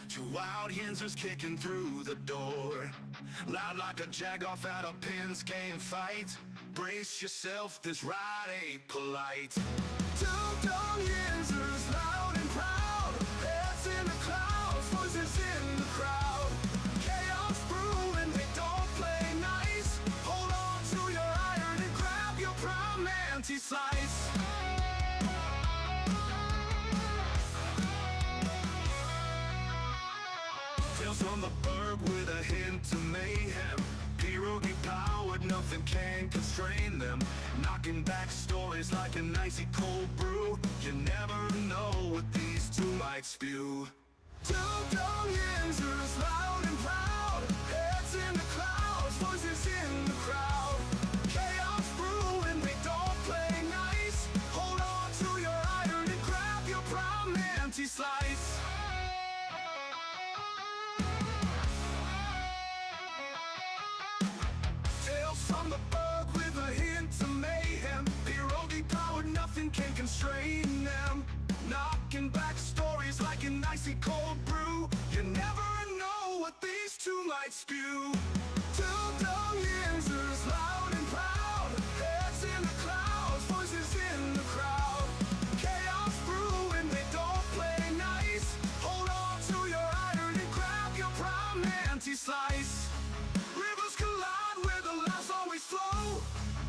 Two wild Yinzers kicking through the door, loud like a jag-off at a pins game fight. Brace yourself, this ride ain't polite. Two Dum Yinzers, loud and proud, heads in the clouds, voices in the crowd. Chaos brewing, they don't play nice. Hold on to your iron and grab your prime anti-slice. Tales from the burg with a hint of mayhem. Pierogi powered, nothing can constrain them. Knocking back stories like an icy cold brew. You never know what these two might spew. Two Dum Yinzers, loud and proud, heads in the clouds, voices in the crowd. Chaos brewing, they don't play nice. Hold on to your iron and grab your prime anti-slice. Tales from the burg with a hint of mayhem. Pierogi powered, nothing can constrain them. Knocking back stories like an icy cold brew. You never know what these two might spew. Two Dum Yinzers, loud and proud, heads in the clouds, voices in the crowd. Chaos brewing, they don't play nice. Hold on to your iron and grab your prime anti-slice. Rivers collide where the laughs always flow.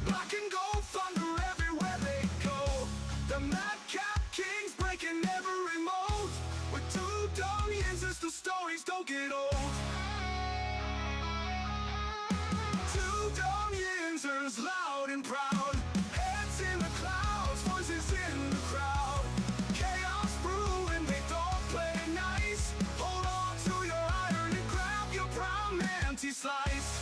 Black and gold thunder everywhere they go. The madcap kings breaking every mold. With two Dum Yinzers, the stories don't get old. Two Dum Yinzers, loud and proud, heads in the clouds, voices in the crowd. Chaos brewing, they don't play nice. Hold on to your iron and grab your prime anti-slice.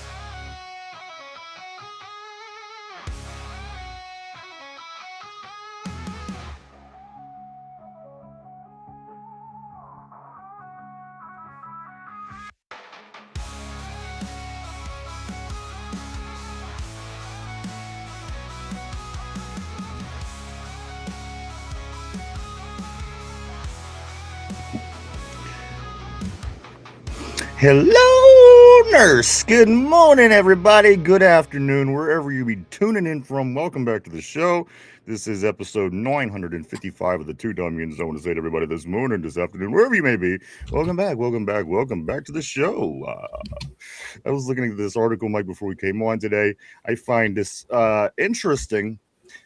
Hello, nurse. Good morning, everybody. Good afternoon, wherever you be tuning in from. Welcome back to the show. This is episode 955 of the Two Dum Yinzers. I want to say to everybody this morning, this afternoon, wherever you may be, welcome back to the show. I was looking at this article, Mike, before we came on today. I find this interesting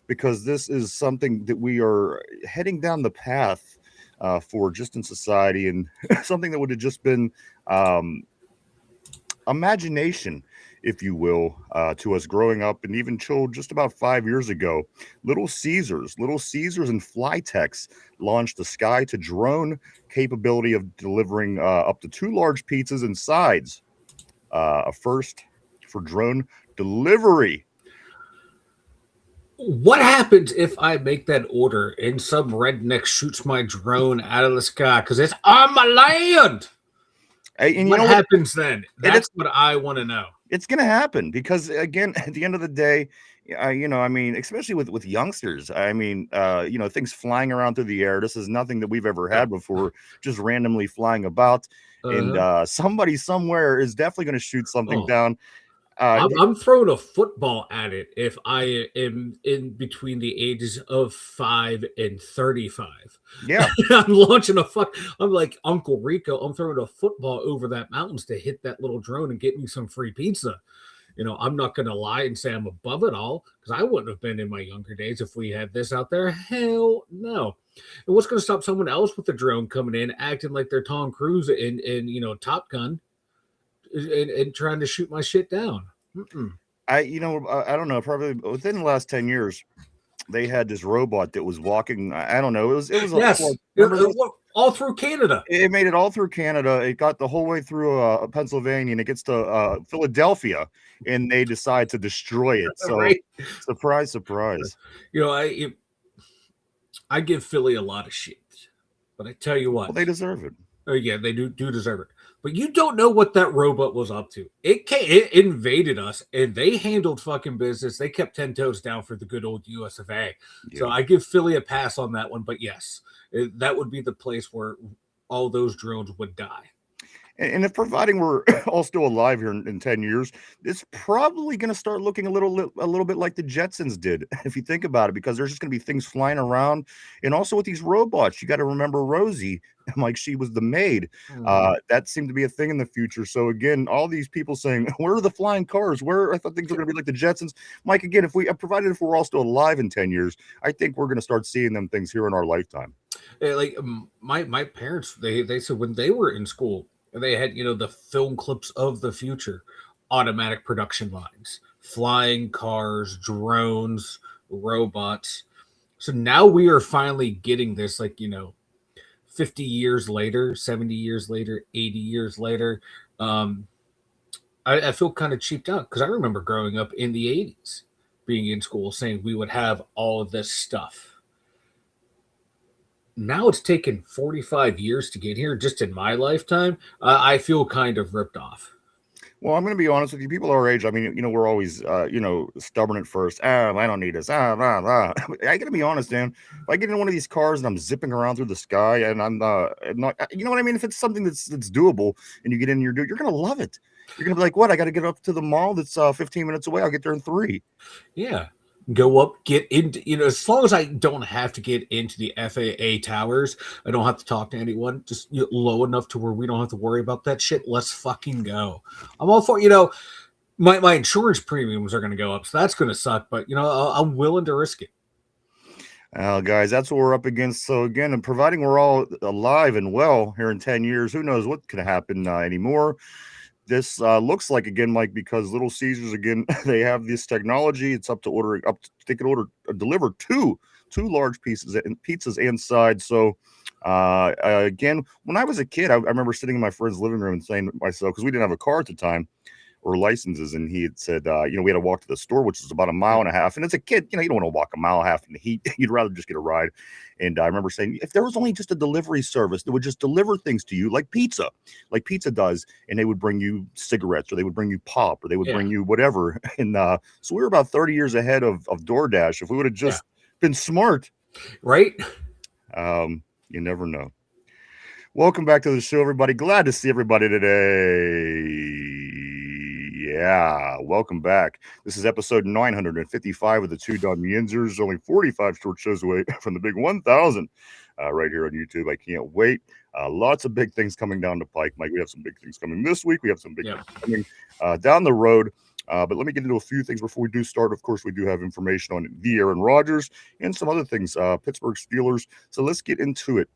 because this is something that we are heading down the path for just in society, and something that would have just been imagination, if you will, to us growing up and even chilled just about 5 years ago. Little Caesars and Flytex launched the sky to drone capability of delivering up to 2 large pizzas and sides. A first for drone delivery. What happens if I make that order and some redneck shoots my drone out of the sky because it's on my land? And what happens then? That's what I want to know. It's going to happen because, again, at the end of the day, especially with youngsters, things flying around through the air. This is nothing that we've ever had before, just randomly flying about. And somebody somewhere is definitely going to shoot something down. I'm throwing a football at it if I am in between the ages of 5 and 35. Yeah. I'm launching I'm like Uncle Rico. I'm throwing a football over that mountains to hit that little drone and get me some free pizza. I'm not going to lie and say I'm above it all, because I wouldn't have been in my younger days if we had this out there. Hell no. And what's going to stop someone else with the drone coming in, acting like they're Tom Cruise in Top Gun and trying to shoot my shit down? I don't know. Probably within the last 10 years, they had this robot that was walking. I don't know. It was yes. All through Canada. It made it all through Canada. It got the whole way through Pennsylvania, and it gets to Philadelphia, and they decide to destroy it. So, right. Surprise. I give Philly a lot of shit, but I tell you what, well, they deserve it. Oh yeah, they do deserve it. But you don't know what that robot was up to. It invaded us, and they handled fucking business. They kept 10 toes down for the good old US of A. Yeah. So I give Philly a pass on that one. But yes, that would be the place where all those drones would die. And if providing we're all still alive here in 10 years, it's probably going to start looking a little bit like the Jetsons did, if you think about it, because there's just going to be things flying around. And also with these robots, you got to remember Rosie, like she was the maid. Mhm. That seemed to be a thing in the future. So again, all these people saying, "Where are the flying cars? Where I thought things were going to be like the Jetsons." Mike, again, if we provided if we're all still alive in 10 years, I think we're going to start seeing them things here in our lifetime. Like my parents, they said when they were in school, they had the film clips of the future, automatic production lines, flying cars, drones, robots. So now we are finally getting this, 50 years later, 70 years later, 80 years later. Um, I feel kind of cheaped out because I remember growing up in the 80s, being in school, saying we would have all of this stuff. Now it's taken 45 years to get here just in my lifetime. I feel kind of ripped off. Well, I'm going to be honest with you. People our age, I mean, we're always, stubborn at first. I don't need this. I got to be honest, man. If I get in one of these cars and I'm zipping around through the sky and I'm not, you know what I mean? If it's something that's doable and you get in and you're going to love it. You're going to be like, what? I got to get up to the mall that's 15 minutes away. I'll get there in 3. Yeah. Go up, get into, as long as I don't have to get into the FAA towers, I don't have to talk to anyone, just low enough to where we don't have to worry about that shit. Let's fucking go. I'm all for, my insurance premiums are going to go up, so that's going to suck, but, I'm willing to risk it. Guys, that's what we're up against. So again, and providing we're all alive and well here in 10 years, who knows what could happen anymore. This looks like again, Mike, because Little Caesars again, they have this technology. It's up to ordering up. They can order deliver two large pieces and pizzas inside. So again, when I was a kid, I remember sitting in my friend's living room and saying to myself, because we didn't have a car at the time or licenses, and he had said, we had to walk to the store, which was about a mile Yeah. and a half. And as a kid, you don't want to walk a mile and a half in the heat. You'd rather just get a ride. And I remember saying, if there was only just a delivery service that would just deliver things to you like pizza does, and they would bring you cigarettes or they would bring you pop or they would Yeah. bring you whatever. And so we were about 30 years ahead of DoorDash. If we would have Yeah. just been smart, Right? you never know. Welcome back to the show, everybody. Glad to see everybody today. Yeah, welcome back. This is episode 955 of the Two Dum Yinzers. Only 45 short shows away from the big 1,000 right here on YouTube. I can't wait. Lots of big things coming down the pike, Mike. We have some big things coming this week. We have some big things coming down the road. But let me get into a few things before we do start. Of course, we do have information on the Aaron Rodgers and some other things, Pittsburgh Steelers. So let's get into it.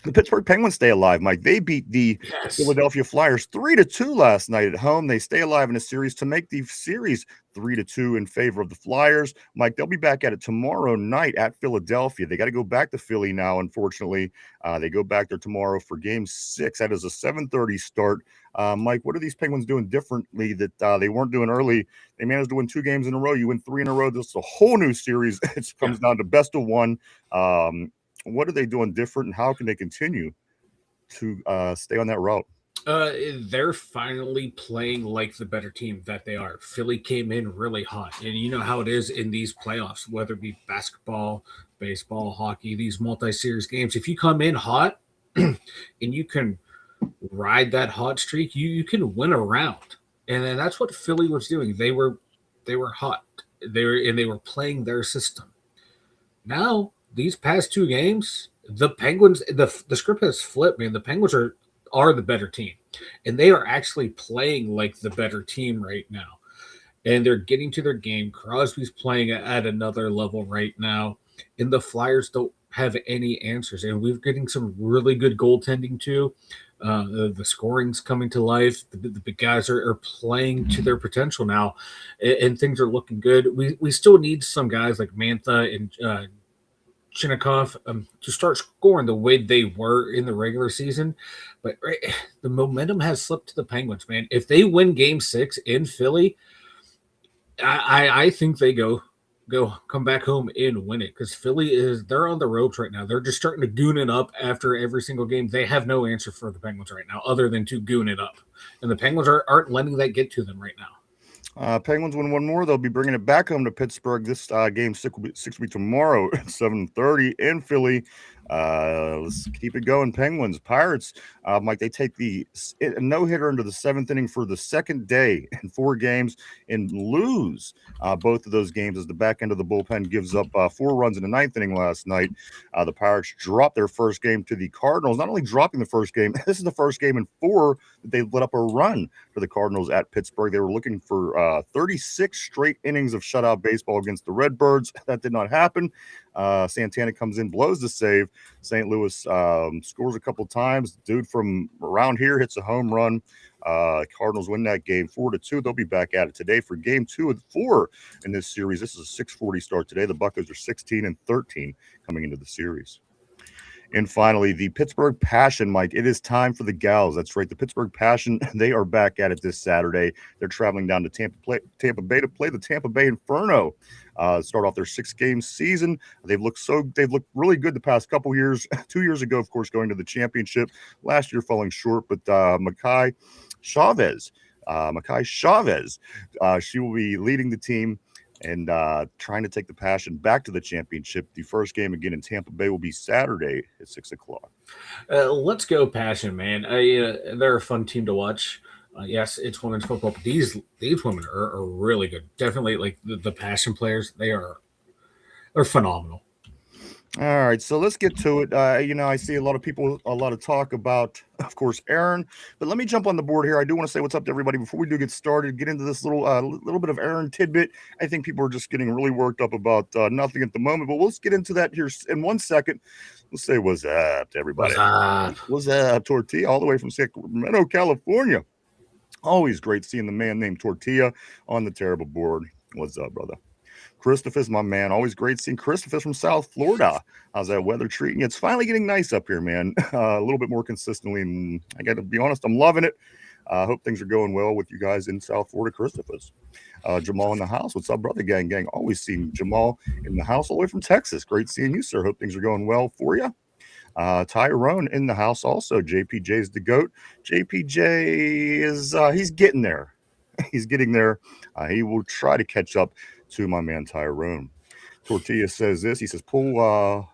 The Pittsburgh Penguins stay alive, Mike. They beat the Philadelphia Flyers 3-2 last night at home. They stay alive in a series to make the series 3-2 in favor of the Flyers. Mike, they'll be back at it tomorrow night at Philadelphia. They got to go back to Philly now, unfortunately. They go back there tomorrow for Game 6. That is a 7:30 start. Mike, what are these Penguins doing differently that they weren't doing early? They managed to win 2 games in a row. You win 3 in a row. This is a whole new series. It comes down to best of 1. What are they doing different, and how can they continue to stay on that route? They're finally playing like the better team that they are. Philly came in really hot, and you know how it is in these playoffs, whether it be basketball, baseball, hockey, these multi-series games. If you come in hot and you can ride that hot streak, you can win a round. And then that's what Philly was doing. They were hot. They were playing their system. Now, these past 2 games, the Penguins, the script has flipped, man. The Penguins are the better team, and they are actually playing like the better team right now. And they're getting to their game. Crosby's playing at another level right now, and the Flyers don't have any answers. And we're getting some really good goaltending too. The scoring's coming to life. The guys are playing to their potential now, and things are looking good. We still need some guys like Mantha and Chinnikov to start scoring the way they were in the regular season. But the momentum has slipped to the Penguins, man. If they win Game 6 in Philly, I think they come back home and win it, because they're on the ropes right now. They're just starting to goon it up after every single game. They have no answer for the Penguins right now other than to goon it up. And the Penguins aren't letting that get to them right now. Penguins win 1 more. They'll be bringing it back home to Pittsburgh. This Game 6 will be tomorrow at 7:30 in Philly. Let's keep it going. Penguins, Pirates. Mike, they take a no-hitter into the seventh inning for the second day in 4 games and lose both of those games as the back end of the bullpen gives up 4 runs in the ninth inning last night. The Pirates dropped their first game to the Cardinals. Not only dropping the first game, this is the first game in 4 that they let up a run for the Cardinals at Pittsburgh. They were looking for 36 straight innings of shutout baseball against the Redbirds. That did not happen. Santana comes in, blows the save. St. Louis scores a couple times. Dude from around here hits a home run. Cardinals win that game 4-2. They'll be back at it today for game 2 of 4 in this series. This is a 6:40 start today. The Buccos are 16-13 coming into the series. And finally, the Pittsburgh Passion, Mike. It is time for the gals. That's right. The Pittsburgh Passion, they are back at it this Saturday. They're traveling down to Tampa Bay to play the Tampa Bay Inferno. Start off their 6-game season. They've looked really good the past couple years. 2 years ago, of course, going to the championship. Last year falling short, but Makai Chavez, she will be leading the team and trying to take the Passion back to the championship. The first game again in Tampa Bay will be Saturday at 6:00. Let's go Passion, man. They're a fun team to watch. Yes, it's women's football, but these women are really good. Definitely, like the Passion players, they're phenomenal. All right, so let's get to it. I see a lot of talk about, of course, Aaron, but let me jump on the board here. I do want to say what's up to everybody before we do get started, get into this little bit of Aaron tidbit. I think people are just getting really worked up about nothing at the moment, but let's get into that here in 1 second. Let's say what's up to everybody. What's up, Tortilla, all the way from Sacramento, California. Always great seeing the man named Tortilla on the terrible board. What's up, brother? Christopher's my man. Always great seeing Christopher from South Florida. How's that weather treating you? It's finally getting nice up here, man. A little bit more consistently. And I got to be honest, I'm loving it. I hope things are going well with you guys in South Florida, Christopher's. Jamal in the house. What's up, brother? Gang. Always seeing Jamal in the house all the way from Texas. Great seeing you, sir. Hope things are going well for you. Tyrone in the house also. JPJ is the GOAT. JPJ is he's getting there. He's getting there. He will try to catch up to my man Tyrone. Tortilla says this. He says, pull,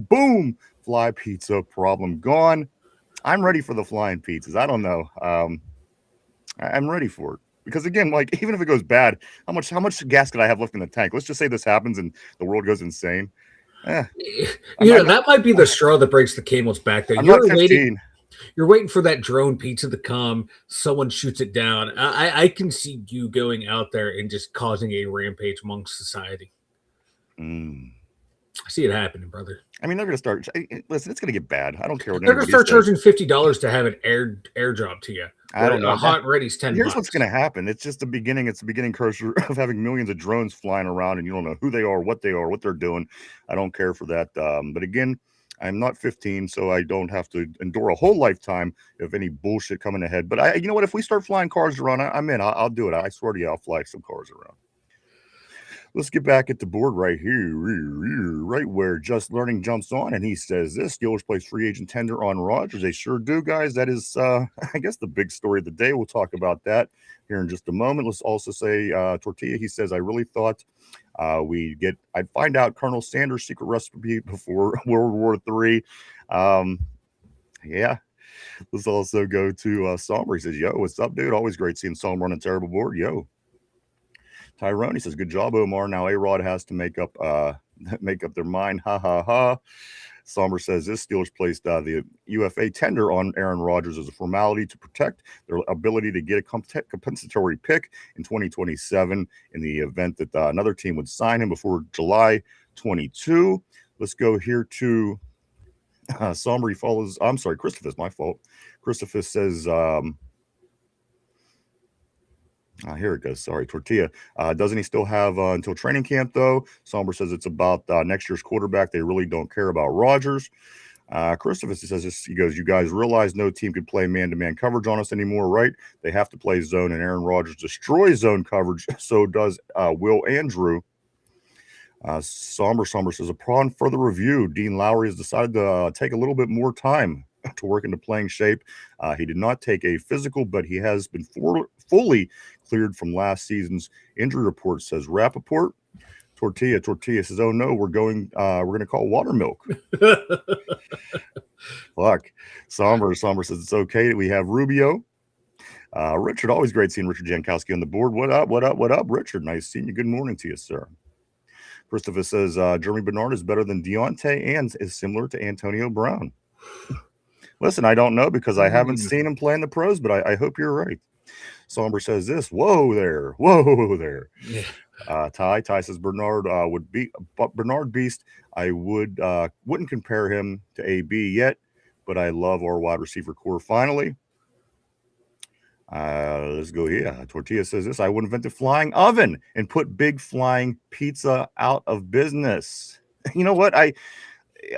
boom, fly pizza problem gone. I'm ready for the flying pizzas. I don't know. I'm ready for it. Because again, like even if it goes bad, how much gas could I have left in the tank? Let's just say this happens and the world goes insane. That might be the straw that breaks the camel's back. There, you're waiting for that drone pizza to come. Someone shoots it down. I can see you going out there and just causing a rampage amongst society. I see it happening, brother. I mean, they're going to start. Listen, it's going to get bad. I don't care what they're going to start charging $50 to have an airdrop to you. I don't know. Hot and ready's $10. Here's what's going to happen. It's just the beginning. It's the beginning cursor of having millions of drones flying around, and you don't know who they are, what they're doing. I don't care for that. But again, I'm not 15, so I don't have to endure a whole lifetime of any bullshit coming ahead. But you know what? If we start flying cars around, I'm in. I'll do it. I swear to you, I'll fly some cars around. Let's get back at the board right here, right where Just Learning jumps on, and he says this: Steelers place free agent tender on Rodgers. They sure do, guys. That is, I guess, the big story of the day. We'll talk about that here in just a moment. Let's also say Tortilla. He says, I really thought I'd find out Colonel Sanders' secret recipe before World War III. Yeah. Let's also go to Somber. He says, yo, what's up, dude? Always great seeing Somber on a terrible board. Yo. Tyrone, he says, good job, Omar. Now A-Rod has to make up their mind. Ha, ha, ha. Somber says this: Steelers placed the UFA tender on Aaron Rodgers as a formality to protect their ability to get a compensatory pick in 2027 in the event that another team would sign him before July 22. Let's go here to Somber. He follows. I'm sorry, Christopher. My fault. Christopher says, here it goes. Sorry, Tortilla. Doesn't he still have until training camp, though? Somber says it's about next year's quarterback. They really don't care about Rodgers. Christopher says this. He goes, you guys realize no team could play man-to-man coverage on us anymore, right? They have to play zone, and Aaron Rodgers destroys zone coverage. So does Will Andrew. Somber says, upon further review, Dean Lowry has decided to take a little bit more time to work into playing shape. He did not take a physical, but he has been fully cleared from last season's injury report, says Rappaport. Tortilla says, "Oh no, we're going to call water milk." Fuck. Somber says it's okay. We have Rubio. Richard, always great seeing Richard Jankowski on the board. What up, Richard? Nice seeing you. Good morning to you, sir. Christopher says Jeremy Bernard is better than Deontay and is similar to Antonio Brown. Listen, I don't know because I haven't seen him play in the pros, but I hope you're right. Somber says this. Whoa there. Yeah. Ty says Bernard Bernard Beast. I wouldn't compare him to AB yet, but I love our wide receiver core. Finally, let's go here. Tortilla says this. I would invent a flying oven and put Big Flying Pizza out of business. You know what?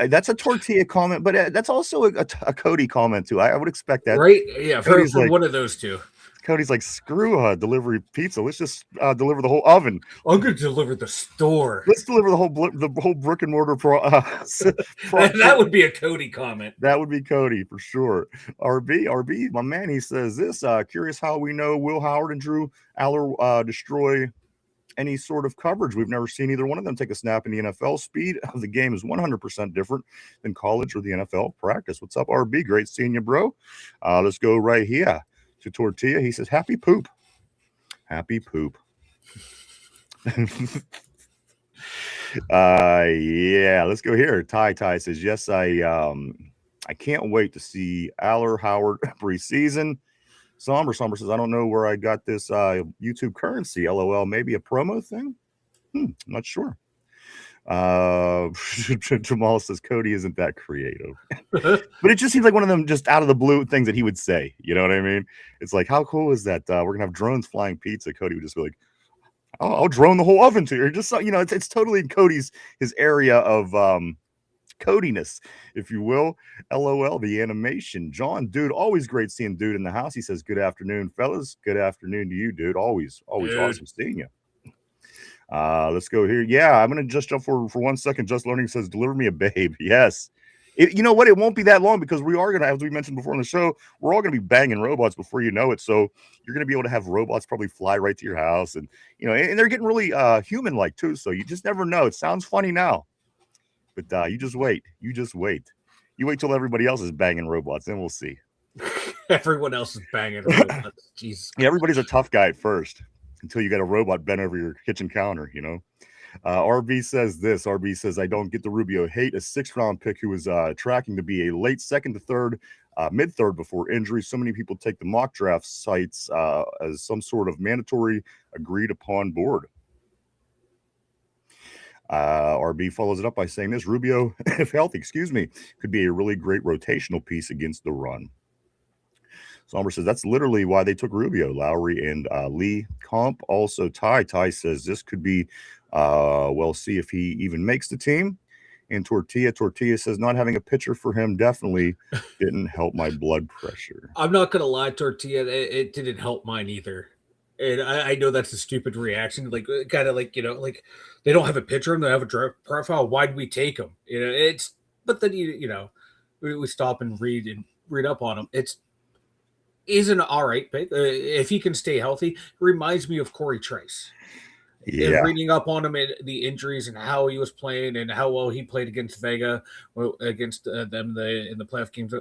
That's a Tortilla comment, but that's also a Cody comment too. I would expect that, right? Yeah, for like, one of those two. Cody's like, screw delivery pizza. Let's just deliver the whole oven. I'm going to deliver the store. Let's deliver the whole brick and mortar. That would be a Cody comment. That would be Cody for sure. RB, my man. He says this. Curious how we know Will Howard and Drew Aller destroy any sort of coverage. We've never seen either one of them take a snap in the NFL. Speed of the game is 100% different than college or the NFL practice. What's up, RB? Great seeing you, bro. Let's go right here to Tortilla. He says, happy poop. Yeah, let's go here. Ty says, yes, I can't wait to see Aller Howard preseason. Somber says, I don't know where I got this YouTube currency. LOL, maybe a promo thing? I'm not sure. Jamal says Cody isn't that creative. But it just seems like one of them just out of the blue things that he would say. You know what I mean? It's like, how cool is that? We're going to have drones flying pizza. Cody would just be like, I'll drone the whole oven to you. Just, it's totally in his area of Codiness, if you will. LOL, the animation. John, dude, always great seeing dude in the house. He says, good afternoon, fellas. Good afternoon to you, dude. Always awesome seeing you. Let's go here. Yeah, I'm going to just jump for 1 second. Just Learning says, deliver me a babe. Yes. You know what? It won't be that long because we are going to, as we mentioned before on the show, we're all going to be banging robots before you know it. So you're going to be able to have robots probably fly right to your house. And, and they're getting really human-like too. So you just never know. It sounds funny now. But you just wait. You wait till everybody else is banging robots, then we'll see. Everyone else is banging robots. Jesus. Yeah, everybody's a tough guy at first until you got a robot bent over your kitchen counter, RB says this. RB says, I don't get the Rubio hate. A 6th-round pick who was tracking to be a late 2nd to 3rd, mid-3rd before injury. So many people take the mock draft sites as some sort of mandatory agreed-upon board. RB follows it up by saying this. Rubio, if healthy, could be a really great rotational piece against the run. Somber says that's literally why they took Rubio, Lowry, and Lee Comp. Also, Ty says this could be, see if he even makes the team. And Tortilla says not having a pitcher for him definitely didn't help my blood pressure. I'm not going to lie, Tortilla. It didn't help mine either. And I know that's a stupid reaction, like kind of like, like they don't have a pitcher and they have a draft profile. Why'd we take them? But then, we stop and read up on him. Is an all right pick. If he can stay healthy, it reminds me of Corey Trice. Yeah. And reading up on him and the injuries and how he was playing and how well he played against Vega, against them in the playoff games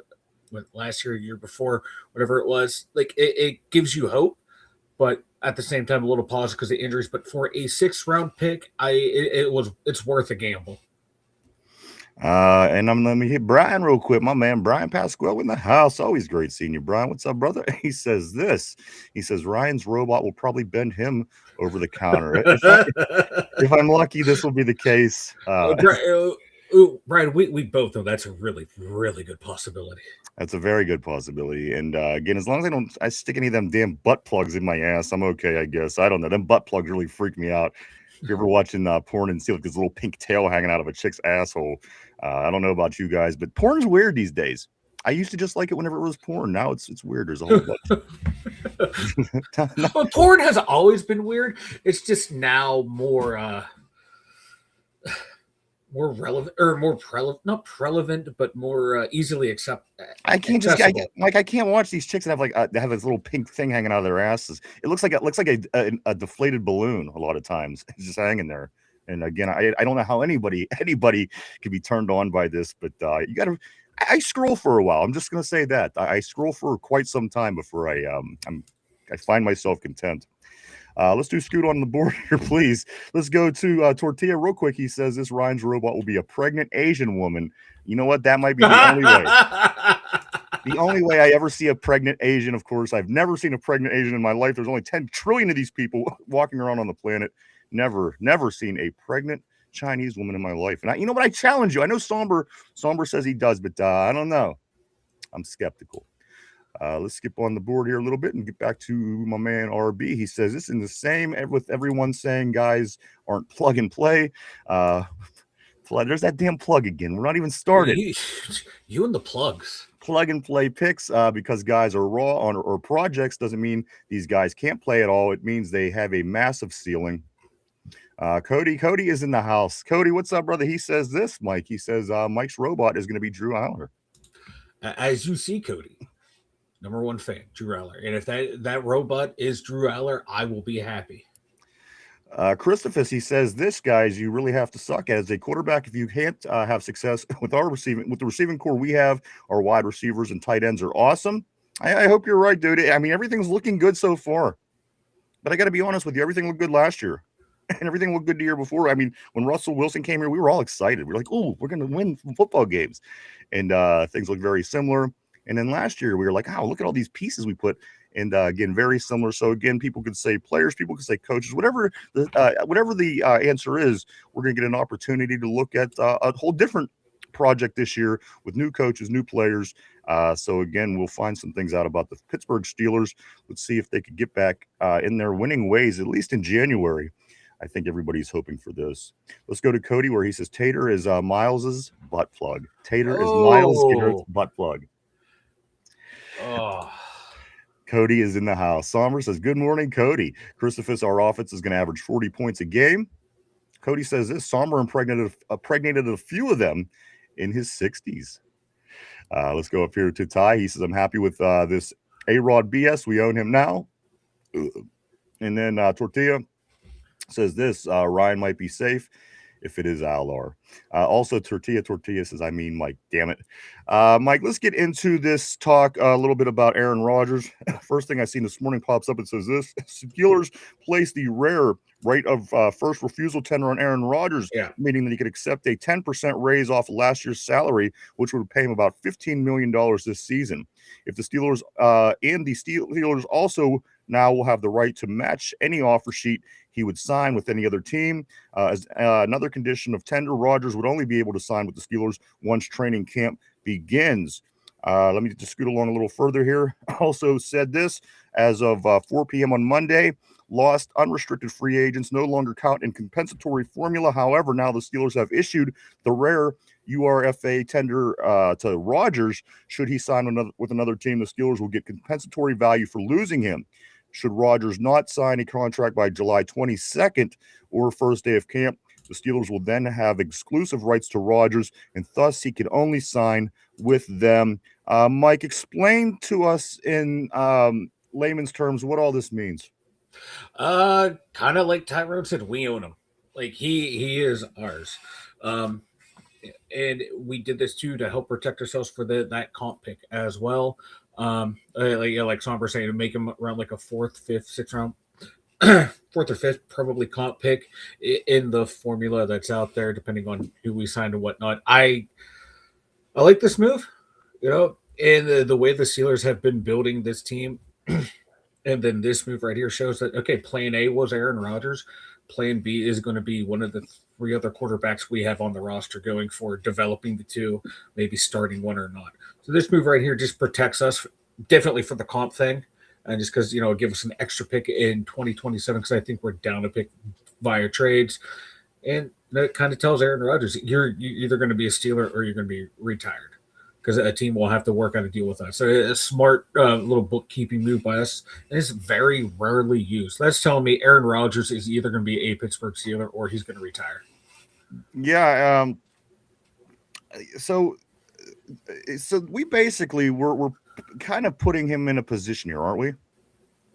last year before, whatever it was. Like it gives you hope, but at the same time, a little pause because of injuries. But for a 6th-round pick, it's worth a gamble. And let me hit Brian real quick. My man Brian Pasquale in the house. Always great seeing you, Brian. What's up, brother? He says this. He says Ryan's robot will probably bend him over the counter. If I'm lucky, this will be the case. Brian, we both know that's a really, really good possibility. That's a very good possibility. And again, as long as I stick any of them damn butt plugs in my ass, I'm okay, I guess. I don't know. Them butt plugs really freak me out. If you're ever watching porn and see like this little pink tail hanging out of a chick's asshole, I don't know about you guys, but porn's weird these days. I used to just like it whenever it was porn. Now it's weird. There's a whole bunch. Well, porn has always been weird. It's just now more relevant, or not relevant, but more easily acceptable. I can't watch these chicks that have they have this little pink thing hanging out of their asses. It looks like a deflated balloon a lot of times. It's just hanging there. And again, I don't know how anybody can be turned on by this, but you got to. I scroll for a while. I'm just going to say that I scroll for quite some time before I find myself content. Let's do Scoot on the board here, please. Let's go to Tortilla real quick. He says this Ryan's robot will be a pregnant Asian woman. You know what? That might be the only way. The only way I ever see a pregnant Asian, of course. I've never seen a pregnant Asian in my life. There's only 10 trillion of these people walking around on the planet. Never seen a pregnant Chinese woman in my life. And you know what? I challenge you. I know Somber says he does, but I don't know. I'm skeptical. Let's skip on the board here a little bit and get back to my man RB. He says this in the same with everyone saying guys aren't plug and play. There's that damn plug again. We're not even started. You and the plugs. Plug and play picks because guys are raw on or projects doesn't mean these guys can't play at all. It means they have a massive ceiling. Cody is in the house. Cody, what's up, brother? He says this, Mike. He says Mike's robot is going to be Drew Aller. As you see, Cody. Number one fan, Drew Aller. And if that robot is Drew Aller, I will be happy. Christopher, he says this, guys, you really have to suck as a quarterback if you can't have success with the receiving core we have. Our wide receivers and tight ends are awesome. I hope you're right, dude. I mean, everything's looking good so far. But I got to be honest with you, everything looked good last year. And everything looked good the year before. I mean, when Russell Wilson came here, we were all excited. We were like, oh, we're going to win football games. And things look very similar. And then last year, we were like, oh, look at all these pieces we put. And again, very similar. So again, people could say players, people could say coaches, whatever the answer is, we're going to get an opportunity to look at a whole different project this year with new coaches, new players. So again, we'll find some things out about the Pittsburgh Steelers. Let's see if they could get back in their winning ways, at least in January. I think everybody's hoping for this. Let's go to Cody where he says Tater is Miles's butt plug. Tater is Miles Skinner's butt plug. Oh. Cody is in the house. Somber says, good morning, Cody. Christopher, our offense is going to average 40 points a game. Cody says this, Somber impregnated a few of them in his 60s. Let's go up here to Ty. He says, I'm happy with this A-Rod BS. We own him now. And then Tortilla says this, Ryan might be safe if it is Alar. Also, Tortilla says, I mean, Mike, damn it. Mike, let's get into this talk a little bit about Aaron Rodgers. First thing I seen this morning pops up and says this, Steelers placed the rare right of first refusal tender on Aaron Rodgers, meaning that he could accept a 10% raise off last year's salary, which would pay him about $15 million this season. If the Steelers Steelers also now will have the right to match any offer sheet he would sign with any other team. As another condition of tender, Rodgers would only be able to sign with the Steelers once training camp begins. Let me just scoot along a little further here. Also said this, as of 4 p.m. on Monday, lost unrestricted free agents no longer count in compensatory formula. However, now the Steelers have issued the rare URFA tender to Rodgers. Should he sign with another team, the Steelers will get compensatory value for losing him. Should Rodgers not sign a contract by July 22nd or first day of camp, the Steelers will then have exclusive rights to Rodgers, and thus he can only sign with them. Mike, explain to us in layman's terms what all this means. Kind of like Tyrone said, we own him. Like he is ours. And we did this too to help protect ourselves for that comp pick as well. Like Somber saying, to make him around like a fourth, fifth, sixth round, fourth or fifth, probably comp pick in the formula that's out there, depending on who we signed and whatnot. I like this move, and the way the Steelers have been building this team. And then this move right here shows that, okay, plan A was Aaron Rodgers. Plan B is going to be one of the three other quarterbacks we have on the roster going for developing the two, maybe starting one or not. So this move right here just protects us definitely for the comp thing. And just because, give us an extra pick in 2027, because I think we're down to pick via trades. And that kind of tells Aaron Rodgers, you're either going to be a Steeler or you're going to be retired, because a team will have to work out a deal with us. So a smart little bookkeeping move by us, and it's very rarely used. That's telling me Aaron Rodgers is either going to be a Pittsburgh Steeler or he's going to retire. Yeah. So we basically we're kind of putting him in a position here, aren't we?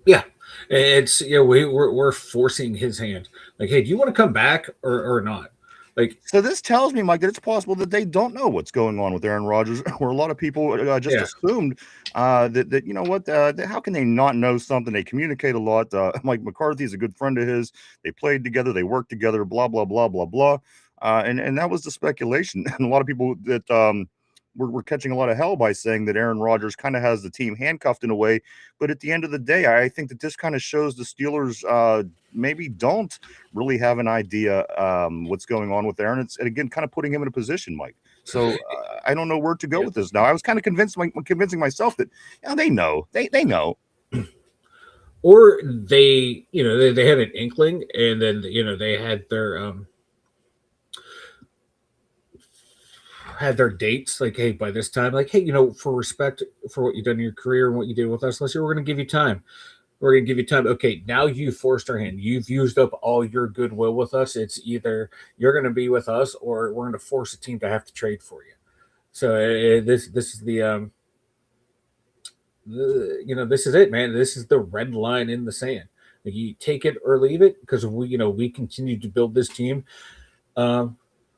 Yeah, it's we're forcing his hand. Like, hey, do you want to come back or not? Like, So this tells me, Mike, that it's possible that they don't know what's going on with Aaron Rodgers, where a lot of people just yeah, assumed that you know what, how can they not know something? They communicate a lot. Mike McCarthy is a good friend of his. They played together, they worked together, blah blah blah blah blah. And that was the speculation, and a lot of people that were catching a lot of hell by saying that Aaron Rodgers kind of has the team handcuffed in a way. But at the end of the day, I think that this kind of shows the Steelers maybe don't really have an idea what's going on with Aaron. And again, kind of putting him in a position, Mike. So I don't know where to go yeah. with this now. I was kind of convincing myself that they know, they know. Or they, they had an inkling, and then they had their dates. Like, hey, by this time, like, hey, for respect for what you've done in your career and what you did with us last year, we're going to give you time. We're going to give you time. Okay, now you forced our hand. You've used up all your goodwill with us. It's either you're going to be with us, or we're going to force a team to have to trade for you. So this is this is it, man. This is the red line in the sand. Like, you take it or leave it, because we continue to build this team um,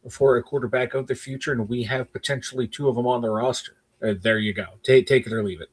for a quarterback of the future, and we have potentially two of them on the roster. There you go. Take it or leave it.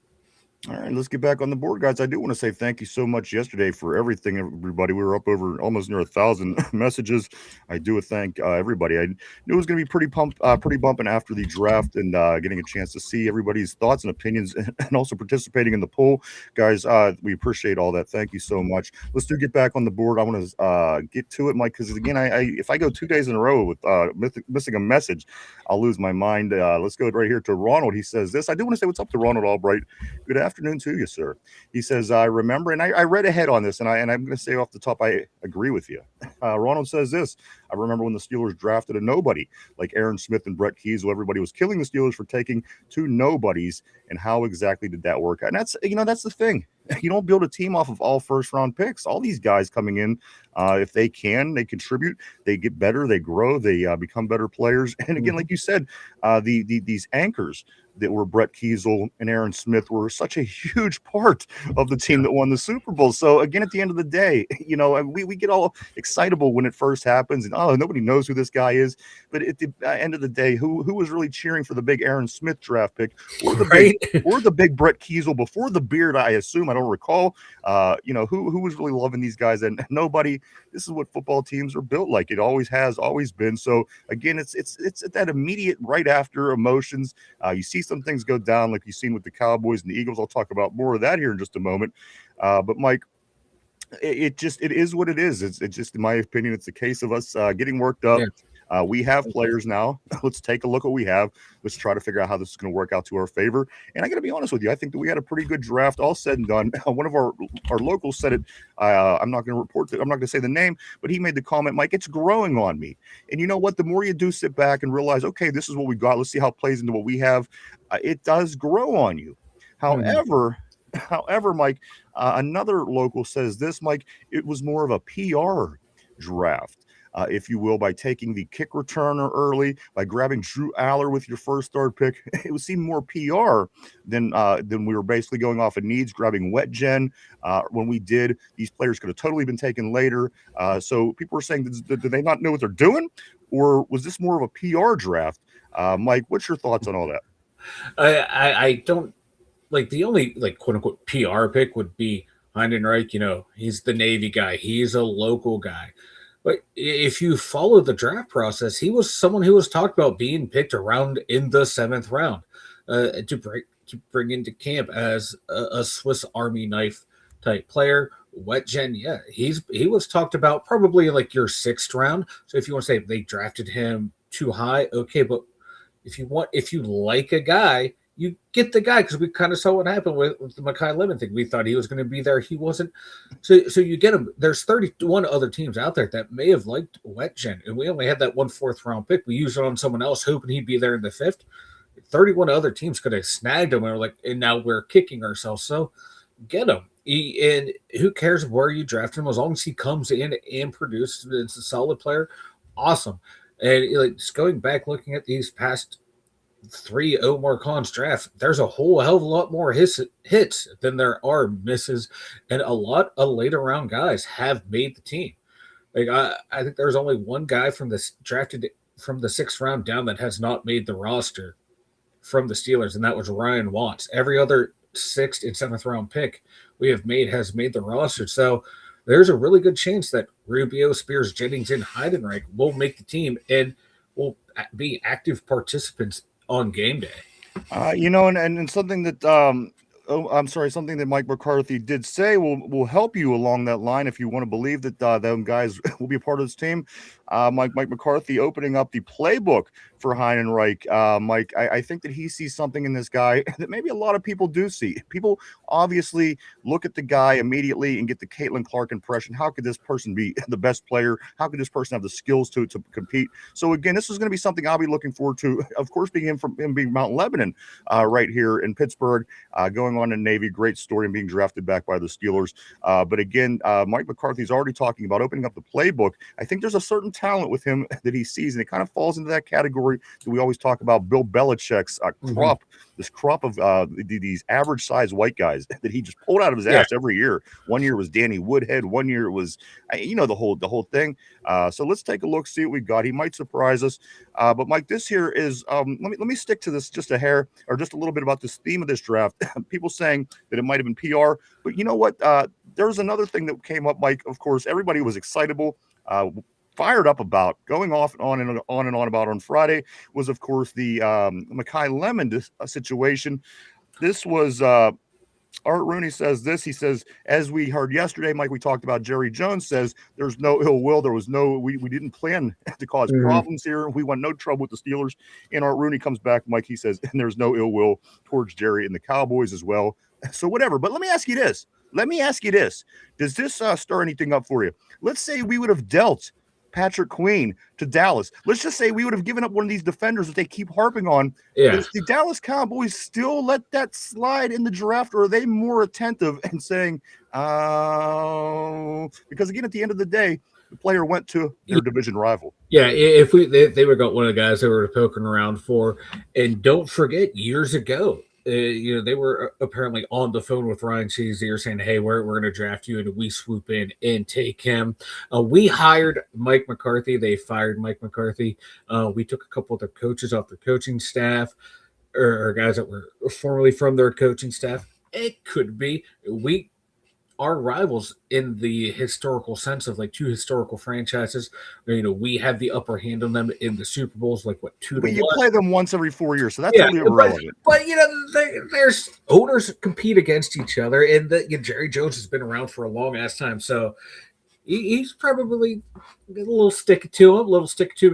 All right, let's get back on the board, guys. I do want to say thank you so much yesterday for everything, everybody. We were up over almost near 1,000 messages. I do thank everybody. I knew it was going to be pretty bumping after the draft, and getting a chance to see everybody's thoughts and opinions, and also participating in the poll, guys. We appreciate all that. Thank you so much. Let's get back on the board. I want to get to it, Mike, because again, if I go 2 days in a row with missing a message, I'll lose my mind. Let's go right here to Ronald. He says this. I do want to say what's up to Ronald Albright. Good afternoon to you, sir. He says, I remember, and I read ahead on this, and I'm going to say off the top, I agree with you. Ronald says this. I remember when the Steelers drafted a nobody like Aaron Smith and Brett Keisel. Everybody was killing the Steelers for taking two nobodies. And how exactly did that work? And that's the thing. You don't build a team off of all first-round picks. All these guys coming in, if they contribute, they get better, they grow, they become better players. And again, like you said, these anchors that were Brett Keisel and Aaron Smith were such a huge part of the team that won the Super Bowl. So again, at the end of the day, we get all excitable when it first happens, and nobody knows who this guy is. But at the end of the day, who was really cheering for the big Aaron Smith draft pick, or the big Brett Keisel before the beard? I assume, I don't recall. Who was really loving these guys? And nobody. This is what football teams are built like. It always has, always been. So again, it's that immediate right after emotions. You see some things go down, like you've seen with the Cowboys and the Eagles. I'll talk about more of that here in just a moment. But Mike, it is what it is. It's just, in my opinion, it's a case of us getting worked up. Yeah. We have players now. Let's take a look at what we have. Let's try to figure out how this is going to work out to our favor. And I got to be honest with you, I think that we had a pretty good draft, all said and done. One of our locals said it. I'm not going to report it. I'm not going to say the name, but he made the comment, Mike, it's growing on me. And you know what? The more you do sit back and realize, okay, this is what we got. Let's see how it plays into what we have. It does grow on you. However, Mike, another local says this, Mike, it was more of a PR draft. If you will, by taking the kick returner early, by grabbing Drew Aller with your first third pick. It would seem more PR than we were basically going off of needs, grabbing wet gen. When we did, these players could have totally been taken later. So people were saying, did they not know what they're doing? Or was this more of a PR draft? Mike, what's your thoughts on all that? I don't, like, the only, like, quote unquote PR pick would be Heidenreich. He's the Navy guy. He's a local guy. But if you follow the draft process, he was someone who was talked about being picked around in the 7th round to bring into camp as a Swiss Army knife type player. Wet Gen, yeah, he was talked about probably like your 6th round. So if you want to say they drafted him too high, okay, but if you like a guy, you get the guy, because we kind of saw what happened with the Mekhi Lemon thing. We thought he was going to be there. He wasn't. So you get him. There's 31 other teams out there that may have liked Wet Gen, and we only had that 1 4th round pick. We used it on someone else, hoping he'd be there in the 5th. 31 other teams could have snagged him, and we're like, and now we're kicking ourselves. So get him. And who cares where you draft him, as long as he comes in and produces. It's a solid player. Awesome. And like, just going back, looking at these past 3 Omar Khan's draft, there's a whole hell of a lot more hits than there are misses, and a lot of later round guys have made the team. Like I think there's only one guy from this drafted from the 6th round down that has not made the roster from the Steelers, and that was Ryan Watts. Every other 6th and 7th round pick we have made has made the roster. So there's a really good chance that Rubio, Spears, Jennings, and Heidenreich will make the team and will be active participants on game day. And something that I'm sorry, something that Mike McCarthy did say will help you along that line if you want to believe that them guys will be a part of this team. Mike McCarthy opening up the playbook for Heidenreich. Mike, I think that he sees something in this guy that maybe a lot of people do see. People obviously look at the guy immediately and get the Caitlin Clark impression. How could this person be the best player? How could this person have the skills to compete? So again, this is going to be something I'll be looking forward to. Of course, being him being Mount Lebanon right here in Pittsburgh, going on in Navy, great story, and being drafted back by the Steelers. But again, Mike McCarthy's already talking about opening up the playbook. I think there's a certain talent with him that he sees, and it kind of falls into that category that we always talk about Bill Belichick's crop, this crop of these average size white guys that he just pulled out of his ass every year. One year was Danny Woodhead, one year it was the whole thing. So let's take a look, see what we got. He might surprise us. But Mike, this here is let me stick to this just a hair or just a little bit about this theme of this draft. People saying that it might have been PR, but you know what? There's another thing that came up, Mike. Of course, everybody was excitable. Fired up about going off and on about on Friday was, of course, the Mekhi Lemon situation. This was Art Rooney says this. He says, as we heard yesterday, Mike, we talked about Jerry Jones says there's no ill will. There was no, we didn't plan to cause problems here. We want no trouble with the Steelers. And Art Rooney comes back, Mike, he says, and there's no ill will towards Jerry and the Cowboys as well. So whatever. But let me ask you this. Does this stir anything up for you? Let's say we would have dealt Patrick Queen to Dallas. Let's just say we would have given up one of these defenders that they keep harping on. Yeah. Does the Dallas Cowboys still let that slide in the draft, or are they more attentive and saying, because again, at the end of the day, the player went to their division rival. Yeah, if they would have got one of the guys they were poking around for. And don't forget, years ago, they were apparently on the phone with Ryan Shazier saying, hey, we're going to draft you, and we swoop in and take him. We hired Mike McCarthy. They fired Mike McCarthy. We took a couple of their coaches off their coaching staff, or guys that were formerly from their coaching staff. It could be. We are rivals in the historical sense of like two historical franchises. We have the upper hand on them in the Super Bowls, like what, 2 to 1. You play them once every 4 years, so that's totally irrelevant. But there's owners compete against each other, and Jerry Jones has been around for a long ass time, so he's probably a little stick to him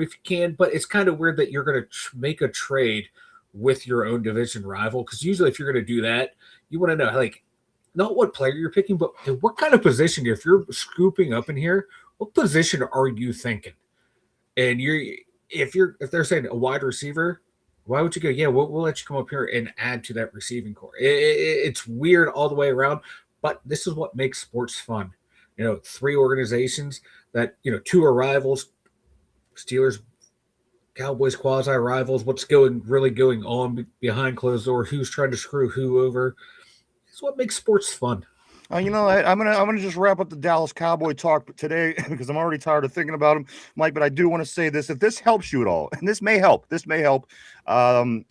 if you can. But it's kind of weird that you're going to make a trade with your own division rival, because usually if you're going to do that, you want to know like, not what player you're picking, but what kind of position. If you're scooping up in here, what position are you thinking? And if they're saying a wide receiver, why would you go? Yeah, we'll let you come up here and add to that receiving core. It's weird all the way around, but this is what makes sports fun. 3 organizations that 2 are rivals, Steelers, Cowboys, quasi rivals. What's really going on behind closed door? Who's trying to screw who over? It's what makes sports fun. I'm gonna just wrap up the Dallas Cowboy talk today because I'm already tired of thinking about them, Mike. But I do want to say this: if this helps you at all, and this may help, Juan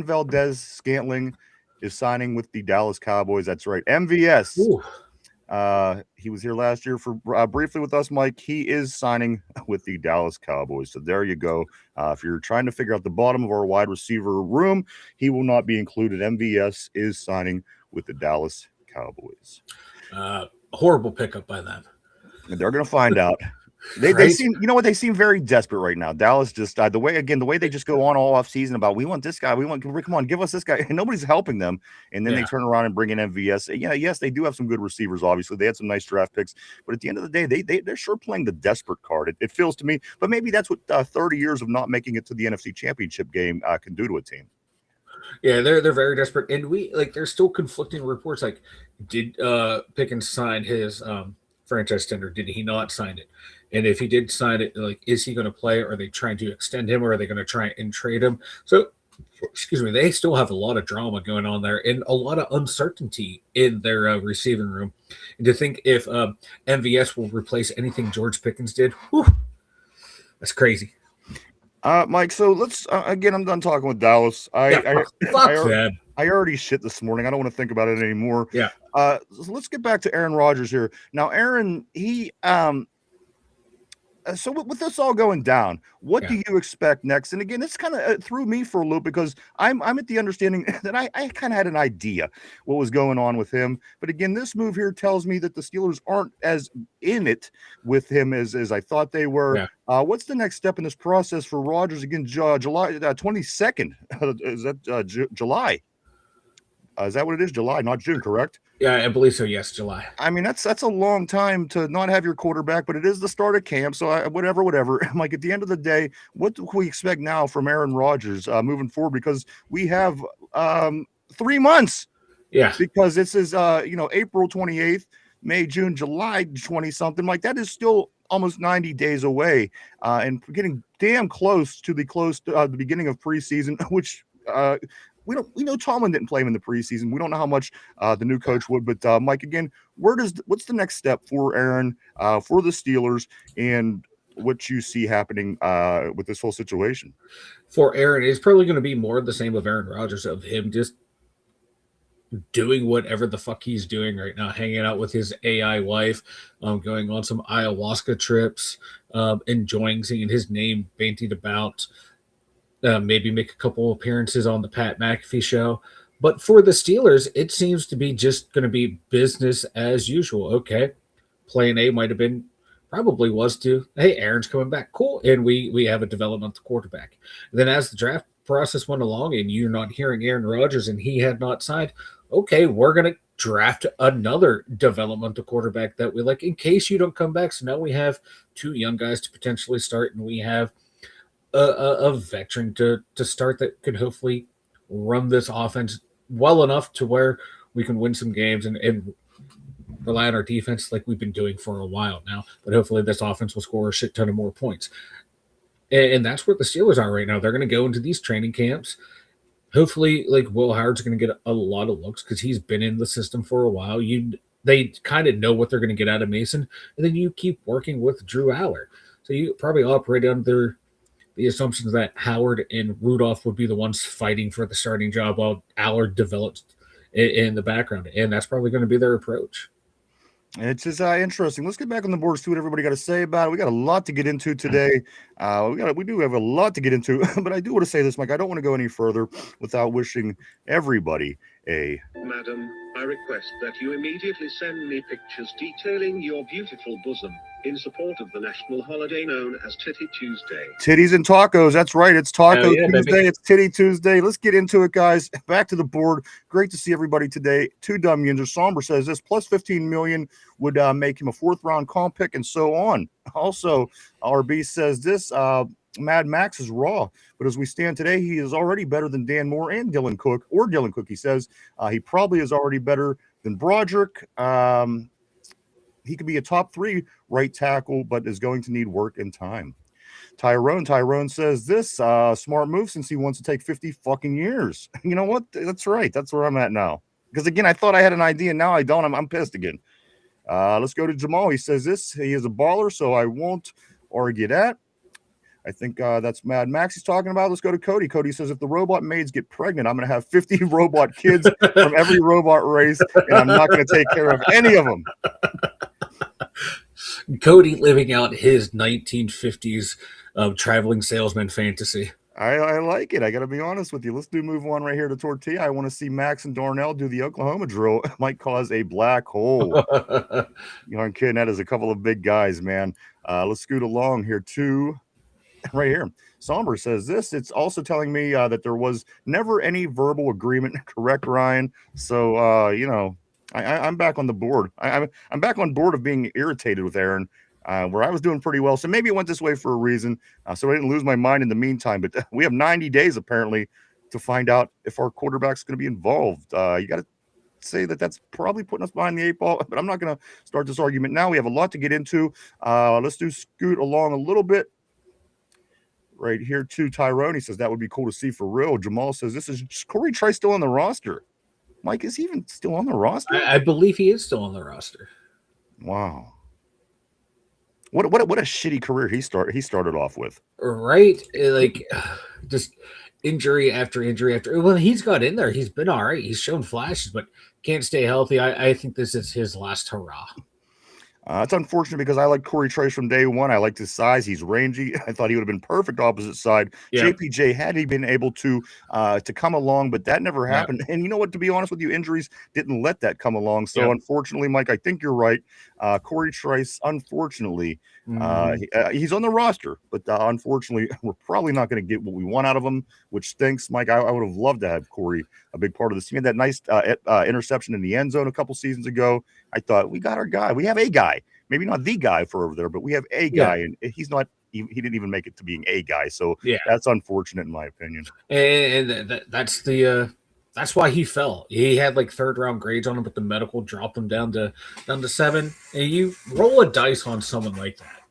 Valdez-Scantling is signing with the Dallas Cowboys. That's right, MVS. Ooh. He was here last year for briefly with us, Mike. He is signing with the Dallas Cowboys. So there you go. If you're trying to figure out the bottom of our wide receiver room, he will not be included. MVS is signing with the Dallas Cowboys. Horrible pickup by them. They're going to find out. They seem, they seem very desperate right now. Dallas just the way they just go on all off season about we want this guy, come on, give us this guy, and nobody's helping them. And then they turn around and bring in MVS. Yes, they do have some good receivers. Obviously, they had some nice draft picks, but at the end of the day, they're sure playing the desperate card. It feels to me, but maybe that's what 30 years of not making it to the NFC Championship game can do to a team. Yeah, they're very desperate, and there's still conflicting reports. Like, did Pickens sign his franchise tender? Did he not sign it? And if he did sign it, like, is he going to play? Are they trying to extend him, or are they going to try and trade him? So, excuse me, they still have a lot of drama going on there and a lot of uncertainty in their receiving room. And to think if MVS will replace anything George Pickens did, whew, that's crazy. Mike, so let's again. I'm done talking with Dallas. Fuck them. I already shit this morning. I don't want to think about it anymore. Yeah. So let's get back to Aaron Rodgers here. Now, Aaron, he so with this all going down, what do you expect next? And again, this kind of threw me for a loop because I'm at the understanding that I kind of had an idea what was going on with him. But again, this move here tells me that the Steelers aren't as in it with him as I thought they were. Yeah. What's the next step in this process for Rodgers? Again, July 22nd. Is that July? Is that what it is? July, not June, correct? Yeah, I believe so. Yes, July. I mean, that's a long time to not have your quarterback, but it is the start of camp. So whatever. I'm like, at the end of the day, what do we expect now from Aaron Rodgers moving forward? Because we have 3 months. Yeah. Because this is April 28th, May, June, July 20 something. Like that is still almost 90 days away, and getting damn close to the beginning of preseason, which we know Tomlin didn't play him in the preseason. We don't know how much the new coach would, but Mike, again, what's the next step for Aaron, for the Steelers, and what you see happening with this whole situation? For Aaron, it's probably going to be more of the same of Aaron Rodgers, of him just doing whatever the fuck he's doing right now, hanging out with his AI wife, going on some ayahuasca trips, enjoying seeing his name bantied about. Maybe make a couple appearances on the Pat McAfee show. But for the Steelers, it seems to be just going to be business as usual. Okay, plan A might have been, probably was to, hey, Aaron's coming back. Cool. And we have a developmental quarterback. And then as the draft process went along and you're not hearing Aaron Rodgers and he had not signed, okay, we're going to draft another developmental quarterback that we like in case you don't come back. So now we have 2 young guys to potentially start, and we have a veteran to start that could hopefully run this offense well enough to where we can win some games and rely on our defense like we've been doing for a while now. But hopefully this offense will score a shit ton of more points. And that's where the Steelers are right now. They're going to go into these training camps. Hopefully, like, Will Howard's going to get a lot of looks because he's been in the system for a while. They kind of know what they're going to get out of Mason, and then you keep working with Drew Aller. So you probably operate under the assumptions that Howard and Rudolph would be the ones fighting for the starting job while Aller develops in the background. And that's probably going to be their approach. It's just interesting. Let's get back on the board, see what everybody got to say about it. We got a lot to get into today. We do have a lot to get into, but I do want to say this, Mike. I don't want to go any further without wishing everybody a... Madam, I request that you immediately send me pictures detailing your beautiful bosom in support of the national holiday known as Titty Tuesday. Titties and tacos. That's right. It's Taco Tuesday. Baby. It's Titty Tuesday. Let's get into it, guys. Back to the board. Great to see everybody today. 2 Dum Yinzers. Somber says this plus 15 million would make him a 4th round comp pick and so on. Also, RB says this, Mad Max is raw, but as we stand today, he is already better than Dan Moore and Dylan Cook, he says. He probably is already better than Broderick. He could be a top 3 right tackle, but is going to need work and time. Tyrone says this, smart move since he wants to take 50 fucking years. You know what? That's right. That's where I'm at now. Because again, I thought I had an idea. Now I don't. I'm pissed again. Let's go to Jamal. He says this, he is a baller, so I won't argue that. I think that's Mad Max he's talking about. Let's go to Cody. Cody says, if the robot maids get pregnant, I'm going to have 50 robot kids from every robot race, and I'm not going to take care of any of them. Cody living out his 1950s traveling salesman fantasy. I like it. I got to be honest with you. Let's move on right here to Tortilla. I want to see Max and Darnell do the Oklahoma drill. It might cause a black hole. You aren't kidding. That is a couple of big guys, man. Let's scoot along here too. Right here. Somber says this. It's also telling me that there was never any verbal agreement. Correct, Ryan? So, I'm back on the board. I'm back on board of being irritated with Aaron, where I was doing pretty well. So maybe it went this way for a reason. So I didn't lose my mind in the meantime. But we have 90 days apparently to find out if our quarterback's going to be involved. You got to say that that's probably putting us behind the 8 ball, but I'm not going to start this argument now. We have a lot to get into. Let's do scoot along a little bit. Right here to Tyrone. He says that would be cool to see for real. Jamal says this is Corey Trice still on the roster. Mike, is he even still on the roster? I believe he is still on the roster. Wow. What a shitty career he started off with. Right? Like just injury after injury after. Well, he's got in there. He's been all right. He's shown flashes, but can't stay healthy. I think this is his last hurrah. It's unfortunate because I like Corey Trice from day one. I liked his size. He's rangy. I thought he would have been perfect opposite side. Yeah. JPJ, had he been able to come along, but that never happened. And you know what? To be honest with you, injuries didn't let that come along. So unfortunately, Mike, I think you're right. Corey Trice, unfortunately, he's on the roster, but unfortunately, we're probably not going to get what we want out of him, which stinks. Mike, I would have loved to have Corey a big part of this. He had that nice interception in the end zone a couple seasons ago. I thought we got our guy. We have a guy, maybe not the guy for over there, but we have a guy, and he's not. He didn't even make it to being a guy, so that's unfortunate in my opinion. And that's why he fell. He had like 3rd-round grades on him, but the medical dropped him down to 7. And you roll a dice on someone like that.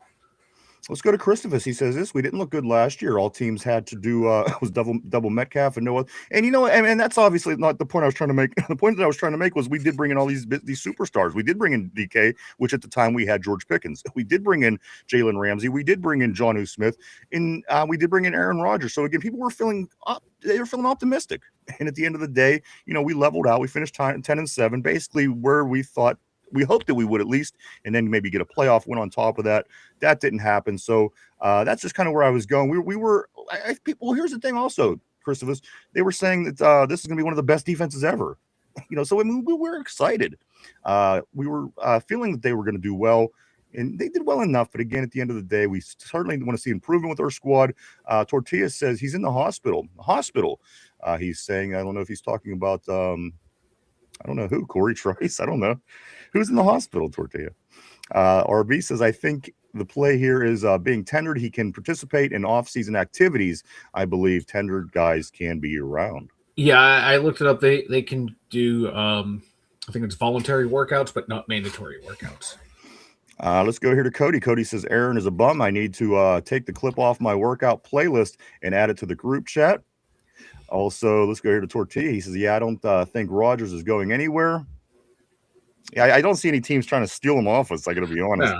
Let's go to Christopher. He says this: we didn't look good last year. All teams had to do was double Metcalf and no other. And you know, and that's obviously not the point I was trying to make. The point that I was trying to make was we did bring in all these superstars. We did bring in DK, which at the time we had George Pickens. We did bring in Jalen Ramsey. We did bring in Jonnu Smith, and we did bring in Aaron Rodgers. So again, people were feeling up. They were feeling optimistic. And at the end of the day, you know, we leveled out. We finished 10-7, basically where we thought. We hoped that we would at least, and then maybe get a playoff win on top of that. That didn't happen. So that's just kind of where I was going. We were people. Here's the thing also, Christopher, they were saying that this is going to be one of the best defenses ever. You know, so I mean, we were excited. We were feeling that they were going to do well, and they did well enough. But again, at the end of the day, we certainly want to see improvement with our squad. Tortilla says he's in the hospital. He's saying, I don't know if he's talking about, I don't know who, Corey Trice. I don't know. Who's in the hospital, Tortilla? RB says, I think the play here is being tendered. He can participate in off-season activities. I believe tendered guys can be around. Yeah, I looked it up. They can do, I think it's voluntary workouts, but not mandatory workouts. Let's go here to Cody. Cody says, Aaron is a bum. I need to take the clip off my workout playlist and add it to the group chat. Also, let's go here to Tortilla. He says, yeah, I don't think Rodgers is going anywhere. Yeah, I don't see any teams trying to steal him off us. I got to be honest.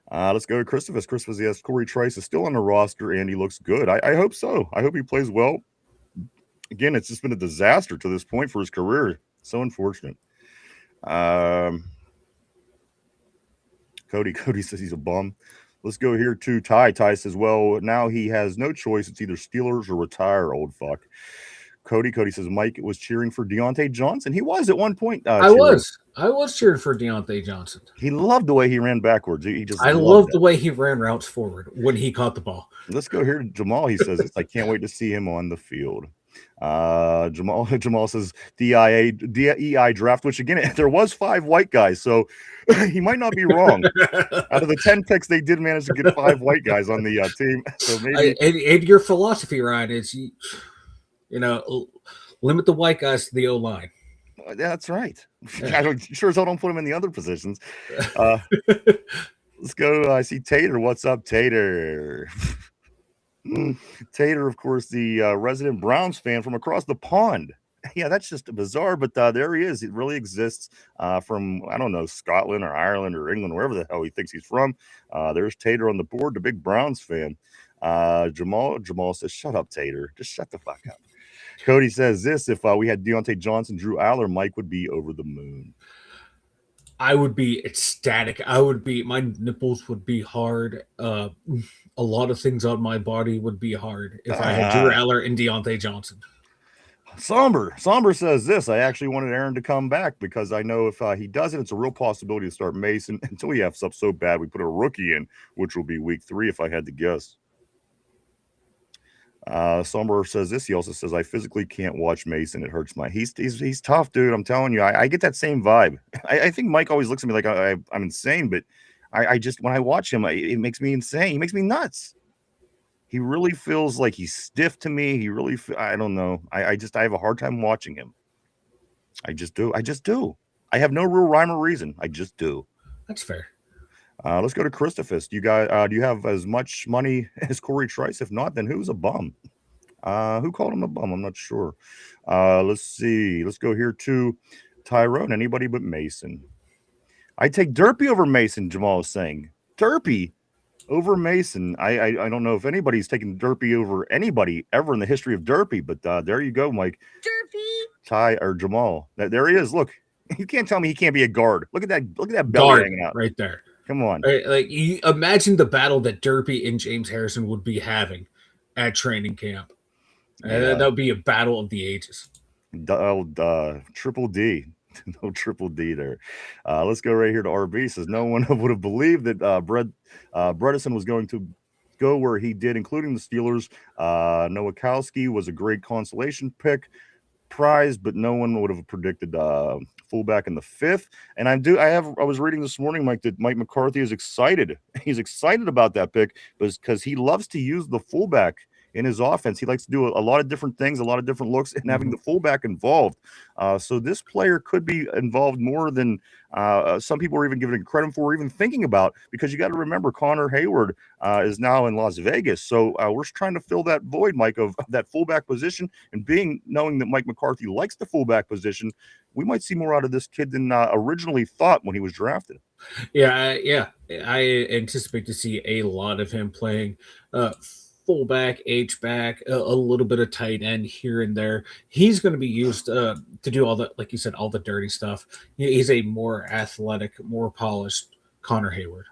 Let's go to Christopher. Christopher, yes, Corey Trice is still on the roster, and he looks good. I hope so. I hope he plays well. Again, it's just been a disaster to this point for his career. So unfortunate. Cody says he's a bum. Let's go here to Ty. Ty says, well, now he has no choice. It's either Steelers or retire, old fuck. Cody says Mike was cheering for Deontay Johnson. He was at one point. I was cheering for Deontay Johnson. He loved the way he ran backwards. I loved the way he ran routes forward when he caught the ball. Let's go here to Jamal. He says, I can't wait to see him on the field. Jamal says DEI draft, which again, there was 5 white guys, so he might not be wrong. Out of the 10 picks, they did manage to get 5 white guys on the team. So maybe and your philosophy, Ryan, is you know, limit the white guys to the O-line. That's right. I sure as hell don't put them in the other positions. Let's go. I see Tater. What's up, Tater? Tater, of course, the resident Browns fan from across the pond. Yeah, that's just bizarre, but there he is. It really exists from, I don't know, Scotland or Ireland or England, wherever the hell he thinks he's from. There's Tater on the board, the big Browns fan. Jamal says, shut up, Tater. Just shut the fuck up. Cody says this: if we had Deontay Johnson, Drew Aller, Mike would be over the moon. I would be ecstatic. My nipples would be hard. A lot of things on my body would be hard if I had Drew Aller and Deontay Johnson. Somber says this: I actually wanted Aaron to come back because I know if he doesn't, it's a real possibility to start Mason until he has up so bad we put a rookie in, which will be week 3 if I had to guess. Somber says this. He also says, I physically can't watch Mason. It hurts my. He's tough, dude. I'm telling you. I get that same vibe. I think Mike always looks at me like I'm insane, but I just, when I watch him, it makes me insane. He makes me nuts. He really feels like he's stiff to me. He really, I don't know. I have a hard time watching him. I just do. I just do. I have no real rhyme or reason. I just do. That's fair. Let's go to Christophus. Do you guys do you have as much money as Corey Trice? If not, then who's a bum? Who called him a bum? I'm not sure. Let's see. Let's go here to Tyrone. Anybody but Mason. I take Derpy over Mason. Jamal is saying Derpy over Mason. I don't know if anybody's taken Derpy over anybody ever in the history of Derpy, but there you go, Mike. Derpy. Ty or Jamal. There he is. Look, you can't tell me he can't be a guard. Look at that. Look at that belly Guard hanging out. right there. Come on. Right, like you imagine the battle that Derpy and James Harrison would be having at training camp. That would be a battle of the ages. Triple D. No triple D there. Let's go right here to RB. Says no one would have believed that Bredesen was going to go where he did, including the Steelers. Nowakowski was a great consolation pick prize, but no one would have predicted fullback in the 5th. And I was reading this morning, Mike, that Mike McCarthy is excited. He's excited about that pick because he loves to use the fullback in his offense. He likes to do a lot of different things, a lot of different looks, and having the fullback involved. So this player could be involved more than some people are even giving credit for, or even thinking about, because you got to remember Connor Hayward is now in Las Vegas. So we're trying to fill that void, Mike, of that fullback position, and knowing that Mike McCarthy likes the fullback position, we might see more out of this kid than originally thought when he was drafted. Yeah. I anticipate to see a lot of him playing fullback, H-back, a little bit of tight end here and there. He's going to be used to do all the, like you said, all the dirty stuff. He's a more athletic, more polished Connor Hayward.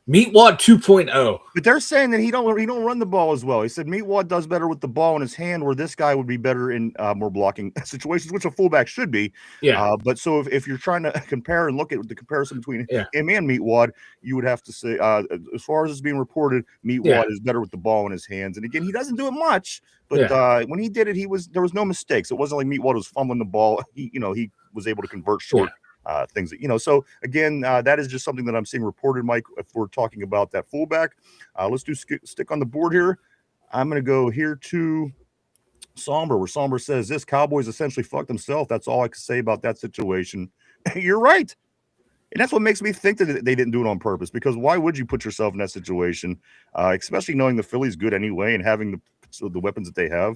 Meatwad 2.0. But they're saying that he don't run the ball as well. He said Meatwad does better with the ball in his hand, where this guy would be better in more blocking situations, which a fullback should be. Yeah. But so if you're trying to compare and look at the comparison between him and Meatwad, you would have to say, as far as it's being reported, Meatwad is better with the ball in his hands. And again, he doesn't do it much, but when he did it, there was no mistakes. It wasn't like Meatwad was fumbling the ball. He was able to convert short. Things that so again, that is just something that I'm seeing reported, Mike, if we're talking about that fullback. Let's do stick on the board here. I'm going to go here to Somber, where Somber says this: Cowboys essentially fucked themselves. That's all I can say about that situation. You're right, and that's what makes me think that they didn't do it on purpose, because why would you put yourself in that situation, especially knowing the Phillies good anyway and having the weapons that they have,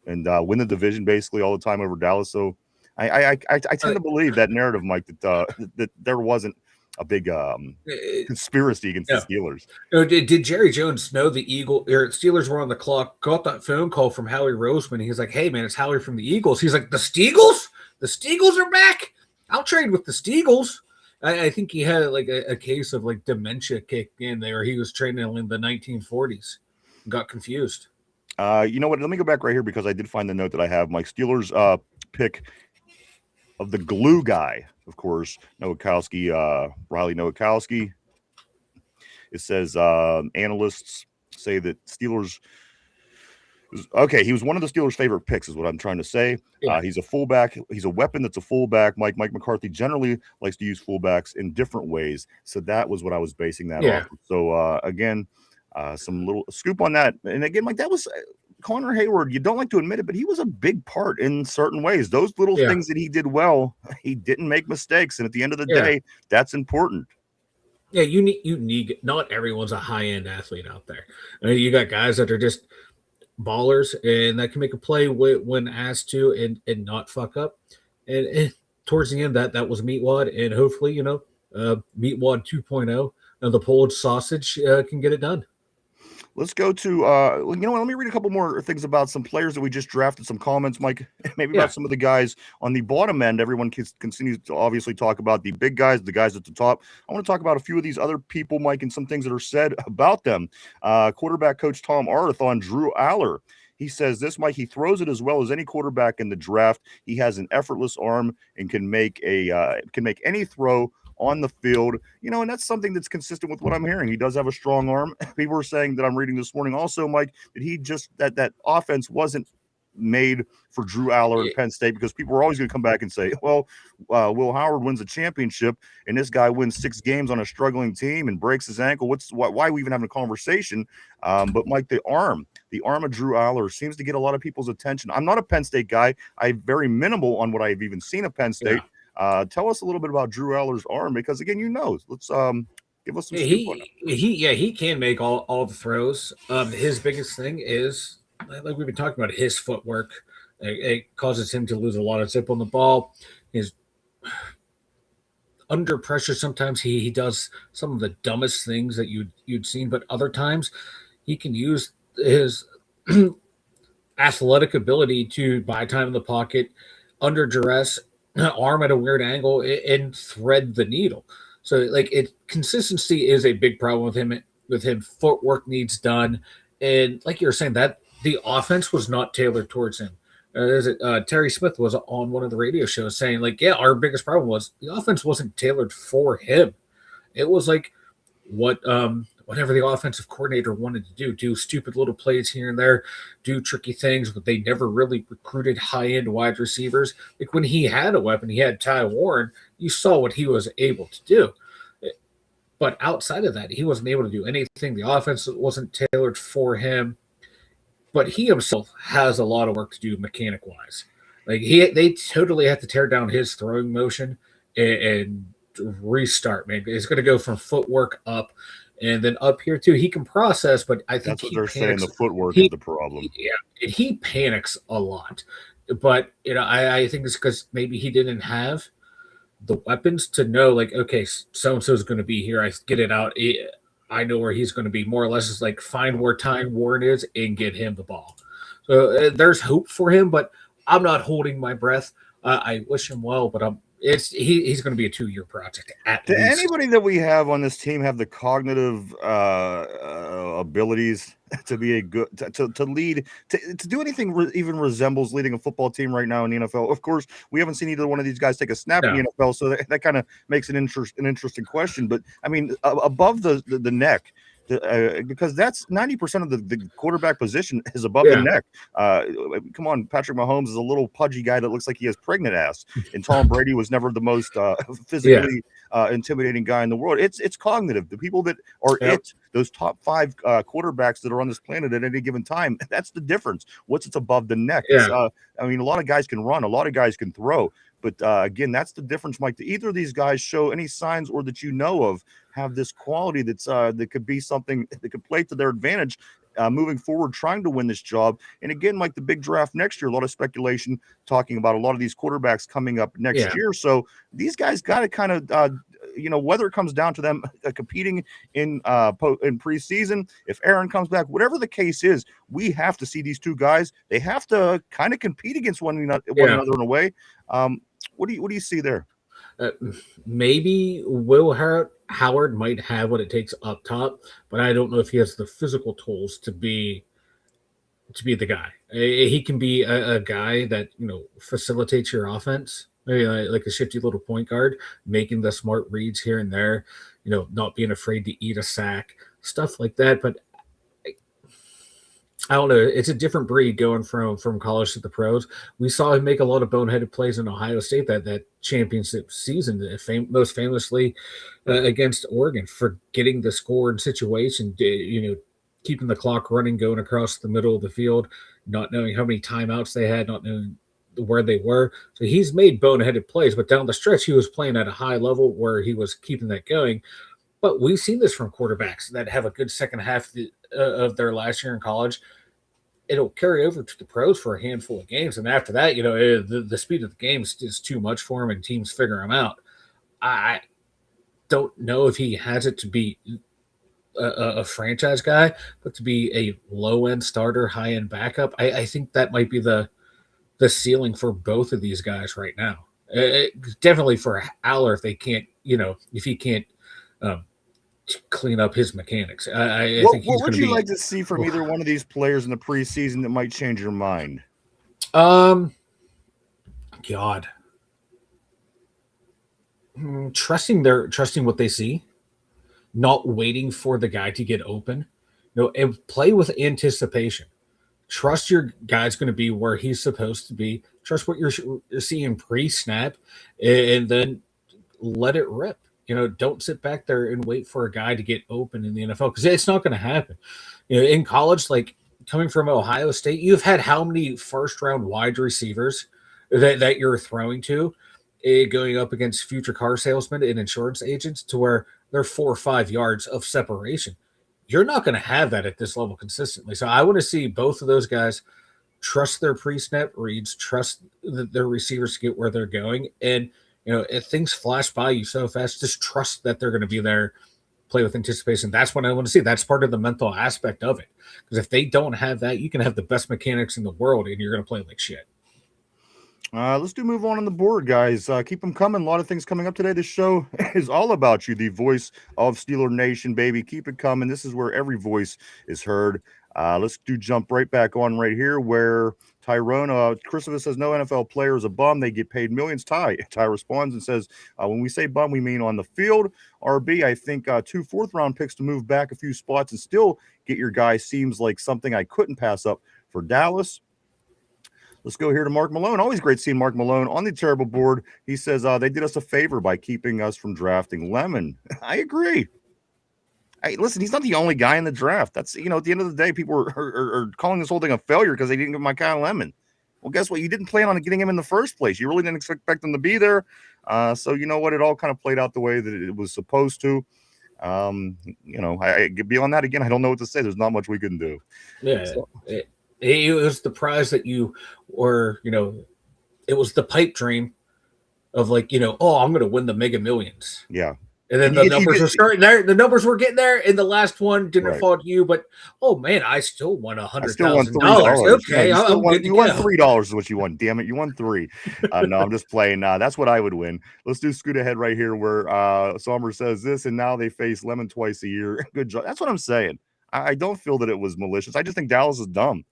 and win the division basically all the time over Dallas. So I tend to believe that narrative, Mike, that there wasn't a big conspiracy against the Steelers. Did Jerry Jones know the Steelers were on the clock? Got that phone call from Howie Roseman. He's like, "Hey man, it's Howie from the Eagles." He's like, "The Steagles? The Steagles are back. I'll trade with the Steagles." I think he had like a case of like dementia kick in there. He was training in the 1940s. Got confused. You know what? Let me go back right here, because I did find the note that I have. Mike, Steelers pick of the glue guy, of course, Nowakowski, Riley Nowakowski. It says analysts say that Steelers. Okay, he was one of the Steelers' favorite picks, is what I'm trying to say. Yeah. He's a fullback. He's a weapon that's a fullback. Mike McCarthy generally likes to use fullbacks in different ways. So that was what I was basing that off. So again, some little scoop on that. And again, Mike, that was Connor Hayward. You don't like to admit it, but he was a big part in certain ways. Those little things that he did well, he didn't make mistakes. And at the end of the day, that's important. Yeah, you need. Not everyone's a high-end athlete out there. You got guys that are just ballers and that can make a play when asked to and not fuck up. And towards the end, that was Meatwad, and hopefully, Meatwad 2.0, the Polish sausage can get it done. Let's go to, let me read a couple more things about some players that we just drafted, some comments, Mike, maybe about some of the guys on the bottom end. Everyone continues to obviously talk about the big guys, the guys at the top. I want to talk about a few of these other people, Mike, and some things that are said about them. Quarterback coach Tom Arth on Drew Aller. He says this, Mike: he throws it as well as any quarterback in the draft. He has an effortless arm and can make any throw on the field, and that's something that's consistent with what I'm hearing. He does have a strong arm. People were saying that I'm reading this morning also, Mike, that he just that offense wasn't made for Drew Aller and Penn State, because people are always going to come back and say, well, Will Howard wins a championship and this guy wins 6 games on a struggling team and breaks his ankle. Why are we even having a conversation? But Mike, the arm of Drew Aller seems to get a lot of people's attention. I'm not a Penn State guy. I'm very minimal on what I've even seen of Penn State. Tell us a little bit about Drew Aller's arm, because again, let's give us some scoop on it. He can make all the throws. His biggest thing is, like we've been talking about, his footwork. It causes him to lose a lot of zip on the ball. His under pressure, sometimes he does some of the dumbest things that you'd seen, but other times he can use his athletic ability to buy time in the pocket, under duress, arm at a weird angle, and thread the needle. So consistency is a big problem with him. Footwork needs done. And like you were saying, that the offense was not tailored towards him. Terry Smith was on one of the radio shows saying, our biggest problem was the offense wasn't tailored for him. It was like whatever the offensive coordinator wanted to do stupid little plays here and there, do tricky things, but they never really recruited high-end wide receivers. Like when he had a weapon, he had Ty Warren, you saw what he was able to do. But outside of that, he wasn't able to do anything. The offense wasn't tailored for him. But he himself has a lot of work to do mechanic-wise. They totally have to tear down his throwing motion and restart. Maybe it's going to go from footwork up, and then up here too. He can process, but I think that's what they're saying. The footwork is the problem. Yeah, and he panics a lot. But I think it's because maybe he didn't have the weapons to know, okay, so and so is going to be here. I get it out. I know where he's going to be. More or less, it's find where Ty Warren is and get him the ball. So there's hope for him, but I'm not holding my breath. I wish him well, but he's going to be a 2-year project at least. Anybody that we have on this team have the cognitive abilities to be a good to lead, to do anything even resembles leading a football team right now in the NFL? Of course, we haven't seen either one of these guys take a snap in the NFL, so that kind of makes an interesting question. But I mean, above the neck. Because that's 90% of the quarterback position is above the neck. Come on, Patrick Mahomes is a little pudgy guy that looks like he has pregnant ass, and Tom Brady was never the most physically intimidating guy in the world. It's cognitive. The people that are those top 5 quarterbacks that are on this planet at any given time, that's the difference. It's above the neck. I mean, a lot of guys can run, a lot of guys can throw. But again, that's the difference, Mike. Either of these guys show any signs, or that you know of, have this quality that could be something that could play to their advantage moving forward, trying to win this job. And again, Mike, the big draft next year, a lot of speculation talking about a lot of these quarterbacks coming up next year. So these guys got to kind of, whether it comes down to them competing in preseason, if Aaron comes back, whatever the case is, we have to see these two guys. They have to kind of compete against one another in a way. What do you see there? Maybe Will Howard might have what it takes up top, but I don't know if he has the physical tools to be the guy. He can be a guy that facilitates your offense, maybe like a shifty little point guard, making the smart reads here and there, not being afraid to eat a sack, stuff like that. But I don't know. It's a different breed going from college to the pros. We saw him make a lot of boneheaded plays in Ohio State that championship season, most famously against Oregon, forgetting the score and situation, keeping the clock running, going across the middle of the field, not knowing how many timeouts they had, not knowing where they were. So he's made boneheaded plays, but down the stretch, he was playing at a high level where he was keeping that going. But we've seen this from quarterbacks that have a good second half of their last year in college. It'll carry over to the pros for a handful of games. And after that, the speed of the game is too much for him, and teams figure him out. I don't know if he has it to be a franchise guy, but to be a low-end starter, high-end backup, I think that might be the ceiling for both of these guys right now. Definitely for Aller, if he can't clean up his mechanics. I think he's what would you like to see from either one of these players in the preseason that might change your mind? God. Trusting what they see, not waiting for the guy to get open. And play with anticipation. Trust your guy's going to be where he's supposed to be. Trust what you're seeing pre-snap, and then let it rip. Don't sit back there and wait for a guy to get open in the NFL because it's not going to happen. In college, like coming from Ohio State, you've had how many first-round wide receivers that you're throwing to, going up against future car salesmen and insurance agents to where they're 4 or 5 yards of separation. You're not going to have that at this level consistently. So I want to see both of those guys trust their pre-snap reads, trust their receivers to get where they're going. And, if things flash by you so fast, just trust that they're going to be there, play with anticipation. That's what I want to see. That's part of the mental aspect of it. Because if they don't have that, you can have the best mechanics in the world and you're going to play like shit. Let's move on the board, guys. Keep them coming. A lot of things coming up today. This show is all about you, the voice of Steeler Nation, baby. Keep it coming. This is where every voice is heard. Let's jump right back on right here where Tyrone, Christopher says, no NFL player is a bum. They get paid millions. Ty responds and says, when we say bum, we mean on the field. RB, I think 2 fourth-round picks to move back a few spots and still get your guy seems like something I couldn't pass up for Dallas. Let's go here to Mark Malone. Always great seeing Mark Malone on the terrible board. He says they did us a favor by keeping us from drafting Lemon. I agree. Hey, listen, he's not the only guy in the draft. That's, at the end of the day, people are calling this whole thing a failure because they didn't give Micah Lemon. Well, guess what? You didn't plan on getting him in the first place. You really didn't expect him to be there. So you know what? It all kind of played out the way that it was supposed to. Beyond that, again, I don't know what to say. There's not much we can do. Yeah. So, it was the prize that you were, it was the pipe dream of like, I'm going to win the Mega Millions. Yeah. And then the numbers were starting there. The numbers were getting there, and the last one didn't fall to you. But man, I still won $100,000. Okay, you won $3 is what you won. Damn it, you won $3. No, I'm just playing. That's what I would win. Let's do scoot ahead right here where Somber says this, and now they face Lemon twice a year. Good job. That's what I'm saying. I don't feel that it was malicious. I just think Dallas is dumb.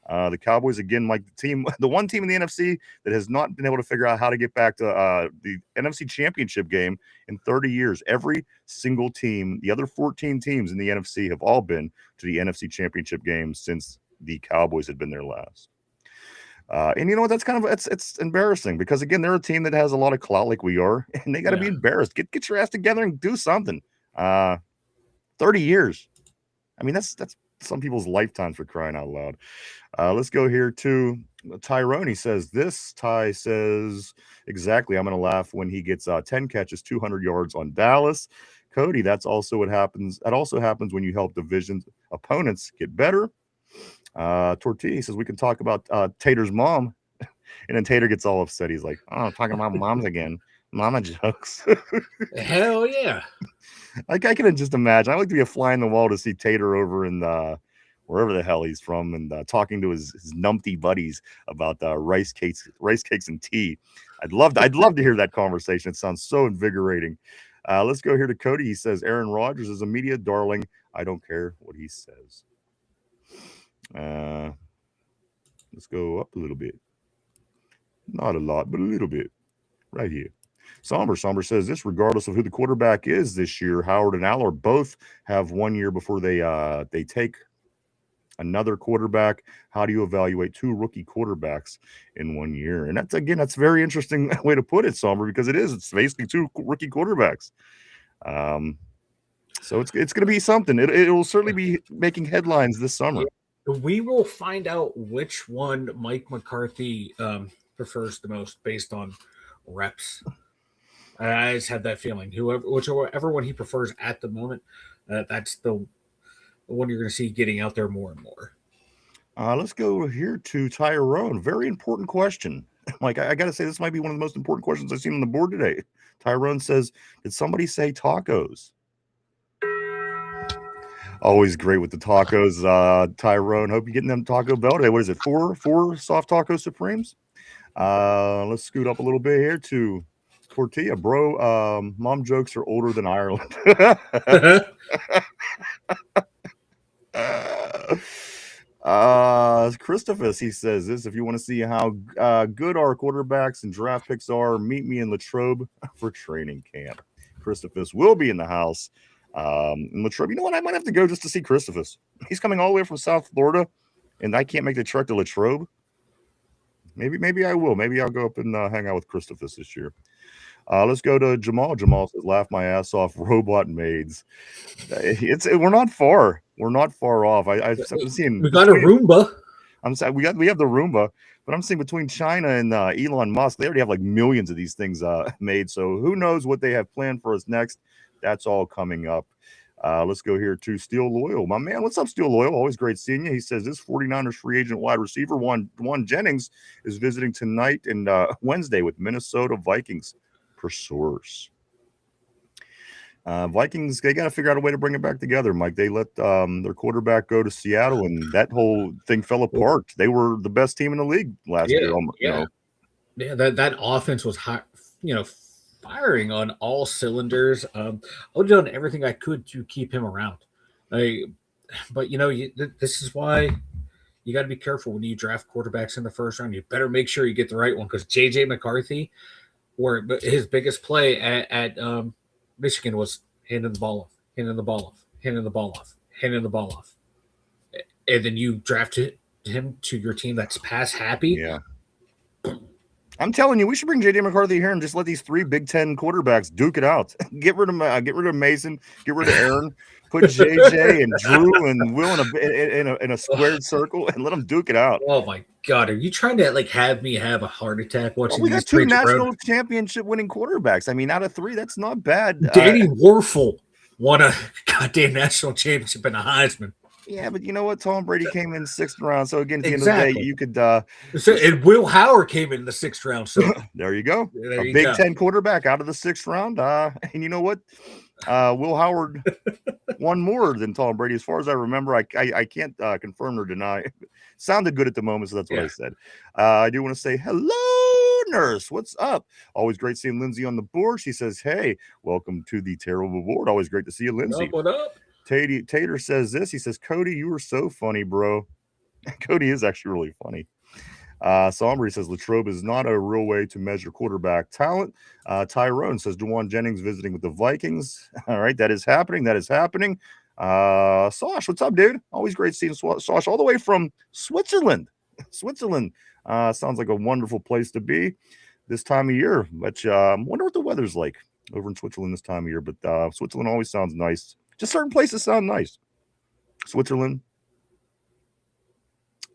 The Cowboys, again, like the one team in the NFC that has not been able to figure out how to get back to the NFC Championship game in 30 years. Every single team, the other 14 teams in the NFC have all been to the NFC Championship game since the Cowboys had been there last. And you know what? That's kind of it's embarrassing because, again, they're a team that has a lot of clout like we are, and they got to be embarrassed. Get your ass together and do something. 30 years. I mean, that's some people's lifetimes, for crying out loud. Let's go here to Tyrone. He says this. Ty says, exactly. I'm going to laugh when he gets 10 catches, 200 yards on Dallas. Cody, that's also what happens. That also happens when you help division opponents get better. Tortilla says we can talk about Tater's mom. And then Tater gets all upset. He's like, oh, I'm talking about moms again. Mama jokes. Hell yeah. I can just imagine. I like to be a fly in the wall to see Tater over in wherever the hell he's from and talking to his numpty buddies about rice cakes and tea. I'd love to hear that conversation. It sounds so invigorating. Let's go here to Cody. He says Aaron Rodgers is a media darling. I don't care what he says. Let's go up a little bit. Not a lot, but a little bit. Right here. Somber says this, regardless of who the quarterback is this year, Howard and Aller both have 1 year before they take another quarterback. How do you evaluate 2 rookie quarterbacks in 1 year? And that's a very interesting way to put it, Somber, because it's basically 2 rookie quarterbacks. So it's going to be something. It will certainly be making headlines this summer. We will find out which one Mike McCarthy prefers the most based on reps. I just had that feeling. Whichever one he prefers at the moment, that's the one you're going to see getting out there more and more. Let's go here to Tyrone. Very important question. Mike, I got to say, this might be one of the most important questions I've seen on the board today. Tyrone says, did somebody say tacos? Always great with the tacos, Tyrone. Hope you're getting them Taco Bell today. What is it, 4 soft taco Supremes? Let's scoot up a little bit here to Tortilla. Bro, mom jokes are older than Ireland. Christophus, he says this, if you want to see how good our quarterbacks and draft picks are, meet me in Latrobe for training camp. Christophus will be in the house. In Latrobe, you know what? I might have to go just to see Christophus. He's coming all the way from South Florida. and I can't make the trek to Latrobe, maybe I will. Maybe I'll go up and hang out with Christophus this year. Let's go to Jamal. Jamal says, "Laugh my ass off, robot maids." We're not far. We're not far off. I'm seeing we got a Roomba. I'm saying we have the Roomba, but I'm seeing between China and Elon Musk, they already have like millions of these things made. So who knows what they have planned for us next? That's all coming up. Let's go here to Steel Loyal. My man, what's up, Steel Loyal? Always great seeing you. He says this 49ers free agent wide receiver, Juan Jennings, is visiting tonight and Wednesday with Minnesota Vikings per source. Vikings, they got to figure out a way to bring it back together, Mike. They let their quarterback go to Seattle, and that whole thing fell apart. They were the best team in the league last year. Yeah, that offense was high, firing on all cylinders. I've done everything I could to keep him around. But this is why you got to be careful when you draft quarterbacks in the first round. You better make sure you get the right one, because J.J. McCarthy, where his biggest play at Michigan was handing the ball off, handing the ball off, handing the ball off, handing the ball off, and then you drafted him to your team that's pass happy. Yeah. I'm telling you, we should bring J.J. McCarthy here and just let these 3 Big Ten quarterbacks duke it out. Get rid of Mason, get rid of Aaron, put J.J. and Drew and Will in a squared circle and let them duke it out. Oh my God, are you trying to have me have a heart attack watching? We got 2 national championship winning quarterbacks. I mean, out of 3, that's not bad. Danny Warfel won a goddamn national championship and a Heisman. Yeah, but you know what? Tom Brady came in 6th round. So again, at the end of the day, you could. And Will Howard came in the 6th round. So there you go. A Big Ten quarterback out of the 6th round. And you know what? Will Howard won more than Tom Brady, as far as I remember. I can't confirm or deny. Sounded good at the moment, so that's what I said. I do want to say hello, nurse. What's up? Always great seeing Lindsay on the board. She says, "Hey, welcome to the terrible board. Always great to see you, Lindsay." What up? Tater says this. He says, "Cody, you were so funny, bro." Cody is actually really funny. Sombry says Latrobe is not a real way to measure quarterback talent. Tyrone says Juwan Jennings visiting with the Vikings. All right, that is happening. That is happening. Sosh, what's up, dude? Always great seeing Sosh all the way from Switzerland. Switzerland sounds like a wonderful place to be this time of year. But I wonder what the weather's like over in Switzerland this time of year. But Switzerland always sounds nice. Just certain places sound nice. Switzerland.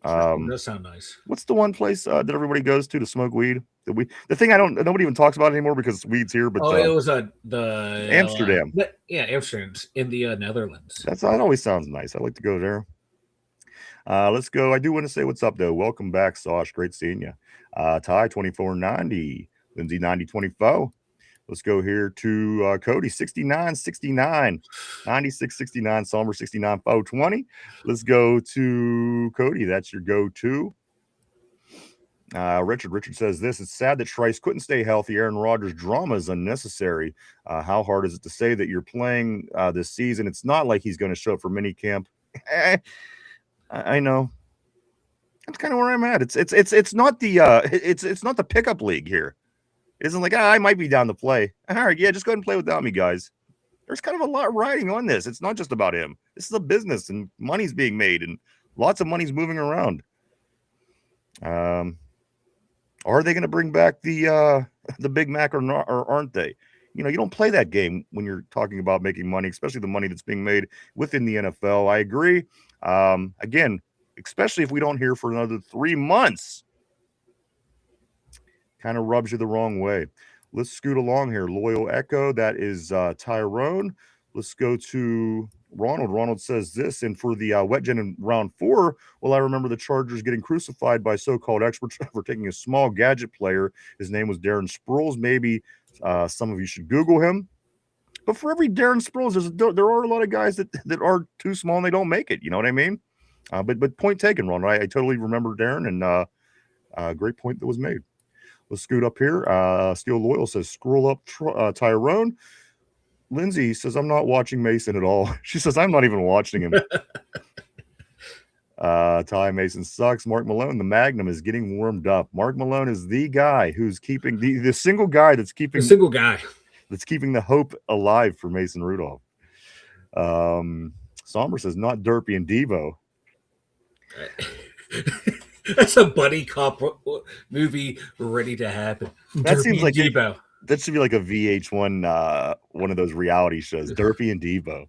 Does sound nice. What's the one place that everybody goes to smoke weed? The thing nobody even talks about anymore because weed's here. But it was the Amsterdam. Amsterdam's in the Netherlands. That always sounds nice. I like to go there. Let's go. I do want to say what's up though. Welcome back, Sosh. Great seeing you. Ty 2490, Lindsay 9024. Let's go here to Cody 6969, 9669, Somber 69 420. Let's go to Cody. That's your go-to. Richard says this. It's sad that Trice couldn't stay healthy. Aaron Rodgers' drama is unnecessary. How hard is it to say that you're playing this season? It's not like he's going to show up for minicamp. I know. That's kind of where I'm at. It's not the pickup league here. It isn't like I might be down to play. All right, yeah, just go ahead and play without me, guys. There's kind of a lot riding on this. It's not just about him. This is a business, and money's being made, and lots of money's moving around. Are they going to bring back the Big Mac or not, or aren't they? You don't play that game when you're talking about making money, especially the money that's being made within the NFL. I agree. Again, especially if we don't hear for another 3 months. Kind of rubs you the wrong way. Let's scoot along here. Loyal Echo, that is Tyrone. Let's go to Ronald. Ronald says this, and for the wet gen in round 4, well, I remember the Chargers getting crucified by so-called experts for taking a small gadget player. His name was Darren Sproles. Maybe some of you should Google him. But for every Darren Sproles, there are a lot of guys that are too small and they don't make it. You know what I mean? But point taken, Ronald. I totally remember Darren, and great point that was made. Let's scoot up here. Steel Loyal says, scroll up Tyrone. Lindsay says, I'm not watching Mason at all. She says, I'm not even watching him. Ty Mason sucks. Mark Malone, the Magnum, is getting warmed up. Mark Malone is the guy who's keeping the single guy that's keeping the hope alive for Mason Rudolph. Somber says, not Derpy and Devo. That's a buddy cop movie ready to happen. That seems Derpy like and Debo. that should be like a VH1, one of those reality shows. Derpy and Debo.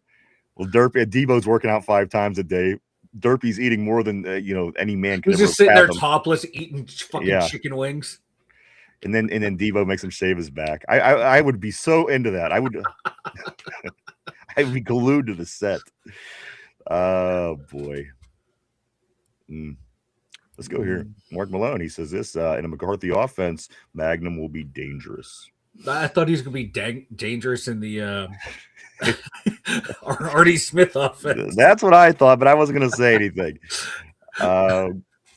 Well, Debo's working out 5 times a day. Derpy's eating more than any man could He's ever just sitting there fathom. topless eating fucking Yeah. chicken wings. And then Devo makes him shave his back. I would be so into that. I would I would be glued to the set. Oh boy. Let's go here. Mark Malone. He says this in a McCarthy offense, Magnum will be dangerous. I thought he was gonna be dangerous in the Artie Smith offense. That's what I thought, but I wasn't gonna say anything.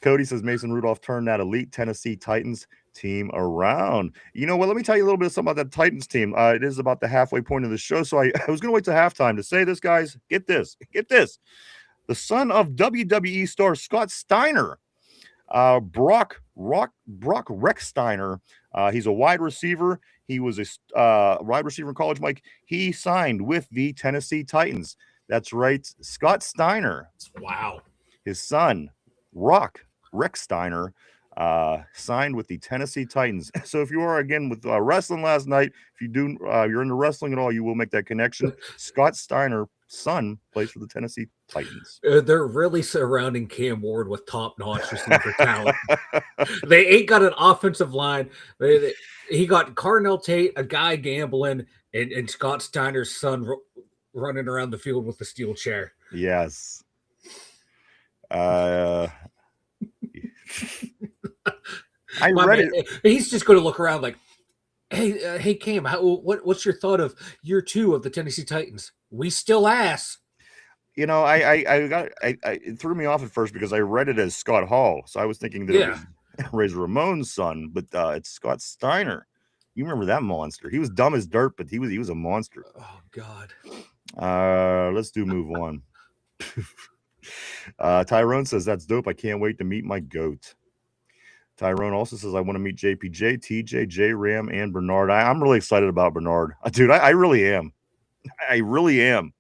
Cody says Mason Rudolph turned that elite Tennessee Titans team around. You know what? Let me tell you a little bit of something about that Titans team. It is about the halfway point of the show, so I was going to wait till halftime to say this, guys. Get this. The son of WWE star Scott Steiner, Brock Rechsteiner. He's a wide receiver. He was a wide receiver in college, Mike. He signed with the Tennessee Titans. That's right, Scott Steiner. Wow. His son, Rock Rechsteiner, signed with the Tennessee Titans. So if you are again with wrestling last night, if you're into wrestling at all, you will make that connection. Scott Steiner's son plays for the Tennessee Titans. They're really surrounding Cam Ward with top-notch receiver talent. They ain't got an offensive line. He got Carnell Tate, a guy gambling, and Scott Steiner's son running around the field with the steel chair. Yes. He's just going to look around like, hey, Cam, what's your thought of year 2 of the Tennessee Titans? We still ass. You know, it threw me off at first because I read it as Scott Hall, so I was thinking that it was Razor Ramon's son, but it's Scott Steiner. You remember that monster? He was dumb as dirt, but he was a monster. Oh God. Let's move on. Tyrone says that's dope. I can't wait to meet my goat. Tyrone also says I want to meet JPJ, TJ, J Ram, and Bernard. I'm really excited about Bernard, dude. I really am. I really am.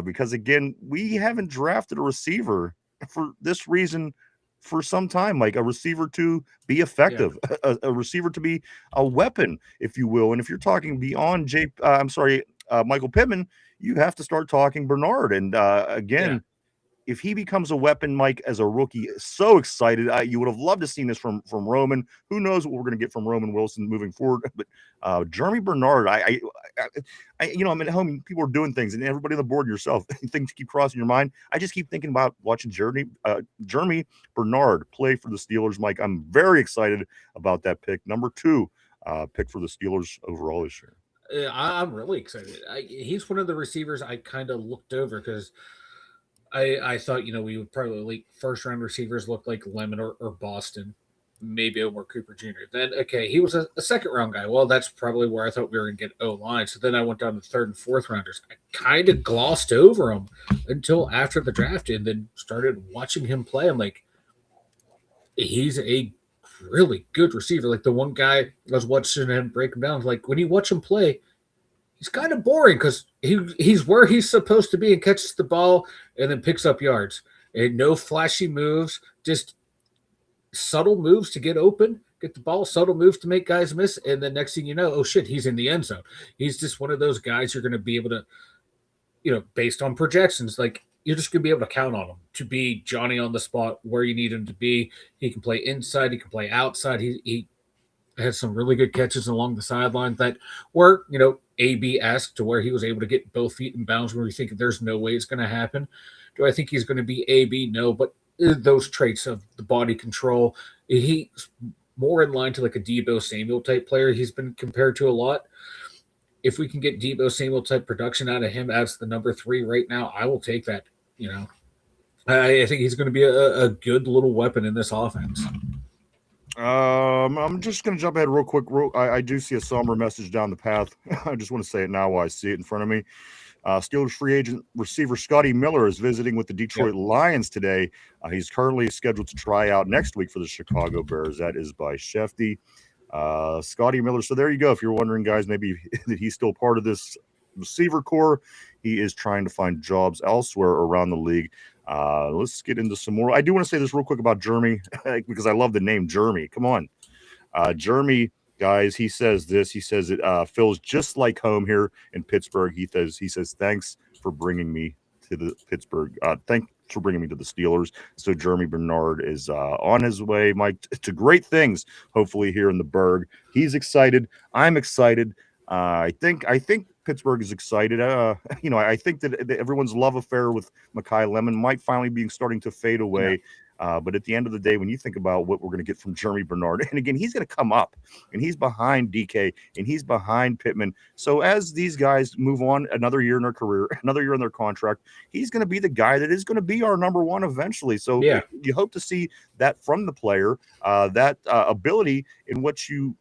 Because again, we haven't drafted a receiver for this reason for some time, like a receiver to be effective, a receiver to be a weapon, if you will. And if you're talking beyond Michael Pittman, you have to start talking Bernard. And again, if he becomes a weapon, Mike, as a rookie, so excited. You would have loved to see this from Roman. Who knows what we're going to get from Roman Wilson moving forward? But Jeremy Bernard, I'm at home. People are doing things, and everybody on the board, yourself, things keep crossing your mind. I just keep thinking about watching Jeremy Bernard play for the Steelers, Mike. I'm very excited about that pick. Number 2 pick for the Steelers overall this year. I'm really excited. He's one of the receivers I kind of looked over because I thought, we would probably like first-round receivers look like Lemon or Boston, maybe Omar Cooper Jr. Then, he was a second-round guy. Well, that's probably where I thought we were going to get O-line. So then I went down to third and fourth rounders. I kind of glossed over him until after the draft and then started watching him play. I'm like, he's a really good receiver. Like the one guy I was watching him break him down, like when you watch him play, he's kind of boring because he's where he's supposed to be and catches the ball and then picks up yards. And no flashy moves, just subtle moves to get open, get the ball, subtle moves to make guys miss. And then next thing you know, oh shit, he's in the end zone. He's just one of those guys you're going to be able to, based on projections, like you're just going to be able to count on him to be Johnny on the spot where you need him to be. He can play inside, he can play outside. He had some really good catches along the sideline that were, AB-esque to where he was able to get both feet in bounds where we think there's no way it's going to happen. Do I think he's going to be AB? No, but those traits of the body control, he's more in line to like a Deebo Samuel type player he's been compared to a lot. If we can get Deebo Samuel type production out of him as the number 3 right now, I will take that. I think he's going to be a good little weapon in this offense. I'm just going to jump ahead real quick. I do see a somber message down the path. I just want to say it now while I see it in front of me. Steelers free agent receiver Scotty Miller is visiting with the Detroit Lions today. He's currently scheduled to try out next week for the Chicago Bears. That is by Shefty. Scotty Miller. So there you go. If you're wondering, guys, maybe that he's still part of this receiver core, he is trying to find jobs elsewhere around the league. Let's get into some more. I do want to say this real quick about Jeremy because I love the name Jeremy. Come on. Jeremy, guys, he says this. He says it feels just like home here in Pittsburgh. He says thanks for bringing me to the Pittsburgh. Thanks for bringing me to the Steelers. So Jeremy Bernard is on his way, Mike, to great things. Hopefully here in the Berg. He's excited. I'm excited. I think Pittsburgh is excited. I think that everyone's love affair with Mekhi Lemon might finally be starting to fade away. Yeah. But at the end of the day, when you think about what we're going to get from Jeremy Bernard, and again, he's going to come up, and he's behind DK, and he's behind Pittman. So as these guys move on another year in their career, another year in their contract, he's going to be the guy that is going to be our number one eventually. So yeah, you hope to see that from the player, that ability in what you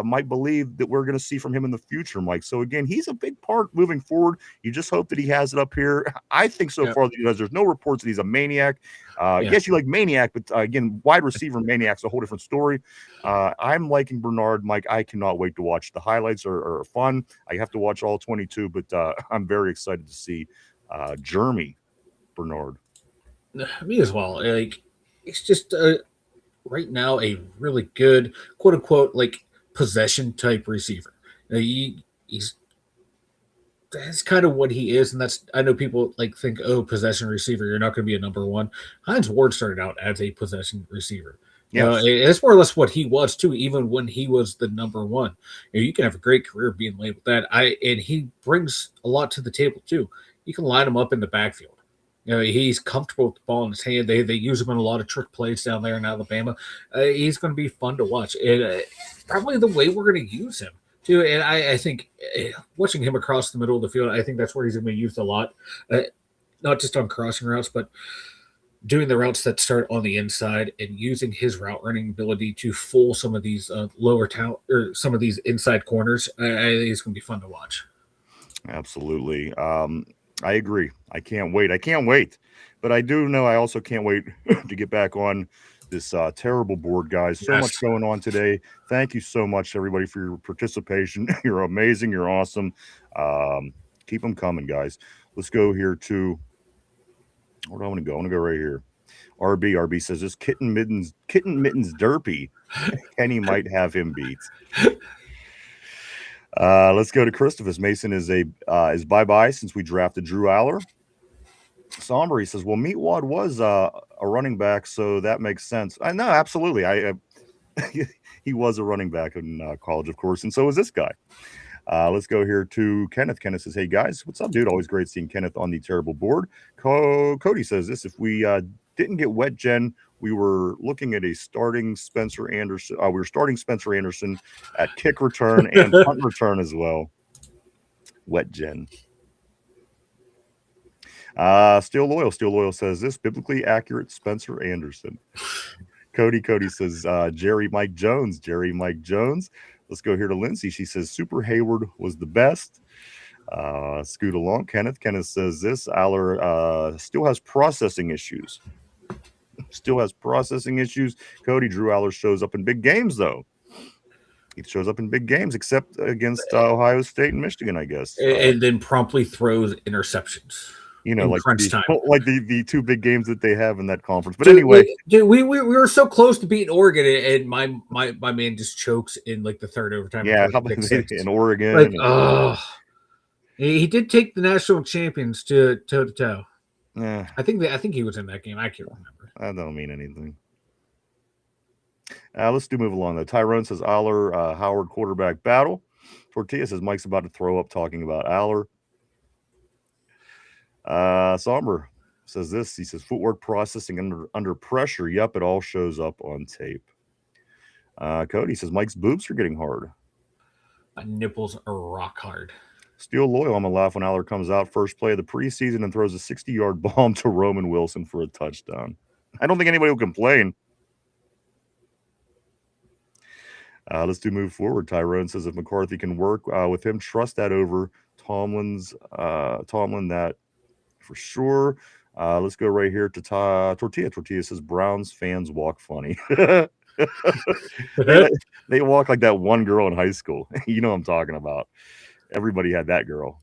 might believe that we're going to see from him in the future, Mike. So again, he's a big part moving forward. You just hope that he has it up here. I think so far that he does. There's no reports that he's a maniac. Yes, you like maniac, but again, wide receiver maniac's a whole different story. I'm liking Bernard, Mike. I cannot wait to watch. The highlights are fun. I have to watch all 22, but I'm very excited to see Jeremy Bernard. Me as well. Like, it's just right now a really good quote unquote like possession type receiver. He's that's kind of what he is, and that's I know people like think, oh, possession receiver, you're not going to be a number one. Hines Ward started out as a possession receiver. Yes. It's more or less what he was too, even when he was the number one. You can have a great career being labeled that. And he brings a lot to the table too. You can line him up in the backfield. He's comfortable with the ball in his hand. They use him in a lot of trick plays down there in Alabama. He's going to be fun to watch. And probably the way we're going to use him, too. And I think watching him across the middle of the field, I think that's where he's going to be used a lot. Not just on crossing routes, but doing the routes that start on the inside and using his route running ability to fool some of these lower town or some of these inside corners. I think it's going to be fun to watch. Absolutely. I agree. I can't wait. But I do know I also can't wait to get back on this terrible board, guys. So much going on today. Thank you so much, everybody, for your participation. You're amazing. You're awesome. Keep them coming, guys. Let's go here to where do I want to go? I want to go right here. RB says this Kitten Mittens derpy. Kenny might have him beat. Let's go to Christopher. Mason is bye-bye since we drafted Drew Aller. Somber, he says, well, Meatwad was a running back, so that makes sense. I know, absolutely. He was a running back in college, of course, and so was this guy. Let's go here to Kenneth. Kenneth says, hey, guys, what's up, dude? Always great seeing Kenneth on the terrible board. Cody says this, if we didn't get Wet Gen, we were looking at starting Spencer Anderson. We were starting Spencer Anderson at kick return and punt return as well. Wet Gen. Still Loyal says this, biblically accurate Spencer Anderson. Cody says Jerry Mike Jones. Let's go here to Lindsay. She says Super Hayward was the best. Scoot along. Kenneth says this, Aller still has processing issues. Cody, Drew Aller shows up in big games, though. He shows up in big games, except against Ohio State and Michigan, I guess. And then promptly throws interceptions. Like the two big games that they have in that conference. But anyway, we were so close to beating Oregon, and my man just chokes in like the third overtime. Yeah, how about in Oregon? He did take the national champions to toe to toe. Yeah, I think he was in that game. I can't remember. That don't mean anything. Let's move along though. Tyrone says Aller Howard quarterback battle. Tortilla says Mike's about to throw up talking about Aller. Somber says this. He says footwork processing under pressure. Yep, it all shows up on tape. Cody says Mike's boobs are getting hard. My nipples are rock hard. Still Loyal. I'm gonna laugh when Aller comes out first play of the preseason and throws a 60-yard bomb to Roman Wilson for a touchdown. I don't think anybody will complain. Let's move forward. Tyrone says if McCarthy can work with him, trust that over Tomlin that for sure. Let's go right here to Tortilla. Tortilla says Browns fans walk funny. They walk like that one girl in high school. You know what I'm talking about. Everybody had that girl.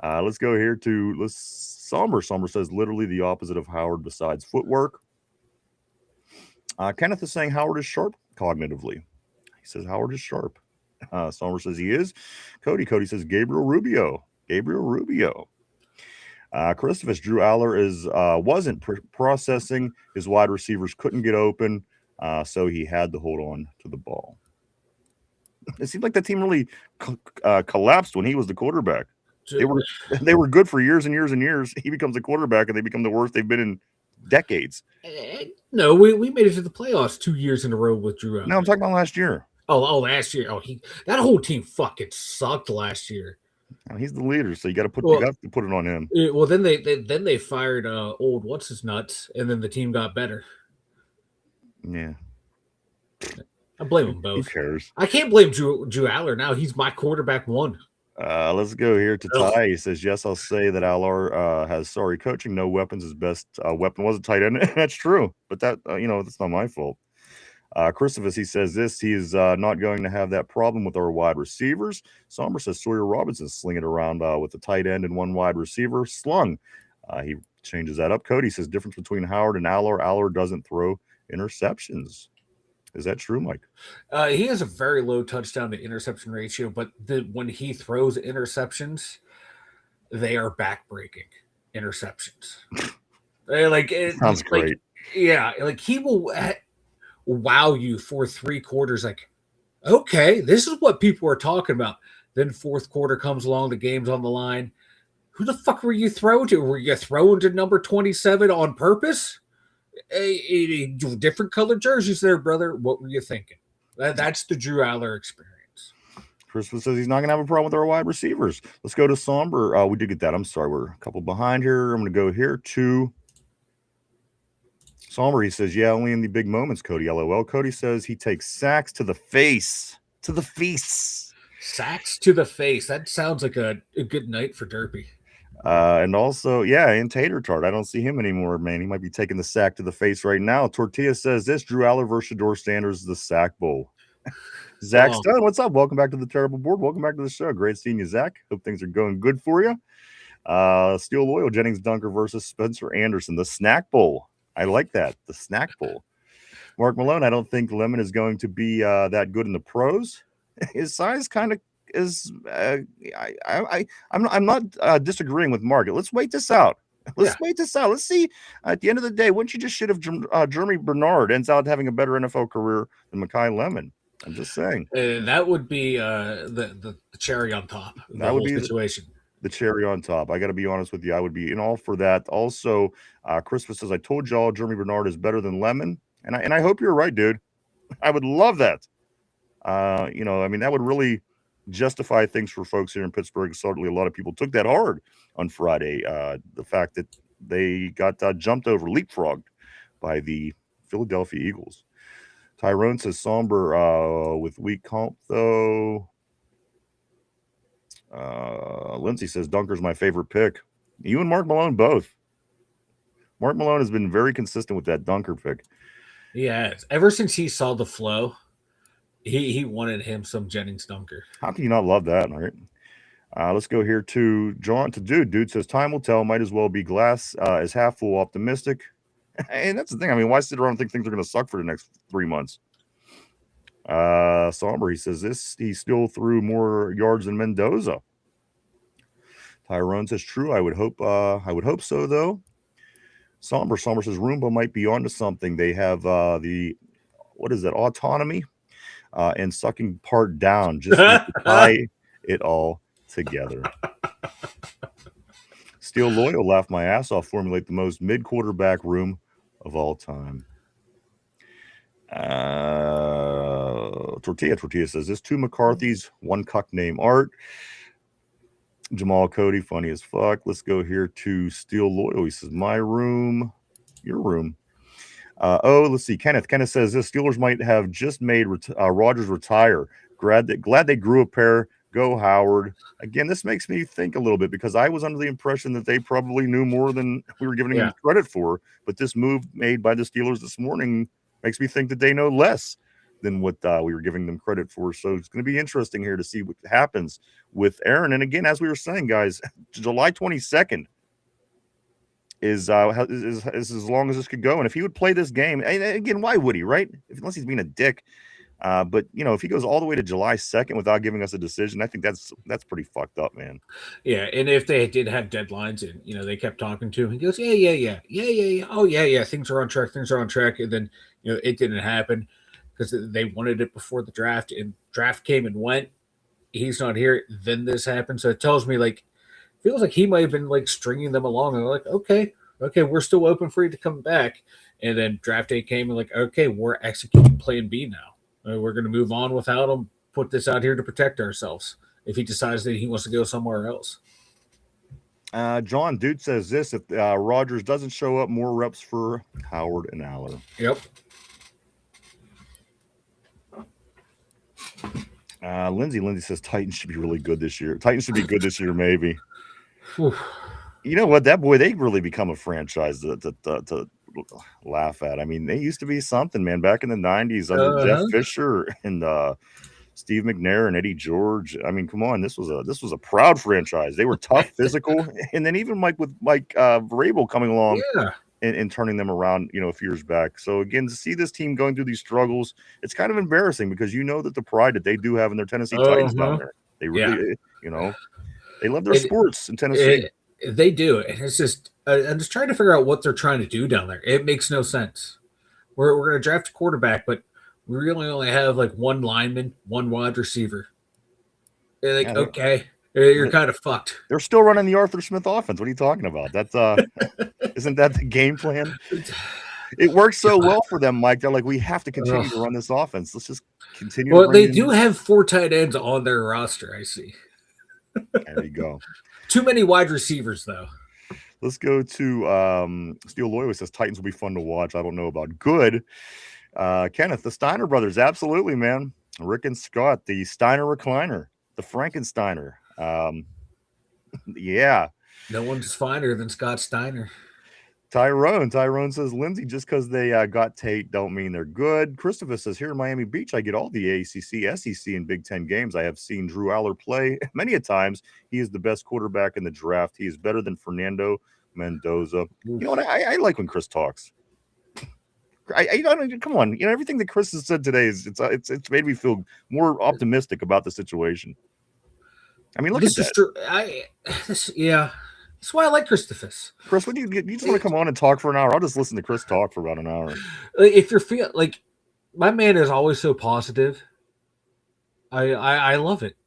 Let's go here to Somber. Somber says literally the opposite of Howard besides footwork. Kenneth is saying Howard is sharp cognitively. He says Howard is sharp. Somber says he is. Cody says Gabriel Rubio. Christopher, Drew Aller wasn't processing. His wide receivers couldn't get open, so he had to hold on to the ball. It seemed like the team really collapsed when he was the quarterback. They were good for years and years and years. He becomes a quarterback, and they become the worst they've been in decades. No, we made it to the playoffs 2 years in a row with Drew Aller. No, I'm talking about last year. Oh, last year. Oh, that whole team fucking sucked last year. He's the leader, so you got to put it on him. Well, then they fired old what's his nuts, and then the team got better. Yeah, I blame them both. Who cares? I can't blame Drew Aller now. He's my quarterback one. Let's go here to Ty. He says, yes, I'll say that Aller has sorry coaching. No weapons. His best weapon was a tight end. That's true, but that's not my fault. Christopher, he says this. He is not going to have that problem with our wide receivers. Somber says Sawyer Robinson sling it around with a tight end and one wide receiver. Slung. He changes that up. Cody says difference between Howard and Aller. Aller doesn't throw interceptions. Is that true, Mike? He has a very low touchdown to interception ratio, but when he throws interceptions, they are backbreaking interceptions. Sounds great. Yeah, like he will wow you for 3 quarters. Like, okay, this is what people are talking about. Then fourth quarter comes along, the game's on the line. Who the fuck were you throwing to? Were you throwing to number 27 on purpose? Different colored jerseys there, brother. What were you thinking? That's the Drew Aller experience. Christmas says he's not going to have a problem with our wide receivers. Let's go to Somber. We did get that. I'm sorry. We're a couple behind here. I'm going to go here to Somber. He says, yeah, only in the big moments, Cody. LOL. Cody says he takes sacks to the face. To the face. Sacks to the face. That sounds like a good night for Derpy. And also, and Tater Tart. I don't see him anymore, man. He might be taking the sack to the face right now. Tortilla says this. Drew Aller versus Shador Sanders, the sack bowl. Zach Stone, what's up? Welcome back to the Terrible Board. Welcome back to the show. Great seeing you, Zach. Hope things are going good for you. Steel Loyal, Jennings Dunker versus Spencer Anderson, the snack bowl. I like that, the snack bowl. Mark Malone, I don't think Lemon is going to be that good in the pros. His size kind of is. I'm not disagreeing with Mark. Let's wait this out. Let's see. At the end of the day, wouldn't you just shit if Jeremy Bernard ends out having a better NFL career than Mekhi Lemon? I'm just saying. That would be the cherry on top. That would be situation. The cherry on top. I got to be honest with you. I would be in all for that. Also, Christmas says, I told y'all Jeremy Bernard is better than Lemon. And I hope you're right, dude. I would love that. That would really justify things for folks here in Pittsburgh. Certainly a lot of people took that hard on Friday. The fact that they got jumped over, leapfrogged by the Philadelphia Eagles. Tyrone says Somber with weak comp, though. Lindsay says Dunker's my favorite pick. You and Mark Malone both. Mark Malone has been very consistent with that Dunker pick. Yeah, ever since he saw the flow, he wanted him some Jennings Dunker. How can you not love that, right? Let's go here to John. To Dude says time will tell. Might as well be glass as half full optimistic. And that's the thing. I mean, why sit around and think things are going to suck for the next 3 months? Somber, he says he still threw more yards than Mendoza. Tyrone says true. I would hope so though. Somber says Roomba might be onto something. They have autonomy and sucking part down just to tie it all together. Steel Loyal laughed my ass off. Formulate the most mid quarterback room of all time. Tortilla says this: 2 McCarthy's, 1 cuck named Art. Jamal Cody, funny as fuck. Let's go here to Steel Loyal. He says my room, your room. Let's see. Kenneth says this: Steelers might have just made Rodgers retire. Glad they grew a pair. Go Howard. Again, this makes me think a little bit because I was under the impression that they probably knew more than we were giving them credit for. But this move made by the Steelers this morning makes me think that they know less than what we were giving them credit for. So it's going to be interesting here to see what happens with Aaron. And again, as we were saying, guys, July 22nd is as long as this could go. And if he would play this game, and again, why would he, right? Unless he's being a dick. But if he goes all the way to July 2nd without giving us a decision, I think that's pretty fucked up, man. Yeah, and if they did have deadlines and they kept talking to him, he goes, yeah. Oh yeah, things are on track, and then it didn't happen because they wanted it before the draft, and draft came and went. He's not here. Then this happened, so it tells me feels like he might have been stringing them along, and they're like, okay, we're still open for you to come back, and then draft day came and okay, we're executing Plan B now. We're going to move on without him, put this out here to protect ourselves if he decides that he wants to go somewhere else. John Dude says this: if Rodgers doesn't show up, more reps for Howard and Aller. Yep. Lindsay says Titans should be really good this year. Titans should be good this year, maybe. You know what? That boy, they really become a franchise to laugh at. I mean, they used to be something, man, back in the 90s under Jeff Fisher and Steve McNair and Eddie George. I mean, come on, this was a proud franchise. They were tough, physical, and then even with Mike Vrabel coming along and turning them around, a few years back. So again, to see this team going through these struggles, it's kind of embarrassing because that the pride that they do have in their Tennessee Titans down there. They really, they love their sports in Tennessee. They do, and it's just I'm just trying to figure out what they're trying to do down there. It makes no sense. We're going to draft a quarterback, but we really only have one lineman, one wide receiver. They're okay, you're kind of fucked. They're still running the Arthur Smith offense. What are you talking about? That's isn't that the game plan? It works so well for them, Mike. They're like, we have to continue to run this offense. Let's just continue. Well, they do have 4 tight ends on their roster. I see. There you go. Too many wide receivers, though. Let's go to Steel Loyal. Says Titans will be fun to watch. I don't know about good. Kenneth, the Steiner brothers. Absolutely, man. Rick and Scott, the Steiner recliner, the Frankensteiner. Yeah. No one's finer than Scott Steiner. Tyrone says, Lindsay, just because they got Tate don't mean they're good. Christopher says, here in Miami Beach, I get all the ACC, SEC, and Big Ten games. I have seen Drew Aller play many a times. He is the best quarterback in the draft. He is better than Fernando Mendoza. You know what? I like when Chris talks. Come on. Everything that Chris has said today it's made me feel more optimistic about the situation. I mean, look at that. Yeah. That's why I like Christopher. Chris, you just want to come on and talk for an hour? I'll just listen to Chris talk for about an hour. If you're my man is always so positive. I love it.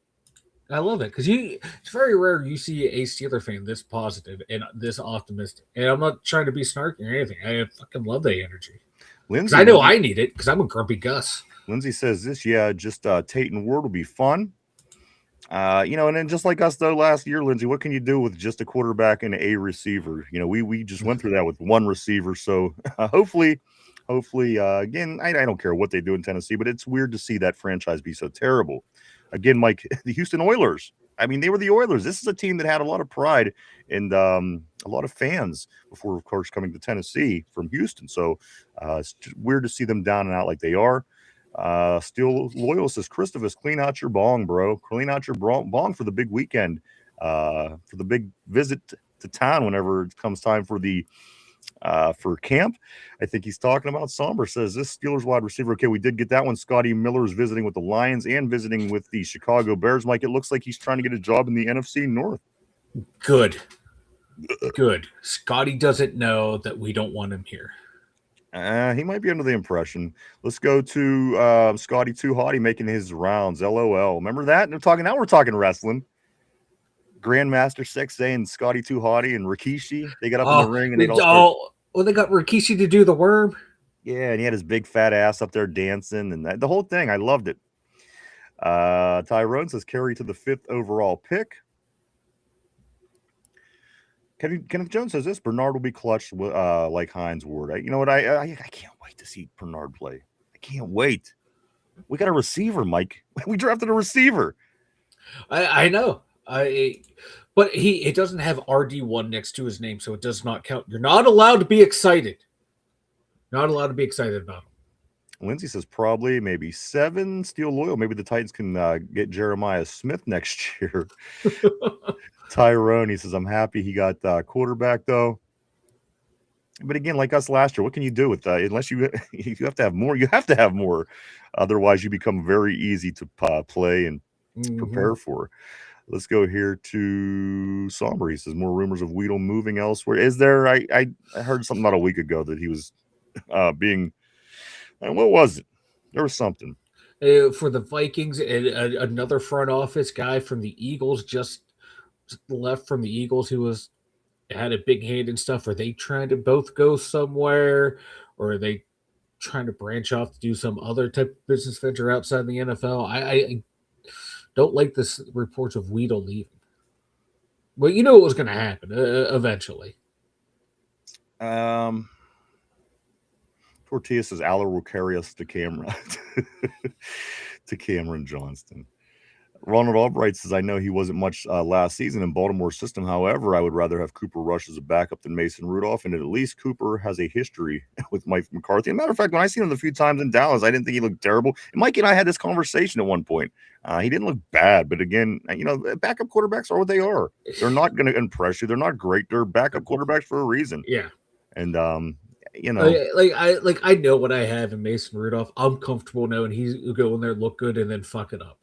I love it because it's very rare you see a Steeler fan this positive and this optimistic. And I'm not trying to be snarky or anything. I fucking love that energy. Lindsay, I know I need it because I'm a grumpy Gus. Lindsay says this, just Tate and Ward will be fun. And then just like us though last year, Lindsay, what can you do with just a quarterback and a receiver? We just went through that with one receiver. So hopefully, again, I don't care what they do in Tennessee, but it's weird to see that franchise be so terrible. Again, Mike, the Houston Oilers. I mean, they were the Oilers. This is a team that had a lot of pride and a lot of fans before, of course, coming to Tennessee from Houston. So it's just weird to see them down and out like they are. Still Loyal says, Christopher, clean out your bong, bro. Clean out your bong for the big weekend, for the big visit to town whenever it comes time for the for camp. I think he's talking about Somber. Says this Steelers wide receiver. Okay, we did get that one. Scotty Miller is visiting with the Lions and visiting with the Chicago Bears. Mike, it looks like he's trying to get a job in the NFC North. Good. Scotty doesn't know that we don't want him here. He might be under the impression. Let's go to Scotty Too Hottie making his rounds. LOL. Remember that? Now we're talking wrestling. Grandmaster 6A and Scotty Too Hottie and Rikishi. They got up in the ring and they they got Rikishi to do the worm. Yeah, and he had his big fat ass up there dancing and the whole thing. I loved it. Tyrone says carry to the 5th overall pick. Kenneth Jones says this Bernard will be clutch like Hines Ward. You know what? I can't wait to see Bernard play. I can't wait. We got a receiver, Mike. We drafted a receiver. I know. But it doesn't have RD1 next to his name, so it does not count. You're not allowed to be excited. Not allowed to be excited about him. Lindsay says probably maybe 7. Steel Loyal. Maybe the Titans can get Jeremiah Smith next year. Tyrone, he says, I'm happy he got quarterback though. But again, like us last year, what can you do with that? Unless you have to have more. You have to have more. Otherwise, you become very easy to play and prepare for. Let's go here to Somber. He says more rumors of Weedle moving elsewhere. Is there? I heard something about a week ago that he was being. What was it? There was something for the Vikings, and another front office guy from the Eagles just left from the Eagles who had a big hand in stuff. Are they trying to both go somewhere, or are they trying to branch off to do some other type of business venture outside the NFL? I don't like this reports of Weedle leaving. Well, you know what was going to happen eventually. Tortilla says Aller will carry us to Cameron to Cameron Johnston. Ronald Albright says, I know he wasn't much last season in Baltimore's system. However, I would rather have Cooper Rush as a backup than Mason Rudolph. And at least Cooper has a history with Mike McCarthy. As a matter of fact, when I seen him a few times in Dallas, I didn't think he looked terrible. And Mike and I had this conversation at one point. He didn't look bad. But again, backup quarterbacks are what they are. They're not going to impress you. They're not great. They're backup quarterbacks for a reason. Yeah. And, I know what I have in Mason Rudolph. I'm comfortable knowing he's go in there, look good, and then fuck it up.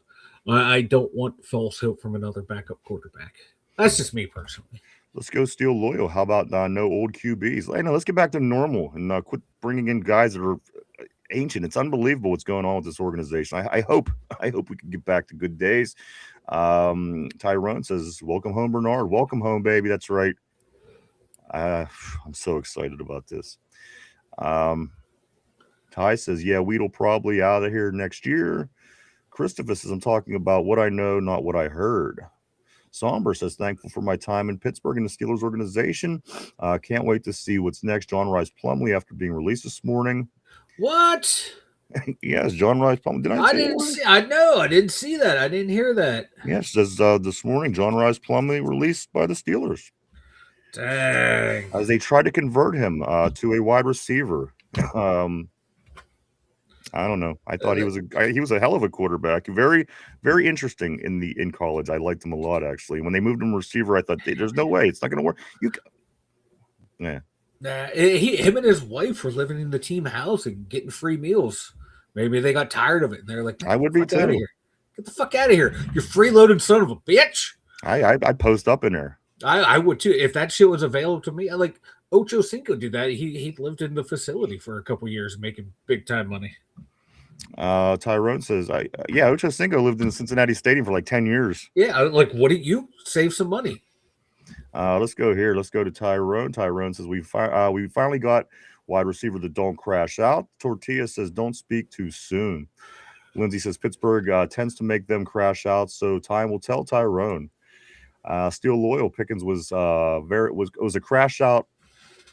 I don't want false hope from another backup quarterback. That's just me personally. Let's go Steel Loyal. How about no old QBs? Let's get back to normal and quit bringing in guys that are ancient. It's unbelievable what's going on with this organization. I hope we can get back to good days. Tyrone says, welcome home, Bernard. Welcome home, baby. That's right. I'm so excited about this. Ty says, yeah, Weedle probably out of here next year. Christopher says, I'm talking about what I know, not what I heard. Somber says, thankful for my time in Pittsburgh and the Steelers organization. Can't wait to see what's next. John Rice Plumlee after being released this morning. What? Yes, John Rice Plumlee. I didn't see that. I didn't hear that. Yes, says this morning, John Rice Plumlee released by the Steelers. Dang. As they try to convert him to a wide receiver. I don't know. I thought he was a hell of a quarterback. Very, very interesting in college. I liked him a lot actually. When they moved him receiver, I thought there's no way it's not going to work. Him and his wife were living in the team house and getting free meals. Maybe they got tired of it and they're like, I would be too. Get the fuck out of here, you freeloading son of a bitch. I'd post up in there. I would too if that shit was available to me. I like Ocho Cinco did that. He lived in the facility for a couple years making big time money. Tyrone says, Ocho Cinco lived in Cincinnati Stadium for like 10 years. Yeah, like what did you save some money? Let's go here. Let's go to Tyrone. Tyrone says we finally got wide receiver that don't crash out. Tortilla says don't speak too soon. Lindsay says Pittsburgh tends to make them crash out, so time will tell. Tyrone. Steel Loyal Pickens was a crash out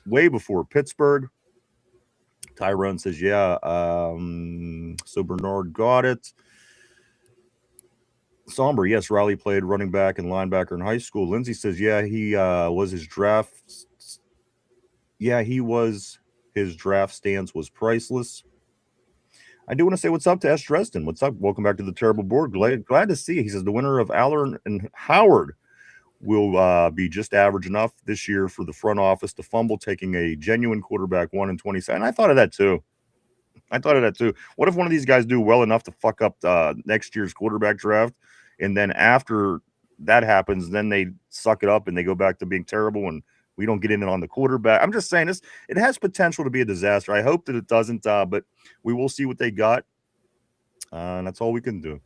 way before Pittsburgh. Tyrone says, yeah. So Bernard got it. Somber, yes, Riley played running back and linebacker in high school. Lindsay says, yeah, he was his draft. Yeah, his draft stance was priceless. I do want to say what's up to S. Dresden. What's up? Welcome back to the Terrible Board. Glad to see you. He says the winner of Aller and Howard will be just average enough this year for the front office to fumble, taking a genuine quarterback 1-27. I thought of that too. What if one of these guys do well enough to fuck up next year's quarterback draft, and then after that happens, then they suck it up and they go back to being terrible and we don't get in on the quarterback? I'm just saying it has potential to be a disaster. I hope that it doesn't, but we will see what they got. And that's all we can do.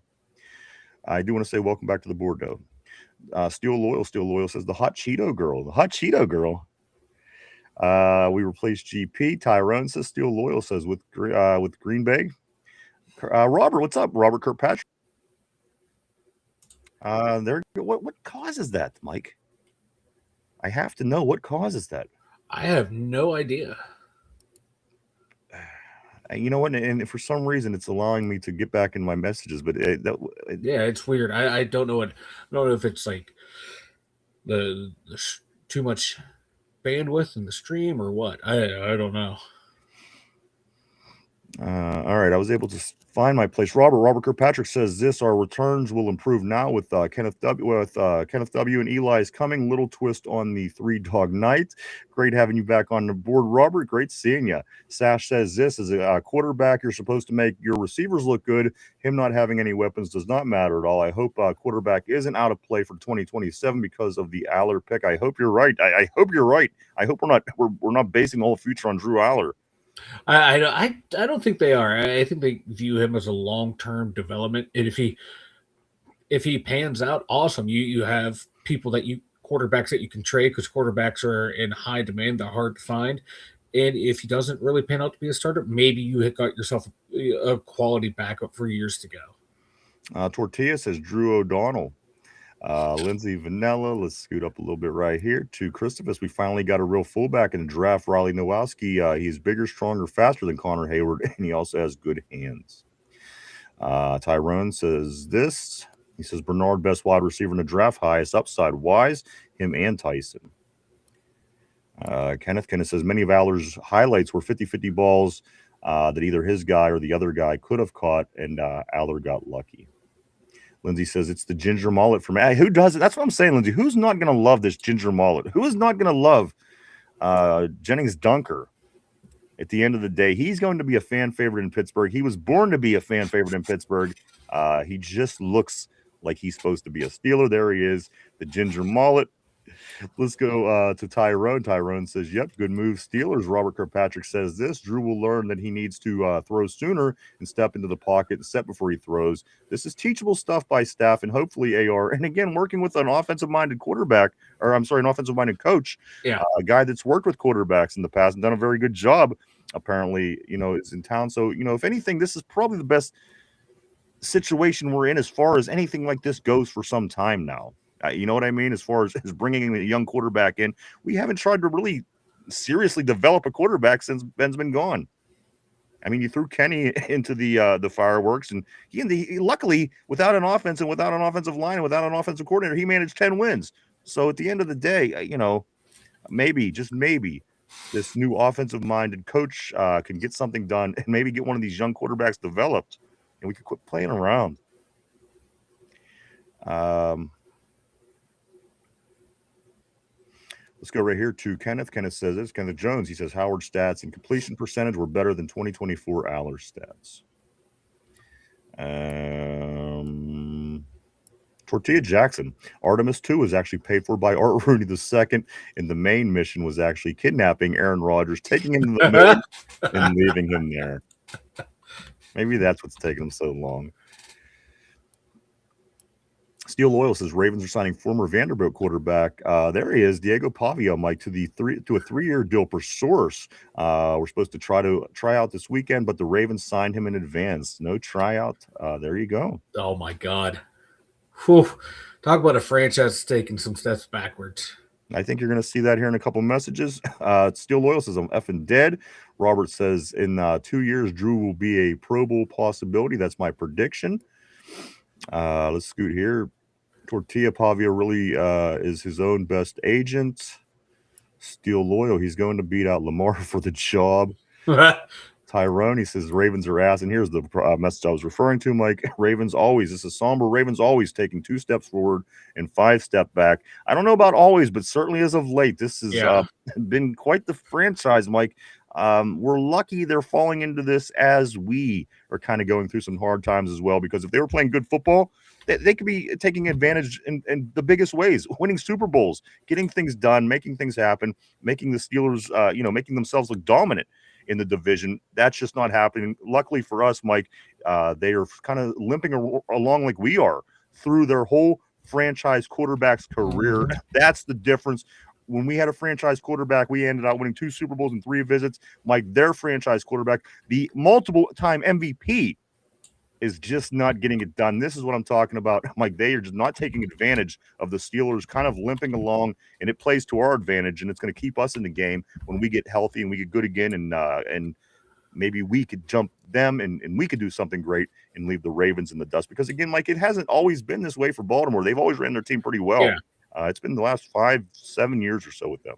I do want to say welcome back to the board, though. Steel Loyal says the hot Cheeto girl. We replaced GP. Tyrone says Steel Loyal says with Green Bay. Robert, what's up? Robert Kirkpatrick. What causes that, Mike? I have to know what causes that. I have no idea. You know what? And for some reason, it's allowing me to get back in my messages. But yeah, it's weird. I don't know what. I don't know if it's like the too much bandwidth in the stream or what. I don't know. All right, I was able to find my place. Robert Kirkpatrick says this: our returns will improve now with Kenneth W. and Eli's coming. Little twist on the 3-dog night. Great having you back on the board, Robert. Great seeing you. Sash says this: as a quarterback, you're supposed to make your receivers look good. Him not having any weapons does not matter at all. I hope quarterback isn't out of play for 2027 because of the Aller pick. I hope you're right. I hope you're right. I hope we're not basing the whole future on Drew Aller. I don't think they are. I think they view him as a long-term development, and if he pans out, awesome. You have people quarterbacks that you can trade because quarterbacks are in high demand. They're hard to find, and if he doesn't really pan out to be a starter, maybe you have got yourself a quality backup for years to go. Tortilla says Drew O'Donnell. Lindsay Vanilla, let's scoot up a little bit right here to Christopher. We finally got a real fullback in the draft. Riley Nowowski. He's bigger, stronger, faster than Connor Hayward, and he also has good hands. Tyrone says this. He says Bernard, best wide receiver in the draft, highest upside. Wise, him and Tyson. Kenneth says many of Aller's highlights were 50-50 balls that either his guy or the other guy could have caught, and Aller got lucky. Lindsay says it's the ginger mullet for me. Who does it? That's what I'm saying, Lindsay. Who's not going to love this ginger mullet? Who is not going to love Jennings Dunker? At the end of the day, he's going to be a fan favorite in Pittsburgh. He was born to be a fan favorite in Pittsburgh. He just looks like he's supposed to be a Steeler. There he is, the ginger mullet. Let's go to Tyrone. Tyrone says, yep, good move, Steelers. Robert Kirkpatrick says this: Drew will learn that he needs to throw sooner and step into the pocket and step before he throws. This is teachable stuff by staff and hopefully AR. And again, working with an offensive-minded quarterback, or I'm sorry, an offensive-minded coach, a guy that's worked with quarterbacks in the past and done a very good job, apparently, is in town. So, if anything, this is probably the best situation we're in as far as anything like this goes for some time now. You know what I mean? As far as bringing a young quarterback in, we haven't tried to really seriously develop a quarterback since Ben's been gone. I mean, you threw Kenny into the fireworks, and he luckily, without an offense and without an offensive line and without an offensive coordinator, he managed 10 wins. So at the end of the day, maybe, just maybe, this new offensive-minded coach can get something done and maybe get one of these young quarterbacks developed, and we could quit playing around. Let's go right here to Kenneth. Kenneth says this. Kenneth Jones, he says Howard's stats and completion percentage were better than 2024 Aller's stats. Tortilla Jackson. Artemis 2 was actually paid for by Art Rooney II, and the main mission was actually kidnapping Aaron Rodgers, taking him to the moon, and leaving him there. Maybe that's what's taking him so long. Steel Loyal says Ravens are signing former Vanderbilt quarterback. There he is, Diego Pavia, Mike, to a 3-year deal per source. We're supposed to try out this weekend, but the Ravens signed him in advance. No tryout. There you go. Oh my God. Whew. Talk about a franchise taking some steps backwards. I think you're going to see that here in a couple messages. Steel Loyal says I'm effing dead. Robert says in 2 years, Drew will be a Pro Bowl possibility. That's my prediction. Let's scoot here. Tortilla Pavia really is his own best agent. Steel Loyal, he's going to beat out Lamar for the job. Tyrone, he says Ravens are ass. And here's the message I was referring to, Mike. Ravens always, this is somber. Ravens always taking 2 steps forward and 5 steps back. I don't know about always, but certainly as of late, this has been quite the franchise, Mike. We're lucky they're falling into this as we are kind of going through some hard times as well, because if they were playing good football, they could be taking advantage in the biggest ways, winning Super Bowls, getting things done, making things happen, making the Steelers, making themselves look dominant in the division. That's just not happening. Luckily for us, Mike, they are kind of limping along like we are through their whole franchise quarterback's career. That's the difference. When we had a franchise quarterback, we ended up winning 2 Super Bowls in 3 visits. Mike, their franchise quarterback, the multiple-time MVP, is just not getting it done. This is what I'm talking about. Mike, they are just not taking advantage of the Steelers kind of limping along, and it plays to our advantage, and it's going to keep us in the game when we get healthy and we get good again, and maybe we could jump them and we could do something great and leave the Ravens in the dust. Because, again, Mike, it hasn't always been this way for Baltimore. They've always ran their team pretty well. Yeah. It's been the last 5-7 years or so with them.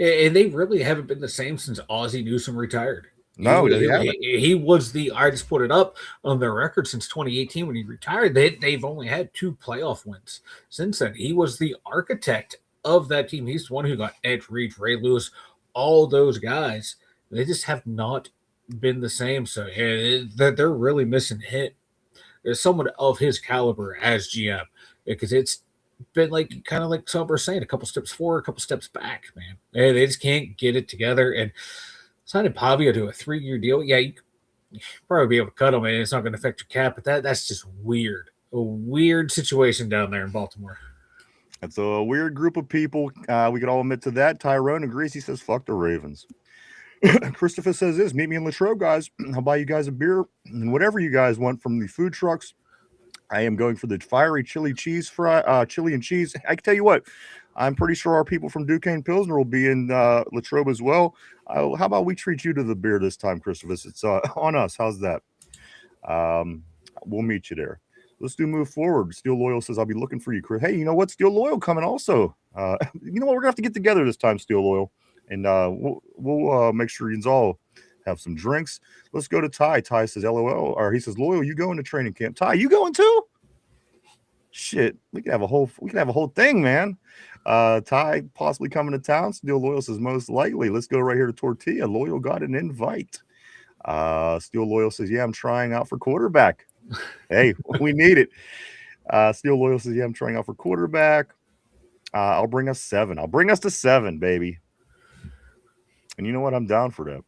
And they really haven't been the same since Ozzie Newsome retired. No, they haven't. He was I just put it up on their record since 2018 when he retired. They've only had 2 playoff wins since then. He was the architect of that team. He's the one who got Ed Reed, Ray Lewis, all those guys. They just have not been the same. So they're really missing him. There's someone of his caliber as GM, because it's been like kind of like Sober saying, a couple steps forward, a couple steps back, man. And they just can't get it together. And signing Pavia to a 3-year deal, yeah, you probably be able to cut him, and it's not going to affect your cap. But that's just weird. A weird situation down there in Baltimore. It's a weird group of people. We can all admit to that. Tyrone agrees. He says, "Fuck the Ravens." Christopher says this: "Meet me in Latrobe, guys. I'll buy you guys a beer and whatever you guys want from the food trucks. I am going for the fiery chili and cheese. I can tell you what, I'm pretty sure our people from Duquesne Pilsner will be in Latrobe as well. How about we treat you to the beer this time, Christopher? It's on us. How's that? We'll meet you there. Let's move forward." Steel Loyal says, "I'll be looking for you, Chris." Hey, you know what? Steel Loyal coming also. You know what? We're gonna have to get together this time, Steel Loyal, and we'll make sure you all have some drinks. Let's go to Ty. Ty says, "LOL," or he says, "Loyal, you going to training camp?" Ty, you going too? Shit, we can have a whole thing, man. Ty possibly coming to town. Steel Loyal says, "Most likely." Let's go right here to Tortilla. Loyal got an invite. Steel Loyal says, "Yeah, I'm trying out for quarterback." Hey, we need it. Steel Loyal says, "Yeah, I'm trying out for quarterback. I'll bring us 7. I'll bring us to 7, baby." And you know what? I'm down for that.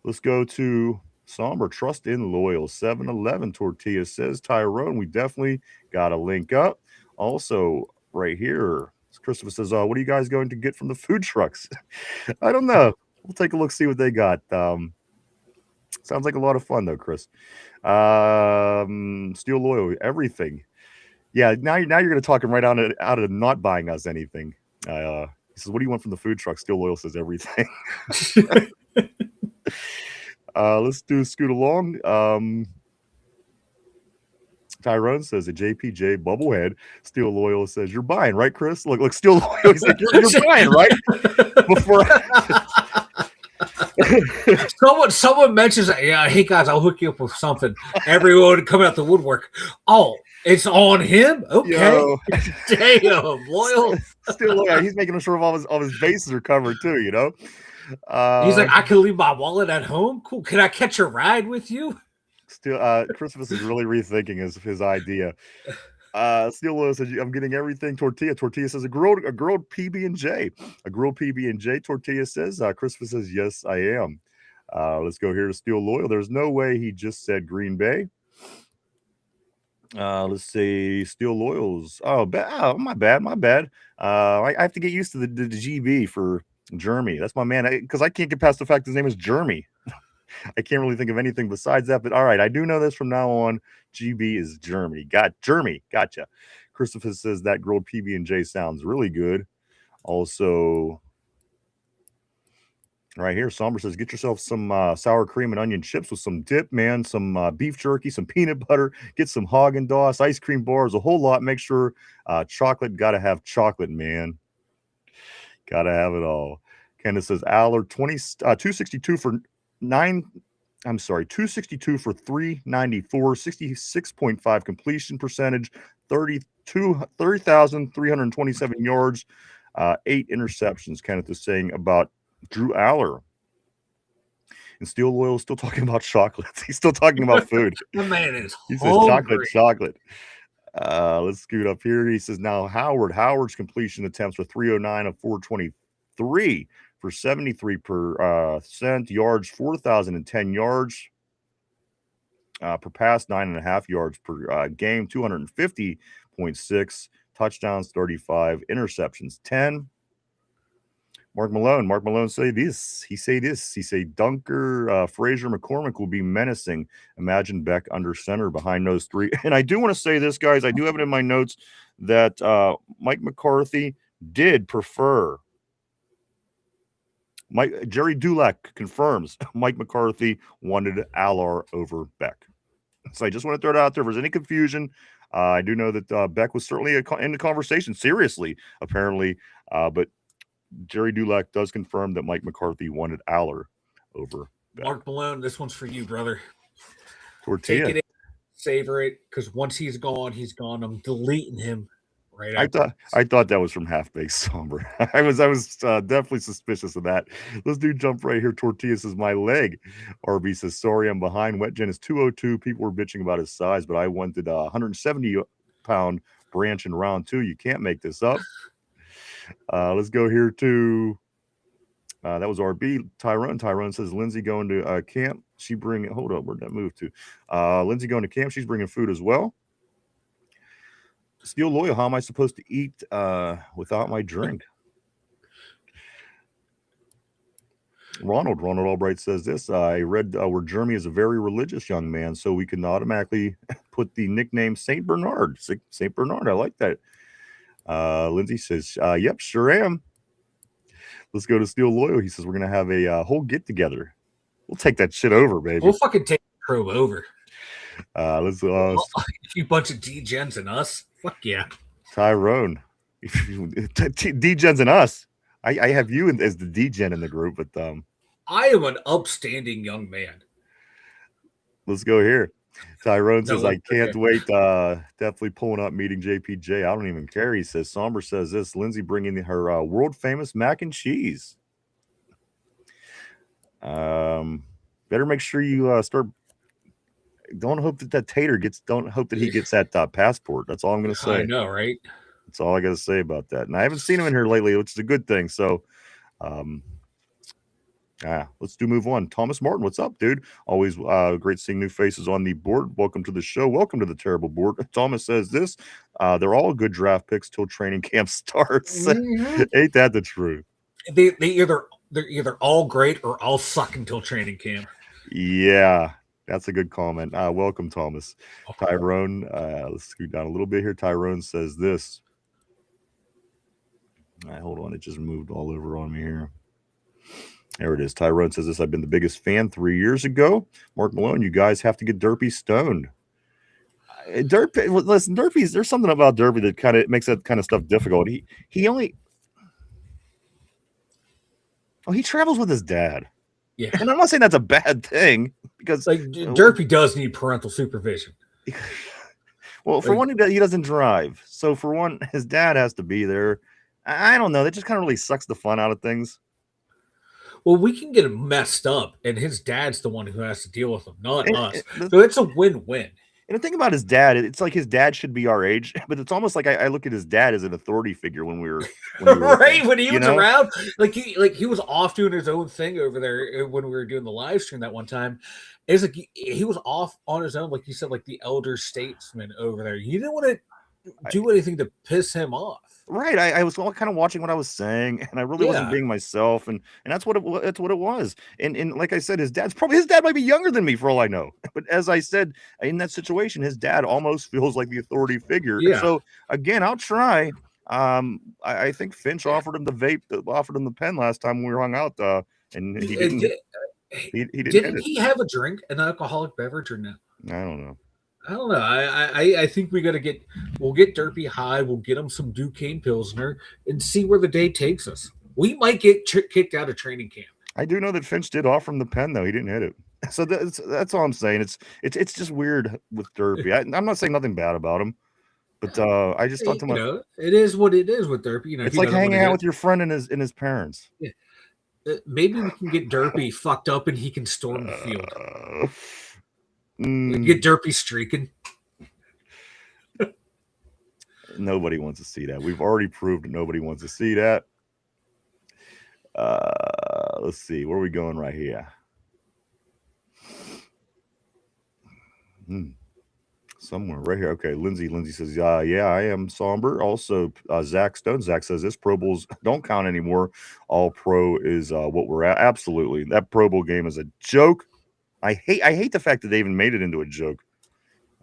Let's go to Somber. Trust in Loyal. 7-Eleven Tortilla says, "Tyrone, we definitely got to link up." Also, right here, Christopher says, "What are you guys going to get from the food trucks?" I don't know. We'll take a look, see what they got. Sounds like a lot of fun, though, Chris. Steel Loyal, everything. Yeah, now you're going to talk him right out of not buying us anything. He says, "What do you want from the food truck?" Steel Loyal says, "Everything." Let's scoot along. Tyrone says a JPJ bubblehead. Steel Loyal says, "You're buying, right, Chris?" Look, Steel Loyal. He's like, you're buying, right? Before someone mentions, "Yeah, hey guys, I'll hook you up with something." Everyone come out the woodwork. Oh, it's on him. Okay, damn, Loyal. Steel Loyal. He's making sure all his bases are covered too. You know. He's like, "I can leave my wallet at home. Cool. Can I catch a ride with you?" Still, Christmas is really rethinking his idea. Steel Loyal says, "I'm getting everything." Tortilla says, a grilled PB&J. A grilled PB&J, Tortilla says. Christopher says, "Yes, I am." Let's go here to Steel Loyal. There's no way he just said Green Bay. Let's see. Steel Loyals. Oh, my bad. I have to get used to the GB for Jeremy. That's my man. Because I can't get past the fact his name is Jeremy. I can't really think of anything besides that. But all right, I do know this from now on. GB is Jeremy. Gotcha. Christopher says that grilled PB&J sounds really good. Also, right here, Somber says, "Get yourself some sour cream and onion chips with some dip, man. Some beef jerky, some peanut butter. Get some Haagen-Dazs, ice cream bars, a whole lot. Make sure chocolate. Gotta have chocolate, man. Gotta have it all." Candace says, "Aller 262 for 262 for 394, 66.5 completion percentage, 30,327 yards, 8 interceptions." Kenneth is saying about Drew Aller. And Steel Loyal is still talking about chocolates. He's still talking about food. The man is He says chocolate. Let's scoot up here. He says, now Howard's completion attempts were 309 of 423 for 73%. Yards, 4,010 yards per pass, 9.5 yards per game, 250.6 touchdowns, 35 interceptions, 10. Mark Malone say this. He say Dunker, Frazier, McCormick will be menacing. Imagine Beck under center behind those 3. And I do want to say this, guys. I do have it in my notes that Mike McCarthy did prefer. Jerry Dulac confirms Mike McCarthy wanted Aller over Beck. So I just want to throw it out there. If there's any confusion, I do know that Beck was certainly in the conversation, seriously, apparently. But Jerry Dulac does confirm that Mike McCarthy wanted Aller over Mark Malone, this one's for you, brother. Tortilla. Take it in, savor it, because once he's gone, he's gone. I'm deleting him right I after. thought that was from Half Baked Somber. I was definitely suspicious of that. Let's do jump right here. Tortilla says my leg. RB says sorry I'm behind. Wet Jen is 202. People were bitching about his size, but I wanted a 170-pound branch in round 2. You can't make this up. Let's go here to that was RB. Tyrone says Lindsay going to camp. She bring hold up. Where'd that move to? Lindsay going to camp. She's bringing food as well. Steel Loyal, how am I supposed to eat without my drink? Ronald Albright says this. I read where Jeremy is a very religious young man, so we can automatically put the nickname Saint Bernard. Saint Bernard, I like that. Lindsay says, yep, sure am. Let's go to Steel Loyal. He says we're going to have a whole get-together. We'll take that shit over, baby. We'll fucking take the probe over. Let's you bunch of D-gens and us. Fuck yeah. Tyrone. D-gens and us. I have you as the D-gen in the group, but I am an upstanding young man. Let's go here. Tyrone says, I can't wait. Definitely pulling up meeting JPJ. I don't even care. He says, Somber says this. Lindsay bringing her world famous mac and cheese. Better make sure you start. Don't hope that tater gets. Don't hope that he gets that passport. That's all I'm going to say. I know, right? That's all I got to say about that. And I haven't seen him in here lately, which is a good thing. So, let's move on. Thomas Martin, what's up, dude? Always great seeing new faces on the board. Welcome to the show. Welcome to the terrible board. Thomas says this. They're all good draft picks till training camp starts. Mm-hmm. Ain't that the truth? They're either all great or all suck until training camp. Yeah. That's a good comment. Welcome, Thomas. Tyrone, let's scoot down a little bit here. Tyrone says this. Hold on. It just moved all over on me here. There it is. Tyrone says this. I've been the biggest fan 3 years ago. Mark Malone, you guys have to get Derpy stoned. Listen, Derpy's, there's something about Derpy that kind of makes that kind of stuff difficult. He travels with his dad. Yeah. And I'm not saying that's a bad thing because Derpy does need parental supervision. Well, for one, he doesn't drive. So for one, his dad has to be there. I don't know. That just kind of really sucks the fun out of things. Well, we can get him messed up, and his dad's the one who has to deal with him, not us. So it's a win-win. And the thing about his dad, it's like his dad should be our age, but it's almost like I look at his dad as an authority figure when we were right when he was around, like he was off doing his own thing over there when we were doing the live stream that one time. It's like he was off on his own, like you said, like the elder statesman over there. You didn't want to do anything to piss him off. Right. I was all kind of watching what I was saying, and I really wasn't being myself, and that's what it was. And like I said, his dad might be younger than me for all I know. But as I said, in that situation, his dad almost feels like the authority figure. Yeah. So again, I'll try. I think Finch offered him the vape, offered him the pen last time we were hung out, and he didn't. He didn't he have a drink, an alcoholic beverage, or no? I don't know. I think we'll get Derpy high. We'll get him some Duquesne Pilsner and see where the day takes us. We might get kicked out of training camp. I do know that Finch did offer him the pen, though. He didn't hit it. So that's all I'm saying. It's just weird with Derpy. I'm not saying nothing bad about him, but I just thought to myself, it is what it is with Derpy. It's like hanging out with your friend and his parents. Yeah. Maybe we can get Derpy fucked up and he can storm the field. Get Derpy streaking. Nobody wants to see that. We've already proved that nobody wants to see that. Let's see. Where are we going right here? Somewhere right here. Okay. Lindsay says, yeah, I am somber. Also, Zach Stone. Zach says this Pro Bowls don't count anymore. All pro is what we're at. Absolutely. That Pro Bowl game is a joke. I hate the fact that they even made it into a joke.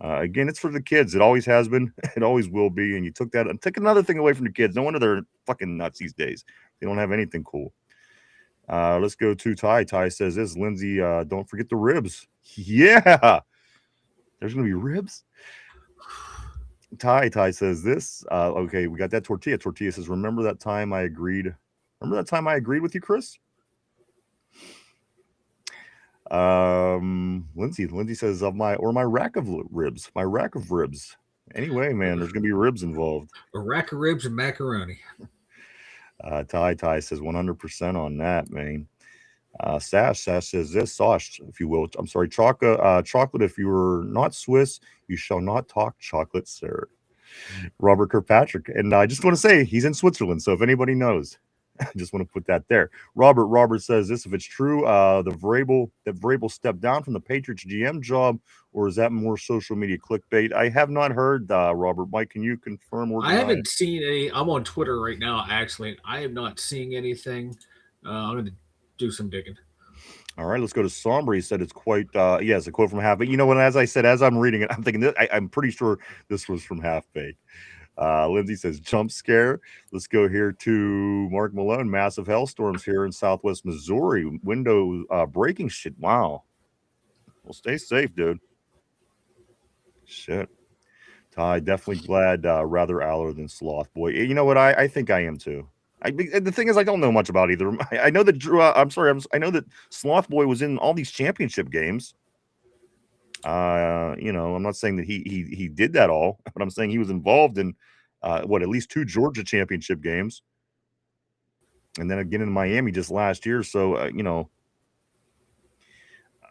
Again, it's for the kids. It always has been. It always will be. And you took another thing away from the kids. No wonder they're fucking nuts these days. They don't have anything cool. Let's go to Ty. Ty says this. Lindsay, don't forget the ribs. Yeah. There's going to be ribs. Ty says this. Okay, we got that Tortilla. Tortilla says, remember that time I agreed with you, Chris? Lindsay says my rack of ribs. My rack of ribs. Anyway, man, there's gonna be ribs involved. A rack of ribs and macaroni. Ty says 100% on that, man. Sash says this, Sosh, if you will. I'm sorry, chocolate. If you are not Swiss, you shall not talk chocolate, sir. Robert Kirkpatrick, and I just want to say he's in Switzerland. So if anybody knows, I just want to put that there. Robert says this: if it's true, that Vrabel stepped down from the Patriots GM job, or is that more social media clickbait? I have not heard. Robert, Mike, can you confirm or deny? I haven't seen any. I'm on Twitter right now. Actually, I am not seeing anything. I'm going to do some digging. All right, let's go to Somber. He said it's quite, it's a quote from Half Baked. You know what? As I said, as I'm reading it, I'm thinking I'm pretty sure this was from Half Baked. Lindsay says jump scare. Let's go here to Mark Malone. Massive hailstorms here in Southwest Missouri. Window breaking shit. Wow. Well, stay safe, dude. Shit. Ty, definitely glad rather Aller than Sloth Boy. You know what? I think I am too. The thing is, I don't know much about either. I know that Drew. I know that Sloth Boy was in all these championship games. I'm not saying that he did that all, but I'm saying he was involved in at least 2 Georgia championship games, and then again in Miami just last year. So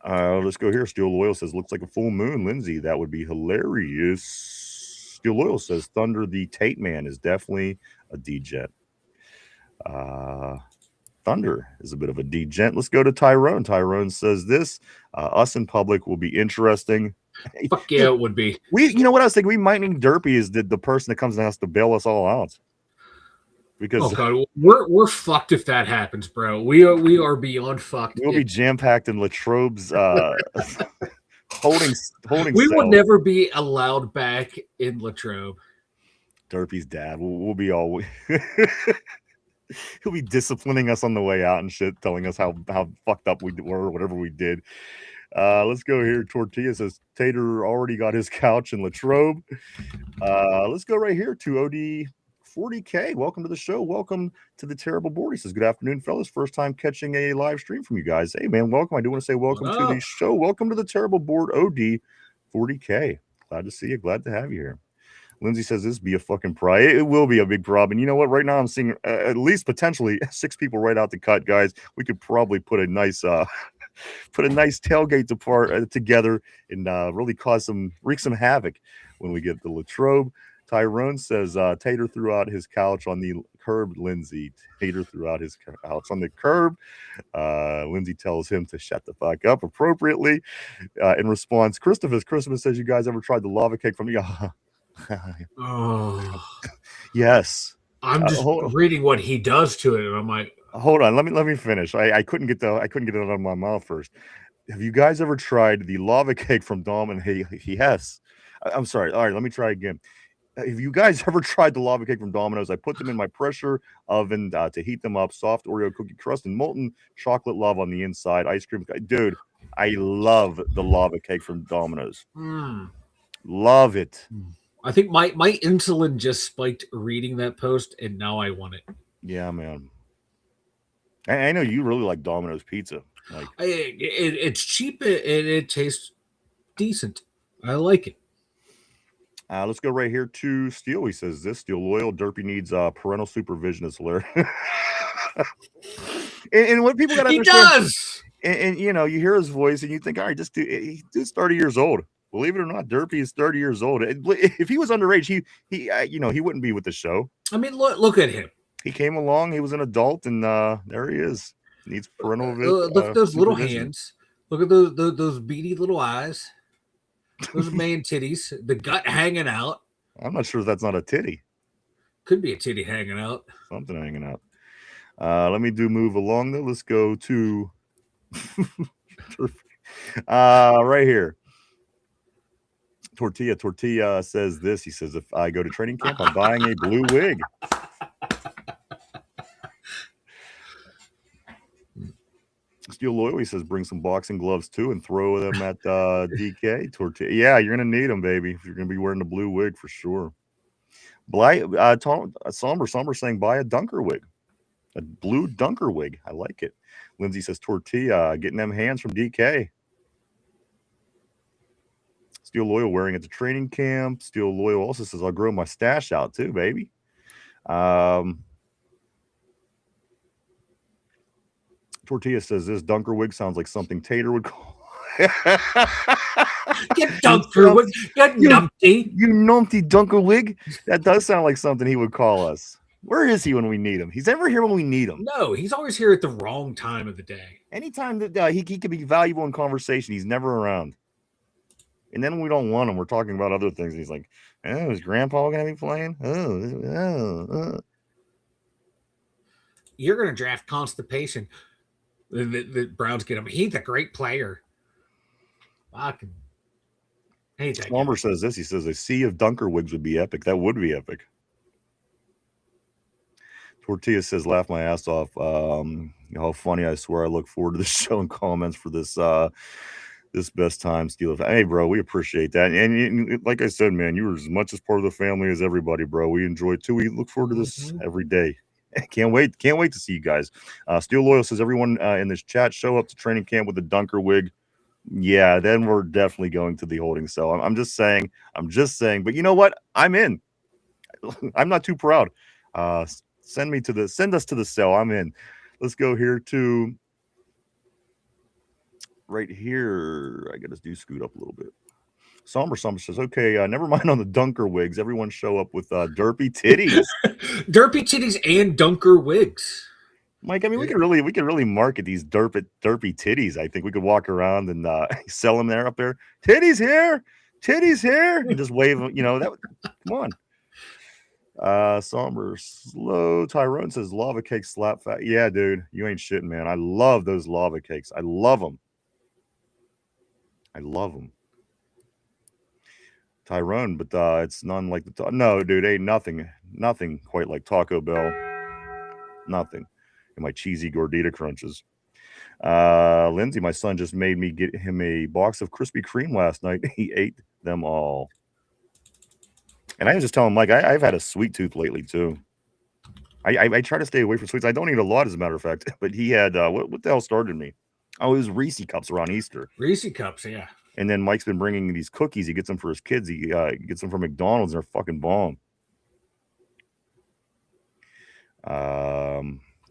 let's go here. Steel Loyal says looks like a full moon. Lindsay, that would be hilarious. Steel Loyal says Thunder the Tate Man is definitely a D-Jet. Thunder is a bit of a D-Gent. Let's go to Tyrone. Tyrone says this: us in public will be interesting. Fuck yeah, it would be. You know what I was thinking? We might need Derpy as the person that comes and has to bail us all out. Because God, we're fucked if that happens, bro. We are beyond fucked. We'll be jam packed in Latrobe's holding. We will never be allowed back in Latrobe. Derpy's dad. We'll be all. He'll be disciplining us on the way out and shit, telling us how fucked up we were, whatever we did. Let's go here. Tortilla says Tater already got his couch in Latrobe. Let's go right here to OD 40K. Welcome to the show. Welcome to the Terrible Board. He says, good afternoon, fellas. First time catching a live stream from you guys. Hey, man, welcome. I do want to say welcome to the show. Welcome to the Terrible Board, OD 40K. Glad to see you. Glad to have you here. Lindsay says this be a fucking pry. It will be a big problem. And you know what? Right now I'm seeing at least potentially 6 people right out the cut, guys. We could probably put a nice tailgate together and really wreak some havoc when we get to Latrobe. Tyrone says Tater threw out his couch on the curb. Lindsay, Tater threw out his couch on the curb. Lindsay tells him to shut the fuck up appropriately. In response, Christopher says, you guys ever tried the lava cake from the Oh, yes. I'm just reading what he does to it, and I'm like, hold on, let me finish. I couldn't get it out of my mouth first. Have you guys ever tried the lava cake from Dom? And yes. I'm sorry. All right, let me try again. Have you guys ever tried the lava cake from Domino's? I put them in my pressure oven to heat them up. Soft Oreo cookie crust and molten chocolate lava on the inside. Ice cream. Dude, I love the lava cake from Domino's. Love it. I think my insulin just spiked reading that post, and now I want it. Yeah, man. I know you really like Domino's pizza. Like it's cheap and it tastes decent. I like it. Let's go right here to Steel. He says this: Steel Loyal Derpy needs parental supervision. Is hilarious. and what people got to understand, he does. And you hear his voice, and you think, all right, dude's 30 years old. Believe it or not, Derpy is 30 years old. If he was underage, he wouldn't be with the show. I mean, look at him. He came along. He was an adult, and there he is. Needs parental. Look at those little hands. Look at those beady little eyes. Those man titties. The gut hanging out. I'm not sure if that's not a titty. Could be a titty hanging out. Something hanging out. Let me move along though. Let's go to right here. Tortilla says this. He says, if I go to training camp, I'm buying a blue wig. Steel Loyal, he says, bring some boxing gloves too and throw them at DK. Tortilla. Yeah, you're going to need them, baby, if you're going to be wearing the blue wig for sure. Somber saying, buy a dunker wig. A blue dunker wig. I like it. Lindsay says tortilla, getting them hands from DK. Steel Loyal wearing it to training camp. Steel Loyal also says, I'll grow my stash out too, baby. Tortilla says, this Dunker wig sounds like something Tater would call. Get Dunker wig. Get numpty. You numpty Dunker wig. That does sound like something he would call us. Where is he when we need him? He's never here when we need him. No, he's always here at the wrong time of the day. Anytime that he could be valuable in conversation, he's never around. And then when we don't want him, we're talking about other things. And he's like, oh, is Grandpa going to be playing? You're going to draft Constipation. The Browns get him. He's a great player. Fucking hate that. Slumber says this. He says, a sea of Dunker wigs would be epic. That would be epic. Tortilla says, laugh my ass off. How funny. I swear I look forward to the show and comments for this this best time Steeler. Hey, bro, we appreciate that. And like I said, man, you were as much as part of the family as everybody, bro. We enjoy it too. We look forward to this every day. Can't wait to see you guys. Steel Loyal says, everyone in this chat show up to training camp with a Dunker wig. Yeah, then we're definitely going to the holding cell. I'm just saying, but you know what? I'm in. I'm not too proud. Send us to the cell. I'm in. Let's go here to right here. I gotta scoot up a little bit. Somber says, okay, never mind on the Dunker wigs. Everyone show up with derpy titties. Derpy titties and Dunker wigs. Mike, I mean, we could really market these derpy titties. I think we could walk around and sell them there up there. Titties here, and just wave them. You know that. Come on. Somber slow. Tyrone says lava cake slap fat. Yeah, dude, you ain't shitting, man. I love those lava cakes. I love them. Tyrone, but it's none like the no, dude, ain't nothing quite like Taco Bell. Nothing. And my cheesy gordita crunches. Lindsay, my son just made me get him a box of Krispy Kreme last night. He ate them all. And I was just telling Mike, I've had a sweet tooth lately too. I try to stay away from sweets. I don't eat a lot, as a matter of fact. But he had what the hell started me? Oh, it was Reese cups around Easter. Reese cups, yeah. And then Mike's been bringing these cookies. He gets them for his kids. He gets them from McDonald's. They're fucking bomb.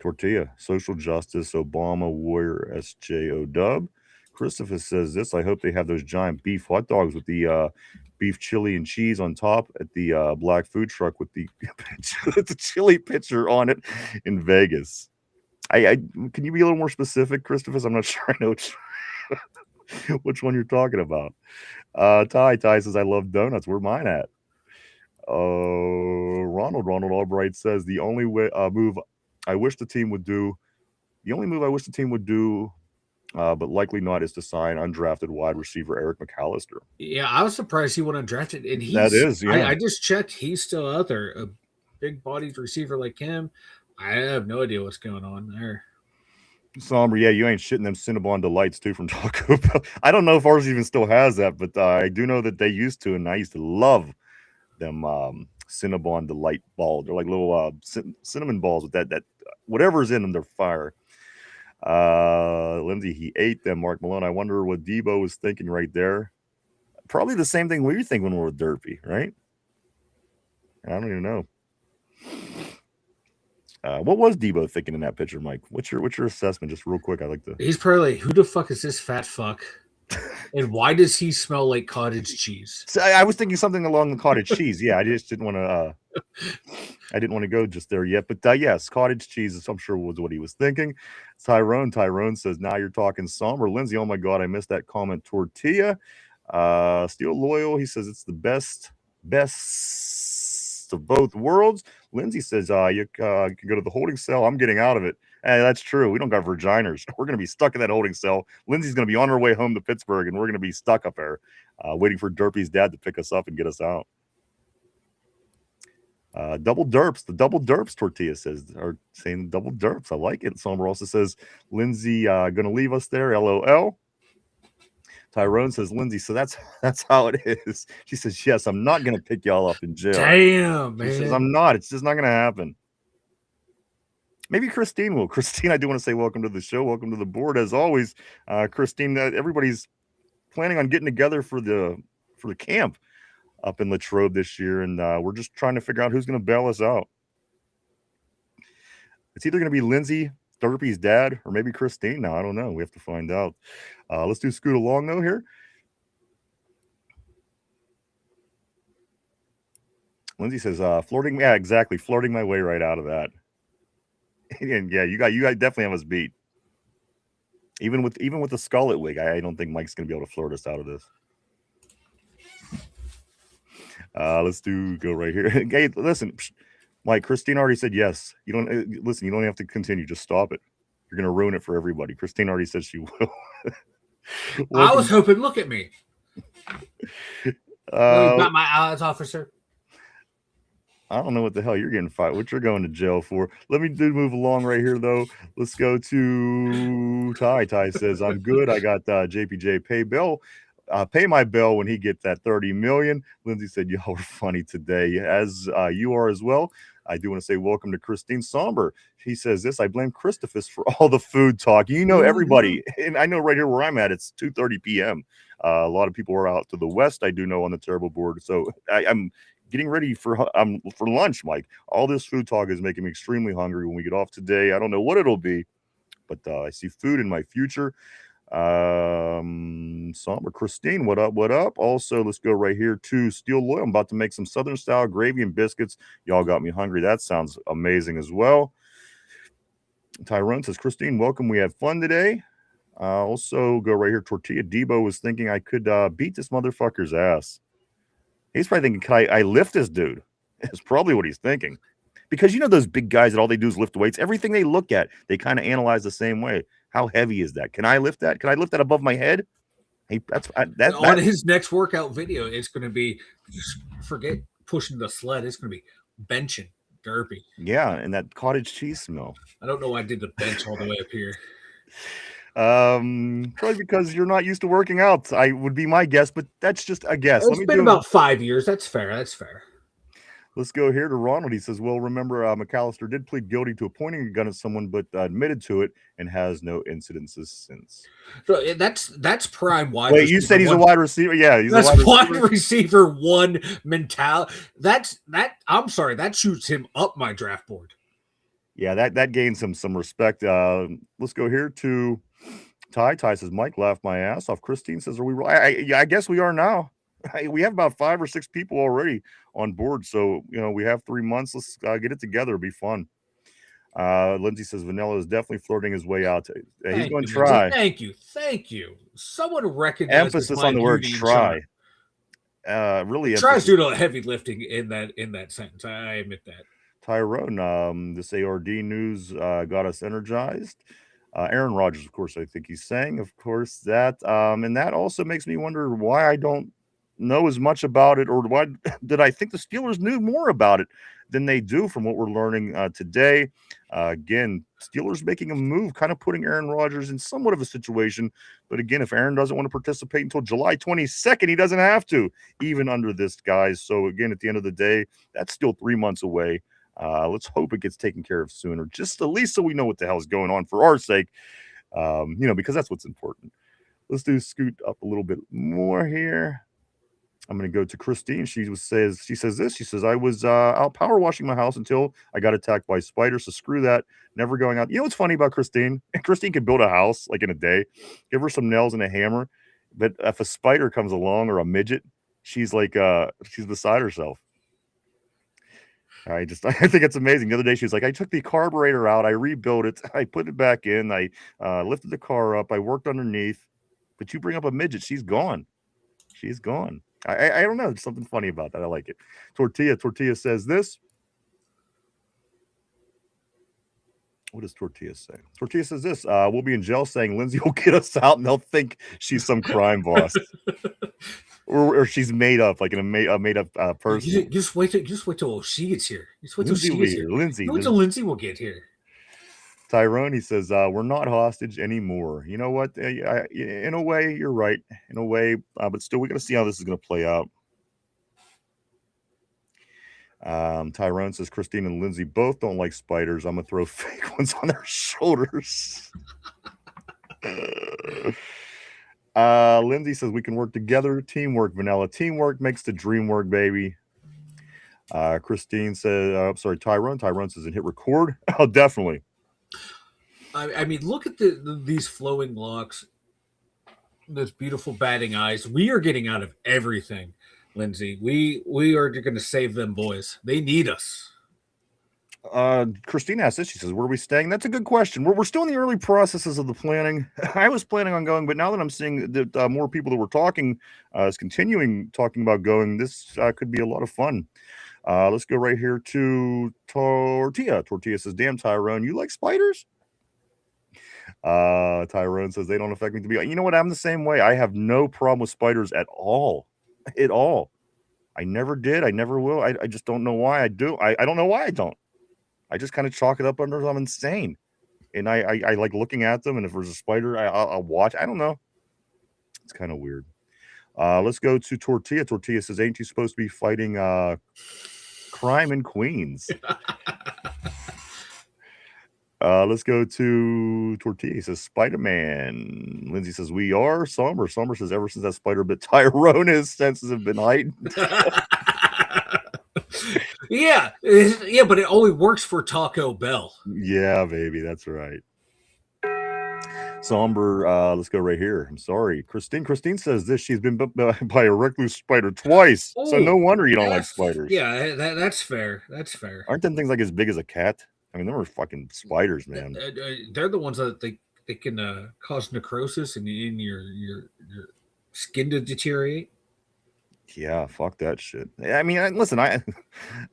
Tortilla, social justice, Obama, warrior, SJO dub. Christopher says this. I hope they have those giant beef hot dogs with the beef chili and cheese on top at the black food truck with the chili picture on it in Vegas. I can you be a little more specific, Christopher? I'm not sure I know which one you're talking about. Ty says, I love donuts. Where mine at? Ronald Albright says, the only move I wish the team would do, but likely not, is to sign undrafted wide receiver Eric McAllister. Yeah, I was surprised he wasn't drafted. And that is, yeah. I just checked. He's still out there. A big-bodied receiver like him. I have no idea what's going on there. Somber, yeah, you ain't shitting them Cinnabon Delights too from Taco Bell. I don't know if ours even still has that, but I do know that they used to, and I used to love them Cinnabon Delight balls. They're like little cinnamon balls with that whatever's in them, they're fire. Lindsay, he ate them. Mark Malone, I wonder what Debo was thinking right there. Probably the same thing we were thinking when we were derpy, right? I don't even know. What was Debo thinking in that picture, Mike? What's your assessment, just real quick? I like to. He's probably like, who the fuck is this fat fuck? And why does he smell like cottage cheese? So I was thinking something along the cottage cheese. Yeah, I just didn't want to. I didn't want to go just there yet. But yes, cottage cheese, I'm sure, was what he was thinking. Tyrone says, now you're talking somber. Lindsay, oh my God, I missed that comment. Tortilla. Steel Loyal, he says it's the best of both worlds. Lindsay says, you can go to the holding cell. I'm getting out of it. Hey, that's true. We don't got vaginas. We're going to be stuck in that holding cell. Lindsay's going to be on her way home to Pittsburgh, and we're going to be stuck up there waiting for Derpy's dad to pick us up and get us out. Double derps. The double derps, Tortilla says, are saying double derps. I like it. Somber also says, Lindsay going to leave us there. LOL. Tyrone says, Lindsay, so that's how it is. She says, yes, I'm not going to pick y'all up in jail. Damn, man. She says, I'm not. It's just not going to happen. Maybe Christine will. Christine, I do want to say welcome to the show. Welcome to the board as always. Christine, everybody's planning on getting together for the camp up in Latrobe this year, and we're just trying to figure out who's going to bail us out. It's either going to be Lindsay, Derpy's dad, or maybe Christine now. I don't know. We have to find out. Let's do Scoot Along, though, here. Lindsay says, flirting. Yeah, exactly. Flirting my way right out of that. And yeah, you guys definitely have us beat. Even with the skullet wig, I don't think Mike's going to be able to flirt us out of this. Let's go right here. Hey, listen, Mike, Christine already said yes. You don't listen. You don't have to continue. Just stop it. You're going to ruin it for everybody. Christine already said she will. I was hoping. Look at me. Got my eyes, officer. I don't know what the hell you're getting fired. What you're going to jail for. Let me move along right here, though. Let's go to Ty. Ty says, I'm good. I got JPJ pay my bill when he gets that 30 million. Lindsay said, y'all are funny today, as you are as well. I do want to say welcome to Christine Somber. He says this, I blame Christophus for all the food talk. You know, everybody, and I know right here where I'm at, it's 2:30 p.m. A lot of people are out to the west, I do know, on the terrible board. So I'm getting ready for lunch, Mike. All this food talk is making me extremely hungry when we get off today. I don't know what it'll be, but I see food in my future. Somber Christine, what up? Also, let's go right here to Steel Loyal. I'm about to make some Southern style gravy and biscuits. Y'all got me hungry. That sounds amazing as well. Tyrone says, Christine, welcome. We had fun today. Also, go right here. Tortilla Debo was thinking I could beat this motherfucker's ass. He's probably thinking, can I lift this dude? That's probably what he's thinking. Because you know those big guys that all they do is lift weights. Everything they look at, they kind of analyze the same way. How heavy is that? Can I lift that? Can I lift that above my head? Hey, on his next workout video, it's going to be, forget pushing the sled. It's going to be benching derpy. Yeah, and that cottage cheese smell. I don't know why I did the bench all the way up here. Probably because you're not used to working out. I would be my guess, but that's just a guess. It's been about 5 years. That's fair. Let's go here to Ronald. He says, well, remember, McAllister did plead guilty to pointing a gun at someone, but admitted to it and has no incidences since. So that's prime wide receiver. Wait, you said he's a wide receiver? Yeah, he's that's a wide receiver one mentality. I'm sorry, that shoots him up my draft board. Yeah, that gains him some respect. Let's go here to Ty. Ty says, Mike laughed my ass off. Christine says, are we right? I guess we are now. We have about 5 or 6 people already on board, so we have 3 months. Let's get it together. It'll be fun. Lindsay says Vanilla is definitely flirting his way out. He's going to try. Thank you. Someone recognizes emphasis on the word try. Really, tries to do the heavy lifting in that sentence. I admit that. Tyrone, this ARD news got us energized. Aaron Rodgers, of course, I think he's saying, of course, that. And that also makes me wonder why I don't know as much about it, or why did I think the Steelers knew more about it than they do from what we're learning today. Again, Steelers making a move, kind of putting Aaron Rodgers in somewhat of a situation. But again, if Aaron doesn't want to participate until July 22nd, he doesn't have to, even under this, guys. So again, at the end of the day, that's still 3 months away. Let's hope it gets taken care of sooner, just at least so we know what the hell is going on for our sake, because that's what's important. Let's scoot up a little bit more here. I'm going to go to Christine. She says, I was out power washing my house until I got attacked by spiders. So screw that. Never going out. You know what's funny about Christine? Christine can build a house like in a day. Give her some nails and a hammer. But if a spider comes along or a midget, she's like, she's beside herself. I think it's amazing. The other day, she was like, I took the carburetor out. I rebuilt it. I put it back in. I lifted the car up. I worked underneath. But you bring up a midget. She's gone. She's gone. I don't know. There's something funny about that. I like it. Tortilla says this. What does Tortilla say? Tortilla says this. We'll be in jail saying Lindsay will get us out and they'll think she's some crime boss. or she's made up, like a made up person. Just wait till she gets here. Just wait till she gets here. Lindsay. Wait till Lindsay will get here. Tyrone, he says, we're not hostage anymore. You know what? In a way, you're right. In a way, but still, we got to see how this is going to play out. Tyrone says Christine and Lindsay both don't like spiders. I'm gonna throw fake ones on their shoulders. Lindsay says we can work together. Teamwork, vanilla. Teamwork makes the dream work, baby. Christine says, Tyrone. Tyrone says, and hit record. Oh, definitely. I mean, look at these flowing locks, those beautiful batting eyes. We are getting out of everything, Lindsay. We are going to save them boys. They need us. Christine asked this. She says, where are we staying? That's a good question. We're still in the early processes of the planning. I was planning on going, but now that I'm seeing that more people that we're talking is continuing talking about going, this could be a lot of fun. Let's go right here to Tortilla. Tortilla says, damn, Tyrone, you like spiders? Tyrone says, they don't affect me to be. You know what? I'm the same way. I have no problem with spiders at all. At all. I never did. I never will. I just don't know why I do. I don't know why I don't. I just kind of chalk it up under I'm insane. And I like looking at them. And if there's a spider, I'll watch. I don't know. It's kind of weird. Let's go to Tortilla. Tortilla says, ain't you supposed to be fighting crime in Queens? Let's go to Tortilla. He says, Spider-Man. Lindsay says, we are. Somber says, ever since that spider bit Tyrone, his senses have been heightened. Yeah, but it only works for Taco Bell. Yeah, baby, that's right. Somber, let's go right here. I'm sorry. Christine says this. She's been bit by a recluse spider twice. Oh, so no wonder you don't like spiders. Yeah, that's fair. That's fair. Aren't them things like as big as a cat? I mean, they were fucking spiders, man. They're the ones that they can cause necrosis and in your skin to deteriorate. Yeah, fuck that shit. I mean, listen, I'm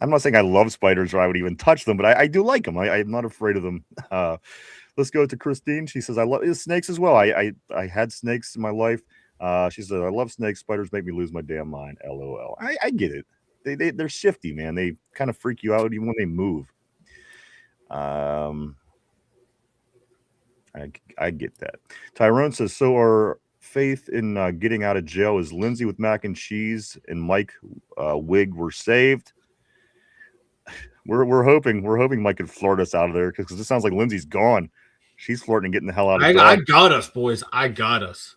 not saying I love spiders or I would even touch them, but I do like them. I'm not afraid of them. Let's go to Christine. She says, I love snakes as well. I had snakes in my life. She says, I love snakes. Spiders make me lose my damn mind. LOL. I get it. They're shifty, man. They kind of freak you out even when they move. I get that. Tyrone says, so are faith in getting out of jail is Lindsay with mac and cheese and Mike Wig were saved. We're hoping Mike could flirt us out of there because it sounds like Lindsay's gone. She's flirting and getting the hell out of jail. I got us, boys. I got us.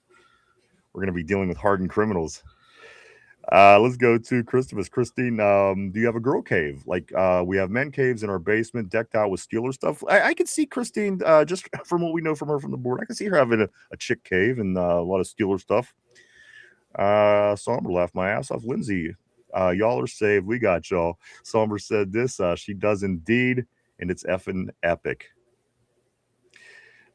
We're gonna be dealing with hardened criminals. Let's go to Christmas. Christine, do you have a girl cave? Like we have men caves in our basement decked out with Steeler stuff. I can see Christine, just from what we know from her from the board, I can see her having a chick cave and a lot of Steeler stuff. Somber laughed my ass off. Lindsay, y'all are saved. We got y'all. Somber said this. She does indeed, and it's effing epic.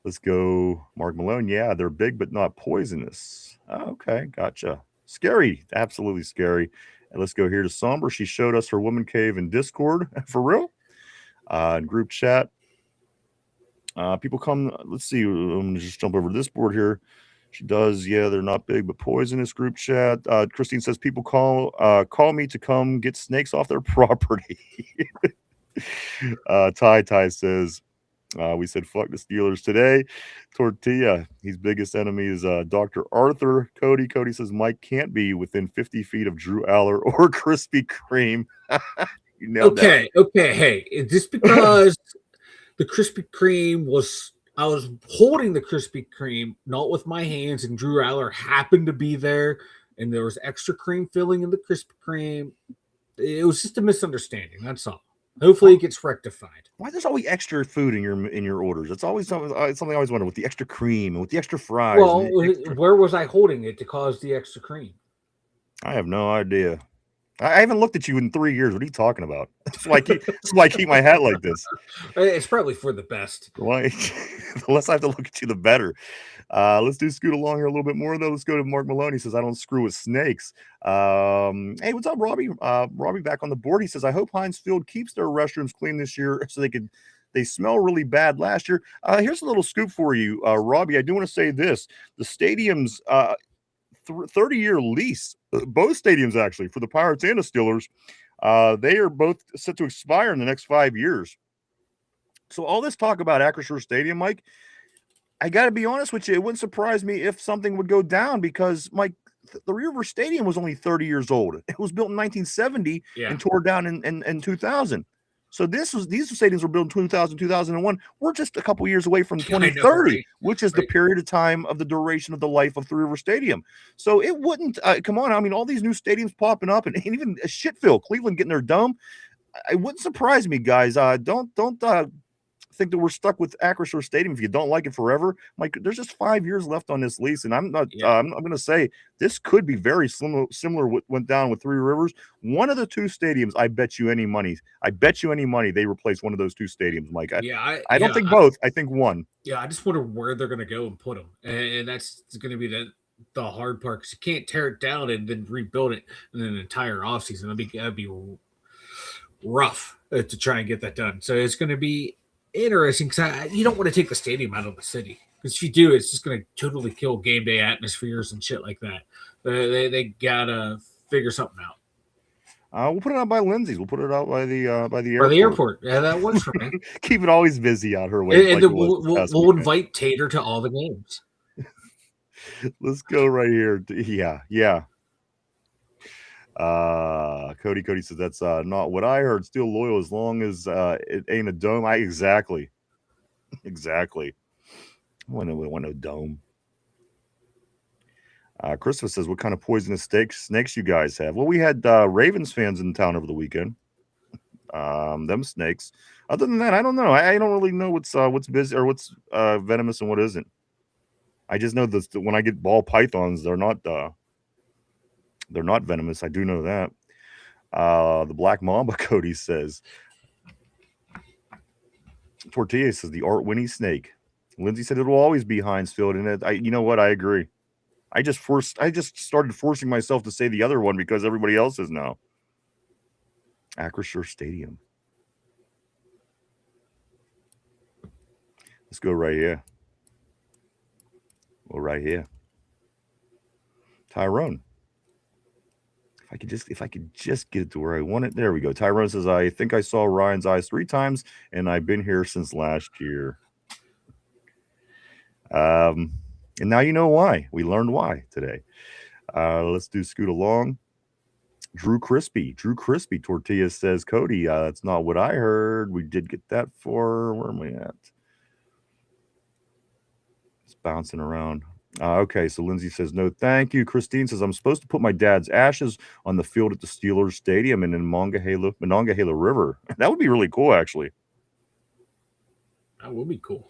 Let's go, Mark Malone. Yeah, they're big but not poisonous. Oh, okay, gotcha. Scary, absolutely scary. And let's go here to Somber. She showed us her woman cave in Discord. For real? In group chat. People come, let's see. I'm going to just jump over this board here. She does, yeah, they're not big but poisonous. Group chat. Christine says people call me to come get snakes off their property. Ty says, we said fuck the Steelers today. Tortilla, his biggest enemy is Dr. Arthur. Cody says Mike can't be within 50 feet of Drew Aller or Krispy Kreme. You nailed that. Okay. Hey, just because the Krispy Kreme I was holding the Krispy Kreme, not with my hands, and Drew Aller happened to be there, and there was extra cream filling in the Krispy Kreme. It was just a misunderstanding. That's all. Hopefully it gets rectified. Why there's always extra food in your orders? It's always something I always wonder with the extra cream and with the extra fries. Well, where was I holding it to cause the extra cream? I have no idea. I haven't looked at you in 3 years. What are you talking about? That's why I keep my hat like this. It's probably for the best. Why? The less I have to look at you, the better. Let's scoot along here a little bit more, though. Let's go to Mark Malone. He says, I don't screw with snakes. Hey, what's up, Robbie? Robbie back on the board. He says, I hope Heinz Field keeps their restrooms clean this year so they smell really bad last year. Here's a little scoop for you, Robbie. I do want to say this. The stadium's 30-year lease, both stadiums actually, for the Pirates and the Steelers, they are both set to expire in the next 5 years. So all this talk about Acrisure Stadium, Mike, I got to be honest with you, it wouldn't surprise me if something would go down because, Mike, the River Stadium was only 30 years old. It was built in 1970 Yeah. and tore down in 2000. So these stadiums were built in 2000, 2001. We're just a couple years away from 2030, right? which is the period of time of the duration of the life of Three River Stadium. So it wouldn't come on. I mean, all these new stadiums popping up, and even a Shitville, Cleveland getting their dome. It wouldn't surprise me, guys. Don't think that we're stuck with Acrisure Stadium if you don't like it forever. Like, there's just 5 years left on this lease, and I'm not. I'm going to say this could be very similar. What went down with Three Rivers. One of the two stadiums. I bet you any money. They replace one of those two stadiums, Mike. I don't think both. I think one. Yeah, I just wonder where they're going to go and put them, and that's going to be the hard part, because you can't tear it down and then rebuild it in an entire offseason. That'd be rough to try and get that done. So it's going to be interesting, because you don't want to take the stadium out of the city, because if you do, it's just going to totally kill game day atmospheres and shit like that. They gotta figure something out. We'll put it out by Lindsay's. We'll put it out by the airport. By the airport. Yeah, that works for me. Keep it always busy out her way. And we'll invite Tater to all the games. Let's go right here. Yeah. Cody says that's not what I heard. Still loyal as long as it ain't a dome. Exactly. I want no dome. Christopher says, what kind of poisonous snakes you guys have? Well, we had Ravens fans in town over the weekend. Them snakes. Other than that, I don't know. I don't really know what's busy or what's venomous and what isn't. I just know that when I get ball pythons, they're not venomous. I do know that. The black mamba, Cody says. Tortilla says the Art Winnie snake. Lindsay said it will always be Heinz Field, and you know what? I agree. I just started forcing myself to say the other one because everybody else is now. Acrisure Stadium. Let's go right here. Well, right here. Tyrone. If I could just get it to where I want it. There we go. Tyrone says, I think I saw Ryan's eyes 3 times, and I've been here since last year. And now you know why. We learned why today. Let's do Scoot Along. Drew Crispy. Tortilla says, Cody, that's not what I heard. We did get that for, where am we at? It's bouncing around. Okay, so Lindsay says, no, thank you. Christine says, I'm supposed to put my dad's ashes on the field at the Steelers Stadium and in Monongahela River. That would be really cool, actually. That would be cool.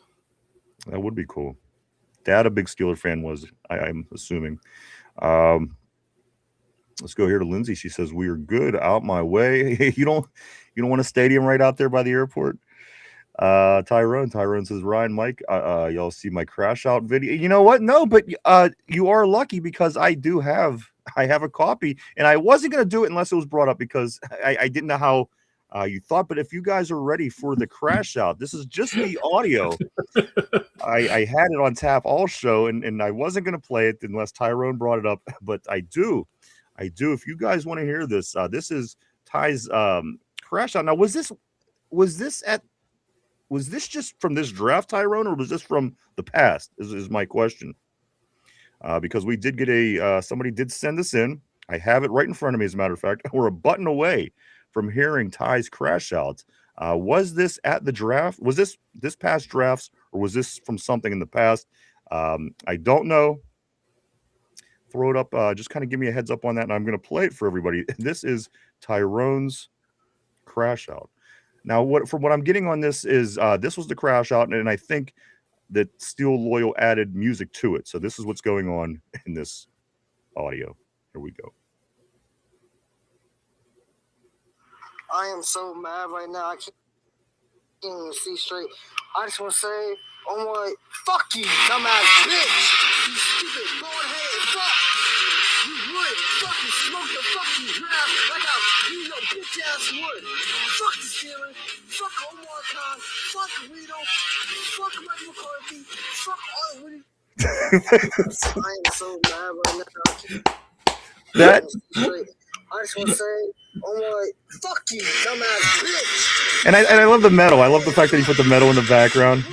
Dad, a big Steeler fan, was, I'm assuming. Let's go here to Lindsay. She says, we are good. Out my way. You don't want a stadium right out there by the airport? Tyrone says, Ryan, Mike, y'all see my crash out video? You know what? No, but you are lucky because I have a copy, and I wasn't going to do it unless it was brought up because I didn't know how you thought. But if you guys are ready for the crash out, this is just the audio. I had it on tap all show, and I wasn't going to play it unless Tyrone brought it up, but I do. If you guys want to hear this, this is Ty's crash out. Now, was this just from this draft, Tyrone, or was this from the past? Is my question. Because we did get somebody did send this in. I have it right in front of me, as a matter of fact. We're a button away from hearing Ty's crash out. Was this at the draft? Was this past drafts, or was this from something in the past? I don't know. Throw it up. Just kind of give me a heads up on that, and I'm going to play it for everybody. This is Tyrone's crash out. Now, from what I'm getting on this is this was the crash out, and I think that Steel Loyal added music to it. So this is what's going on in this audio. Here we go. I am so mad right now. I can't even see straight. I just want to say, oh my, fuck you, dumbass bitch. You stupid, bald headed fuck. You would fucking smoke the fucking draft like you know, bitch ass would. Fuck the Steelers. Fuck Omar Khan. Fuck Rito. Fuck Mike McCarthy. Fuck all of it. I am so mad right now. I just want to say, oh my, fuck you, dumbass bitch. And I love the metal. I love the fact that he put the metal in the background.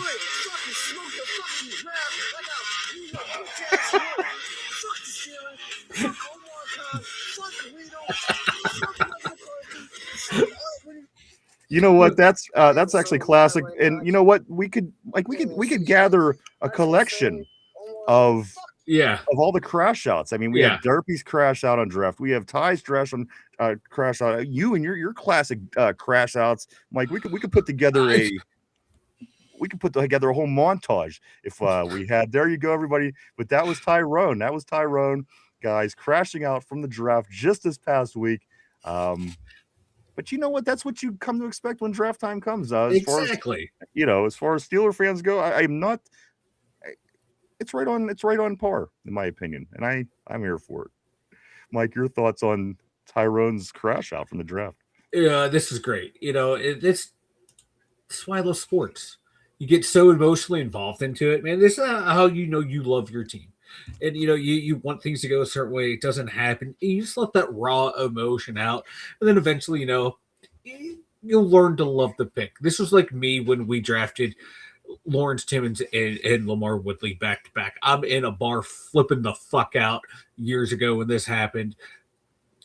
You know what? That's actually so classic. mad right now. And you know what? We could gather a collection of Yeah. all the crash outs. I mean, we have Derpy's crash out on draft. We have Ty's crash on crash out. You and your classic crash outs, Mike. We could put together a whole montage if we had. There you go, everybody. But that was Tyrone. That was Tyrone, guys, crashing out from the draft just this past week. But you know what? That's what you come to expect when draft time comes. Exactly. As far as Steeler fans go, I'm not. It's right on par, in my opinion, and I'm here for it. Mike, your thoughts on Tyrone's crash out from the draft? Yeah, this is great. It's why I love sports. You get so emotionally involved into it, man. This is how you love your team. And you want things to go a certain way. It doesn't happen. You just let that raw emotion out. And then eventually, you'll learn to love the pick. This was like me when we drafted Lawrence Timmons and Lamar Woodley back to back. I'm in a bar flipping the fuck out years ago when this happened.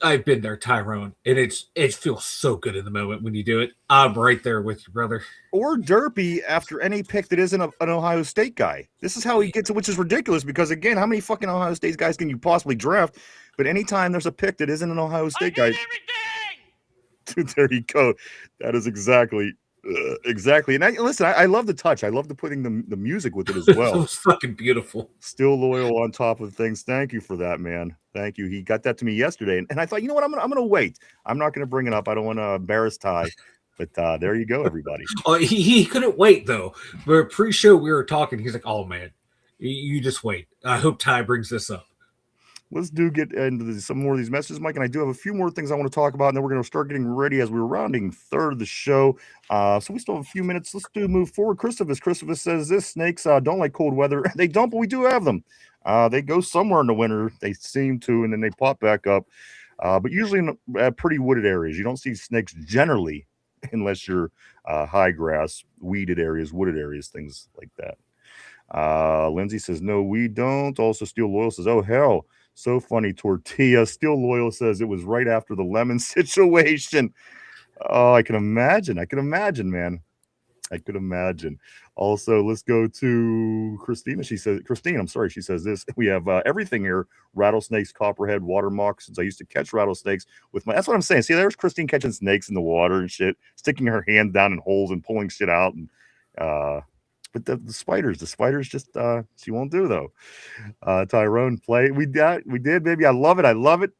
I've been there, Tyrone, and it feels so good in the moment when you do it. I'm right there with you, brother. Or Derpy after any pick that isn't an Ohio State guy. This is how he gets it, which is ridiculous because, again, how many fucking Ohio State guys can you possibly draft? But anytime there's a pick that isn't an Ohio State guy, there you go. That is exactly. And I love the touch. I love the putting the music with it as well. It was fucking beautiful. Still loyal on top of things. Thank you for that, man. Thank you. He got that to me yesterday, and I thought, you know what? I'm gonna wait. I'm not gonna bring it up. I don't want to embarrass Ty. But there you go, everybody. Oh, he couldn't wait though. But pre-show we were talking. He's like, "Oh man, you just wait. I hope Ty brings this up." Let's get into some more of these messages, Mike, and I do have a few more things I want to talk about, and then we're going to start getting ready as we're rounding third of the show. So we still have a few minutes. Let's move forward. Christopher says this: snakes don't like cold weather. They don't, but we do have them. They go somewhere in the winter. They seem to, and then they pop back up. But usually in pretty wooded areas. You don't see snakes generally, unless you're high grass, weeded areas, wooded areas, things like that. Lindsay says, no, we don't. Also, Steel Loyal says, oh, hell. So funny, Tortilla. Still Loyal says it was right after the lemon situation. Oh, I can imagine, man. I could imagine. Also, let's go to Christina. She says this. We have everything here: rattlesnakes, copperhead, water moccasins. I used to catch rattlesnakes with my. That's what I'm saying. See, there's Christine catching snakes in the water and shit, sticking her hand down in holes and pulling shit out. And but the spiders just she won't do though. Tyrone play. We did, baby. I love it.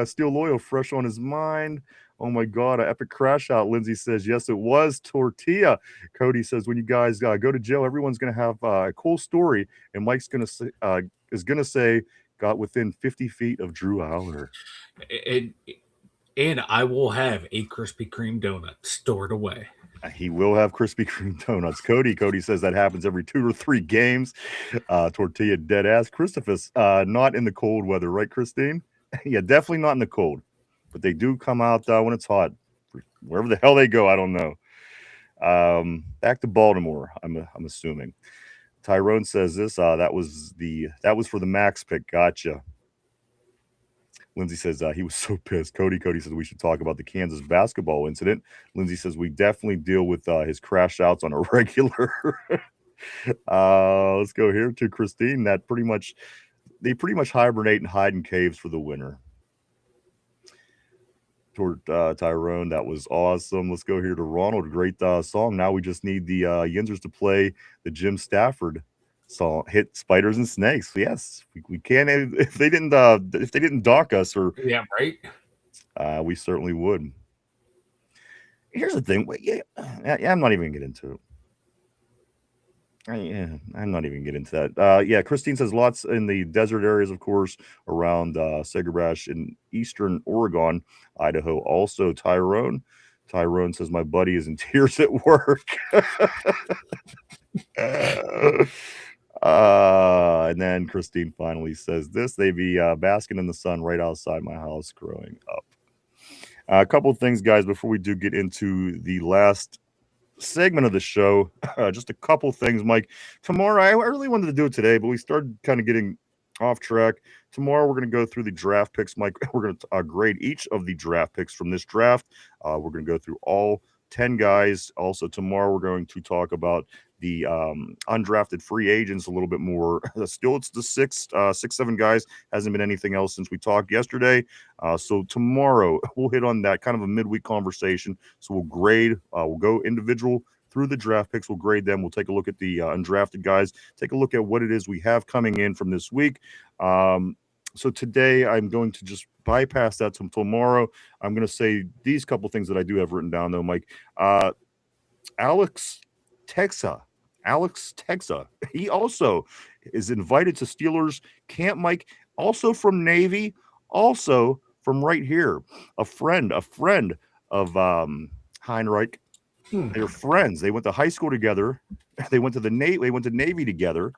Still Loyal, fresh on his mind. Oh my God, an epic crash out. Lindsay says, yes, it was Tortilla. Cody says, when you guys go to jail, everyone's going to have a cool story. And Mike's going to say, got within 50 feet of Drew Howler. And I will have a Krispy Kreme donut stored away. He will have Krispy Kreme donuts. Cody says that happens every 2 or 3 games. Tortilla dead ass. Christopher's not in the cold weather, right, Christine? Yeah, definitely not in the cold. But they do come out when it's hot. Wherever the hell they go, I don't know. Back to Baltimore, I'm assuming. Tyrone says this. That was for the Max pick. Gotcha. Lindsay says he was so pissed. Cody says we should talk about the Kansas basketball incident. Lindsay says we definitely deal with his crash outs on a regular. Let's go here to Christine. They pretty much hibernate and hide in caves for the winter. Toward Tyrone, that was awesome. Let's go here to Ronald. Great song. Now we just need the Yinzers to play the Jim Stafford song, hit Spiders and Snakes. Yes, we can. If they didn't dock us, or yeah, right. We certainly would. Here's the thing. I'm not even gonna get into it. I'm not even getting into that. Christine says lots in the desert areas, of course, around Sagerbash in eastern Oregon, Idaho. Also, Tyrone says my buddy is in tears at work. And then Christine finally says this: they be basking in the sun right outside my house growing up. A couple of things, guys, before we do get into the last segment of the show. Just a couple things, Mike. Tomorrow, I really wanted to do it today, but we started kind of getting off track. Tomorrow, we're going to go through the draft picks, Mike. We're going to grade each of the draft picks from this draft. We're going to go through all 10 guys. Also, tomorrow we're going to talk about the undrafted free agents a little bit more. Still, it's the six, 7 guys. Hasn't been anything else since we talked yesterday. So tomorrow we'll hit on that kind of a midweek conversation. So we'll grade, we'll go individual through the draft picks. We'll grade them. We'll take a look at the undrafted guys, take a look at what it is we have coming in from this week. So today I'm going to just bypass that till tomorrow. I'm going to say these couple things that I do have written down, though, Mike. Alex Texa, he also is invited to Steelers camp, Mike, also from Navy, also from right here, a friend of Heinrich. They're friends. They went to high school together. They went to Navy together,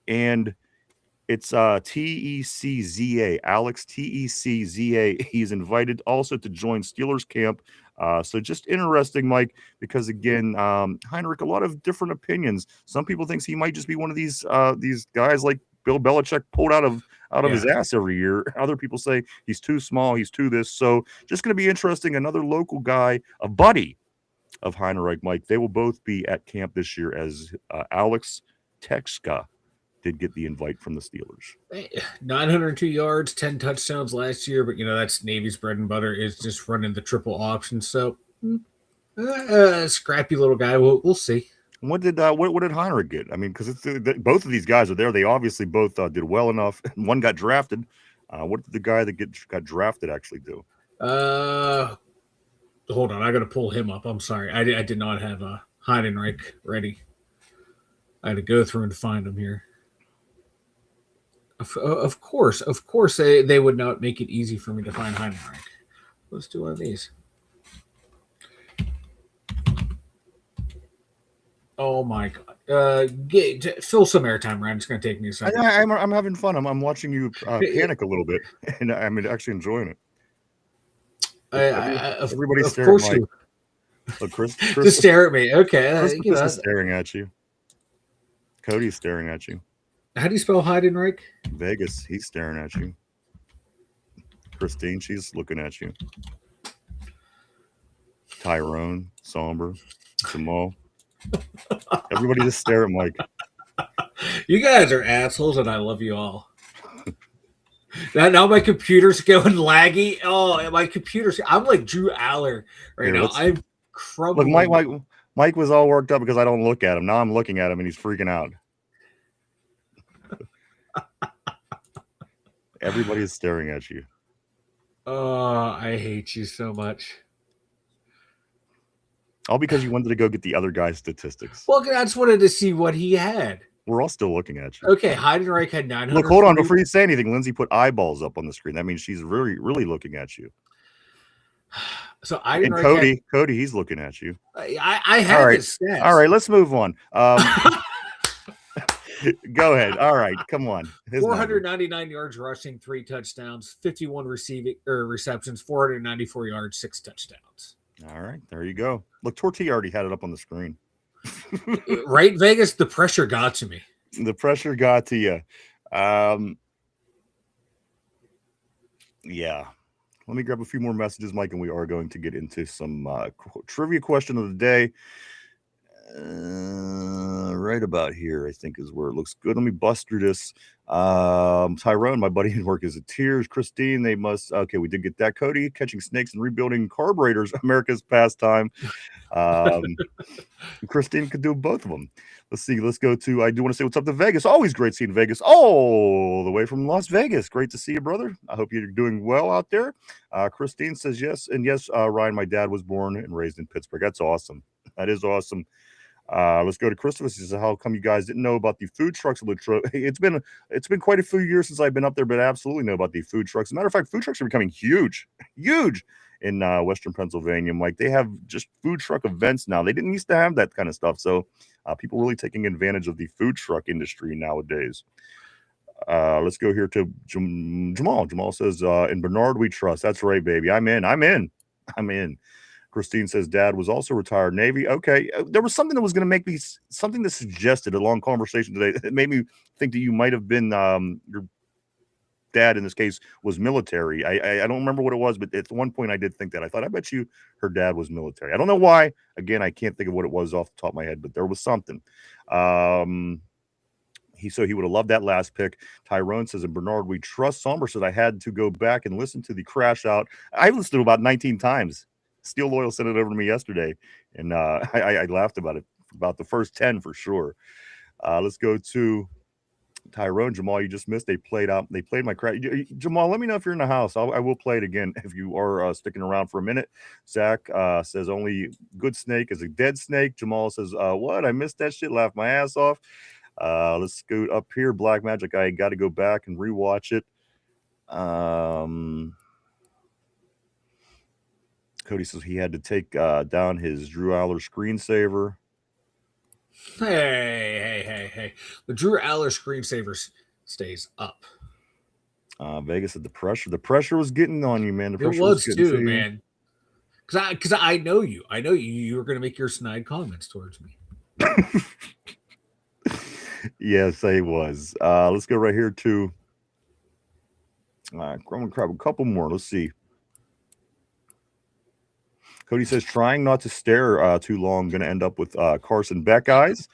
and it's T-E-C-Z-A, Alex T-E-C-Z-A. He's invited also to join Steelers camp. So just interesting, Mike, because again, Heinrich, a lot of different opinions. Some people think he might just be one of these guys like Bill Belichick pulled out of his ass every year. Other people say he's too small, he's too this. So just going to be interesting. Another local guy, a buddy of Heinrich, Mike. They will both be at camp this year as Alex Texa did get the invite from the Steelers. 902 yards, 10 touchdowns last year, but that's Navy's bread and butter is just running the triple option. So, scrappy little guy. We'll see. What did Heinrich get? I mean, because both of these guys are there. They obviously both did well enough. One got drafted. What did the guy that got drafted actually do? Hold on, I got to pull him up. I'm sorry, I did not have Heinrich ready. I had to go through and find him here. Of course, they would not make it easy for me to find Heinrich. Let's do one of these. Oh my God! Fill some airtime, Ryan. It's going to take me a second. I'm having fun. I'm watching you panic a little bit, and I'm actually enjoying it. Everybody's staring at Mike. Look, Chris just stare at me. Okay, Chris is staring at you. Cody's staring at you. How do you spell Heidenreich? Vegas, he's staring at you. Christine, she's looking at you. Tyrone, Somber, Jamal. Everybody just stare at Mike. You guys are assholes, and I love you all. Now my computer's going laggy. Oh, my computer's. I'm like Drew Aller right now. I'm crumbling. Look, Mike was all worked up because I don't look at him. Now I'm looking at him, and he's freaking out. Everybody is staring at you. Oh, I hate you so much. All because you wanted to go get the other guy's statistics. Well, I just wanted to see what he had. We're all still looking at you. Okay, Heidenreich had 900. Look, hold on. Before you say anything, Lindsay put eyeballs up on the screen. That means she's really, really looking at you. So Heidenreich and Cody, he's looking at you. I have his stats. All right, let's move on. Go ahead. All right, come on. 499 yards rushing, 3 touchdowns, 51 receptions, 494 yards, 6 touchdowns. All right, there you go. Look, Tortilla already had it up on the screen. Right, Vegas, the pressure got to me. The pressure got to you. Yeah. Let me grab a few more messages, Mike, and we are going to get into some trivia question of the day. Right about here, I think, is where it looks good. Let me bust through this. Tyrone, my buddy in work, is in tears. Christine, they must. Okay, we did get that. Cody, catching snakes and rebuilding carburetors, America's pastime. Christine could do both of them. Let's see. Let's go to. I do want to say what's up to Vegas. Always great seeing Vegas all the way from Las Vegas. Great to see you, brother. I hope you're doing well out there. Christine says yes, and yes, Ryan. My dad was born and raised in Pittsburgh. That's awesome. That is awesome. Let's go to Christopher. He says, how come you guys didn't know about the food trucks? It's been quite a few years since I've been up there, but I absolutely know about the food trucks. As a matter of fact, food trucks are becoming huge in Western Pennsylvania. Mike, they have just food truck events now. They didn't used to have that kind of stuff. So people really taking advantage of the food truck industry nowadays. Let's go here to Jamal. Jamal says, in Bernard we trust. That's right, baby. I'm in. Christine says dad was also retired Navy. Okay. There was something that was going to make me something that suggested a long conversation today that made me think that you might have been dad in this case was military. I don't remember what it was, but at one point I did think that. I thought, I bet you her dad was military. I don't know why. Again, I can't think of what it was off the top of my head, but there was something. He would have loved that last pick. Tyrone says, and Bernard, we trust. Somber says, I had to go back and listen to the crash out. I listened to it about 19 times. Steel Loyal sent it over to me yesterday, and I laughed about it, about the first 10 for sure. Let's go to Tyrone. Jamal, you just missed. They played my crash. Jamal, let me know if you're in the house. I will play it again if you are sticking around for a minute. Zach says, only good snake is a dead snake. Jamal says, what? I missed that shit. Laughed my ass off. Let's scoot up here. Black Magic. I got to go back and rewatch it. Cody says he had to take down his Drew Aller screensaver. Hey. The Drew Aller screensaver stays up. Vegas said the pressure was getting on you, man. The pressure it was getting too, to man. Because I know you. I know you were going to make your snide comments towards me. Yes, I was. Let's go right here to I'm going to grab a couple more. Let's see. Cody says, trying not to stare too long, going to end up with Carson Beck eyes.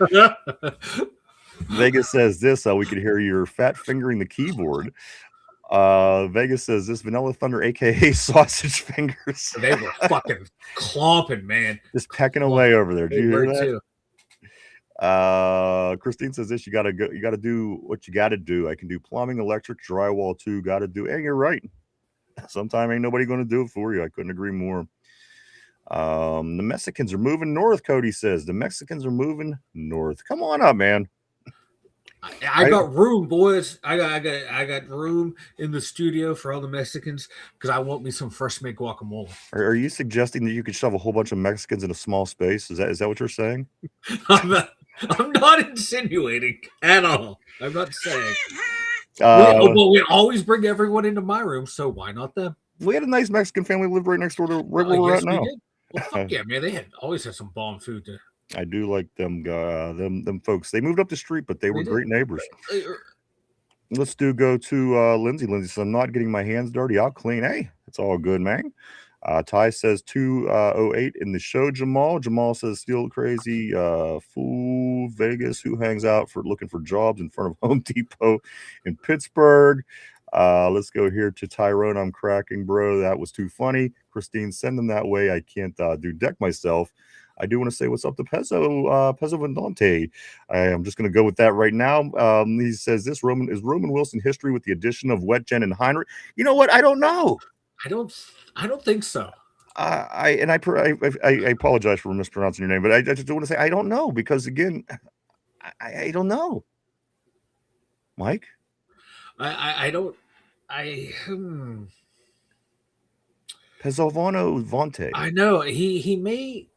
Vegas says this, we could hear your fat fingering the keyboard. Vegas says this, Vanilla Thunder, a.k.a. Sausage Fingers. They were fucking clomping, man. Just pecking away over there. Did you hear that? Too. Christine says this, you got to do what you got to do. I can do plumbing, electric, drywall too. Got to do. Hey, you're right. Sometime ain't nobody going to do it for you. I couldn't agree more. The Mexicans are moving north, Cody says. The Mexicans are moving north. Come on up, man. I got room, boys. I got room in the studio for all the Mexicans because I want me some fresh made guacamole. Are you suggesting that you could shove a whole bunch of Mexicans in a small space? Is that what you're saying? I'm not insinuating at all. I'm not saying. We always bring everyone into my room, so why not them? We had a nice Mexican family lived right next door to where we're at now. Did. Well, fuck yeah, man! They always had some bomb food to. I do like them folks. They moved up the street, but they were great neighbors. Let's go to Lindsay. Lindsay says, I'm not getting my hands dirty. I'll clean. Hey, it's all good, man. Ty says 208 in the show, Jamal. Jamal says, still crazy. Fool Vegas, who hangs out for looking for jobs in front of Home Depot in Pittsburgh. Let's go here to Tyrone. I'm cracking, bro. That was too funny. Christine, send them that way. I can't do deck myself. I do want to say what's up to Pezzo Vendante. I'm just going to go with that right now. He says this, Roman Wilson history with the addition of Wetjen and Heinrich. You know what? I don't know. I don't think so. I apologize for mispronouncing your name, but I just want to say I don't know because again, I don't know. Mike? Pezzovano Vonte. I know he might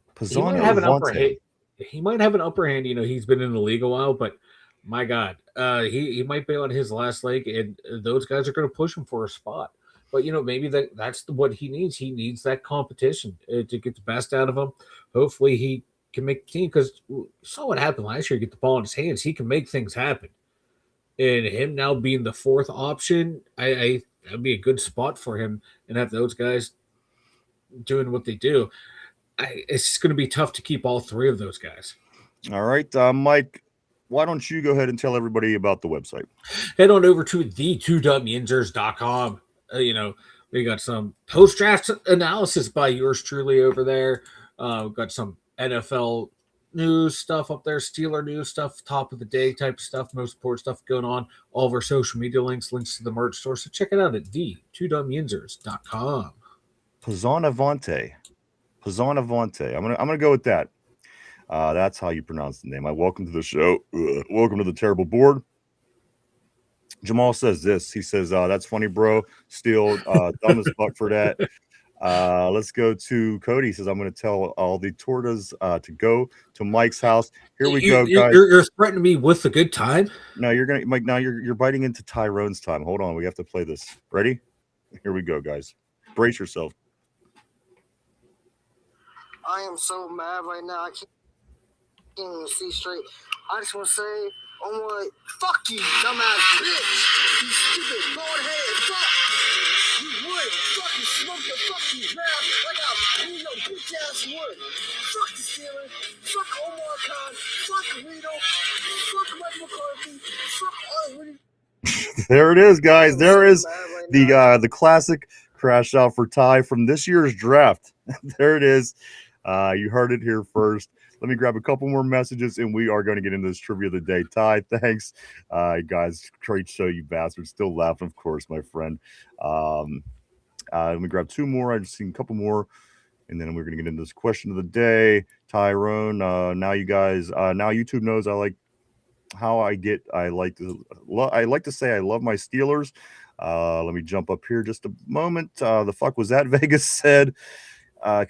have an upper hand. He might have an upper hand. You know, he's been in the league a while, but my God, he might be on his last leg, and those guys are going to push him for a spot. But you know, maybe that's what he needs. He needs that competition to get the best out of him. Hopefully, he can make the team because saw what happened last year. Get the ball in his hands, he can make things happen. And him now being the fourth option, that'd be a good spot for him, and have those guys doing what they do. It's going to be tough to keep all three of those guys. All right, Mike, why don't you go ahead and tell everybody about the website? Head on over to the2dumyinzers.com. You know, we got some post-draft analysis by yours truly over there. We've got some NFL news stuff up there, Steeler news stuff, top of the day type of stuff, most important stuff going on. All of our social media links to the merch store. So check it out at the2dumyinzers.com. Pizzanavante. I'm gonna go with that. That's how you pronounce the name. Welcome to the show. Welcome to the terrible board. Jamal says this. He says, that's funny, bro. Still dumb as fuck for that. Let's go to Cody. He says, I'm going to tell all the tortas to go to Mike's house. Here we go, guys. You're threatening me with a good time? No, Mike, now you're biting into Tyrone's time. Hold on. We have to play this. Ready? Here we go, guys. Brace yourself. I am so mad right now. I can't even see straight. I just want to say, On what? Fuck you, dumbass bitch. You stupid bald-headed fuck. You would fucking smoke the fucking ground like I blew your bitch ass wood. Fuck the Steelers. Fuck Omar Khan. Fuck Rito. Fuck Mike McCarthy. Fuck all Woody. There it is, guys. There is the classic crash out for Ty from this year's draft. There it is. You heard it here first. Let me grab a couple more messages, and we are going to get into this trivia of the day. Ty, thanks. Guys, great show, you bastards. Still laughing, of course, my friend. Let me grab two more. I've seen a couple more, and then we're going to get into this question of the day. Tyrone, now you guys, now YouTube knows I like how I like to say I love my Steelers. Let me jump up here just a moment. The fuck was that? Vegas said,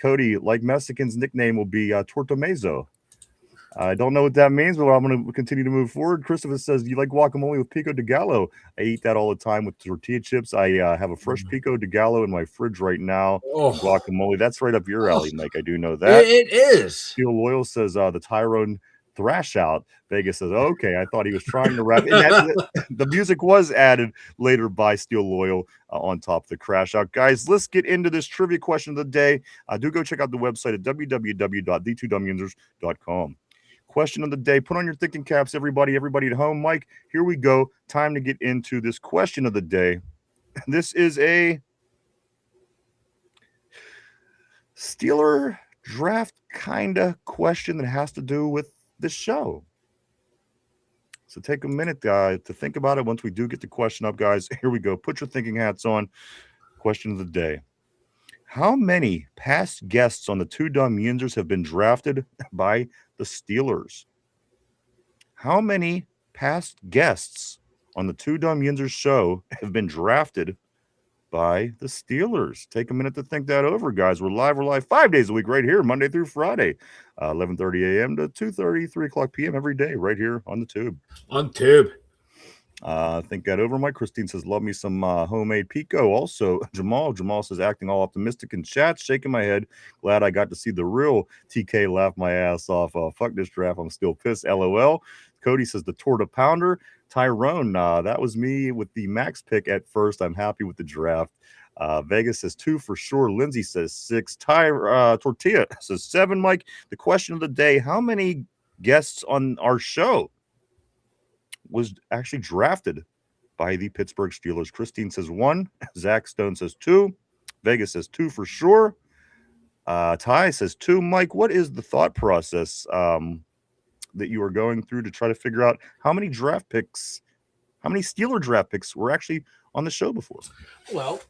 Cody, like Mexican's nickname will be Tortomezo. I don't know what that means, but I'm going to continue to move forward. Christopher says, you like guacamole with pico de gallo? I eat that all the time with tortilla chips. I have a fresh pico de gallo in my fridge right now. Oh. Guacamole. That's right up your alley, Mike. I do know that. It is. Steel Loyal says, the Tyrone thrash out. Vegas says, okay, I thought he was trying to rap. The music was added later by Steel Loyal on top of the crash out. Guys, let's get into this trivia question of the day. Do go check out the website at www.the2dumyinzers.com. Question of the day. Put on your thinking caps, everybody at home. Mike, here we go. Time to get into this question of the day. This is a Steeler draft kind of question that has to do with this show. So take a minute to think about it. Once we do get the question up, guys, here we go. Put your thinking hats on. Question of the day. How many past guests on the Two Dum Yinzers have been drafted by the Steelers? How many past guests on the Two Dum Yinzers show have been drafted by the Steelers? Take a minute to think that over, guys. We're live 5 days a week right here, Monday through Friday, 11:30 a.m. to 2:30, 3 o'clock p.m. every day right here on the Tube. On Tube. Think that over, Mike. Christine says, love me some homemade pico. Also, Jamal says, acting all optimistic in chat, shaking my head. Glad I got to see the real TK laugh my ass off. Fuck this draft. I'm still pissed. LOL. Cody says, the Torta Pounder. Tyrone, that was me with the max pick at first. I'm happy with the draft. Vegas says 2 for sure. Lindsay says 6. Tortilla says 7. Mike, the question of the day, how many guests on our show was actually drafted by the Pittsburgh Steelers? Christine says 1. Zach Stone says 2. Vegas says 2 for sure. Ty says 2. Mike, what is the thought process that you are going through to try to figure out how many Steeler draft picks were actually on the show before? Well,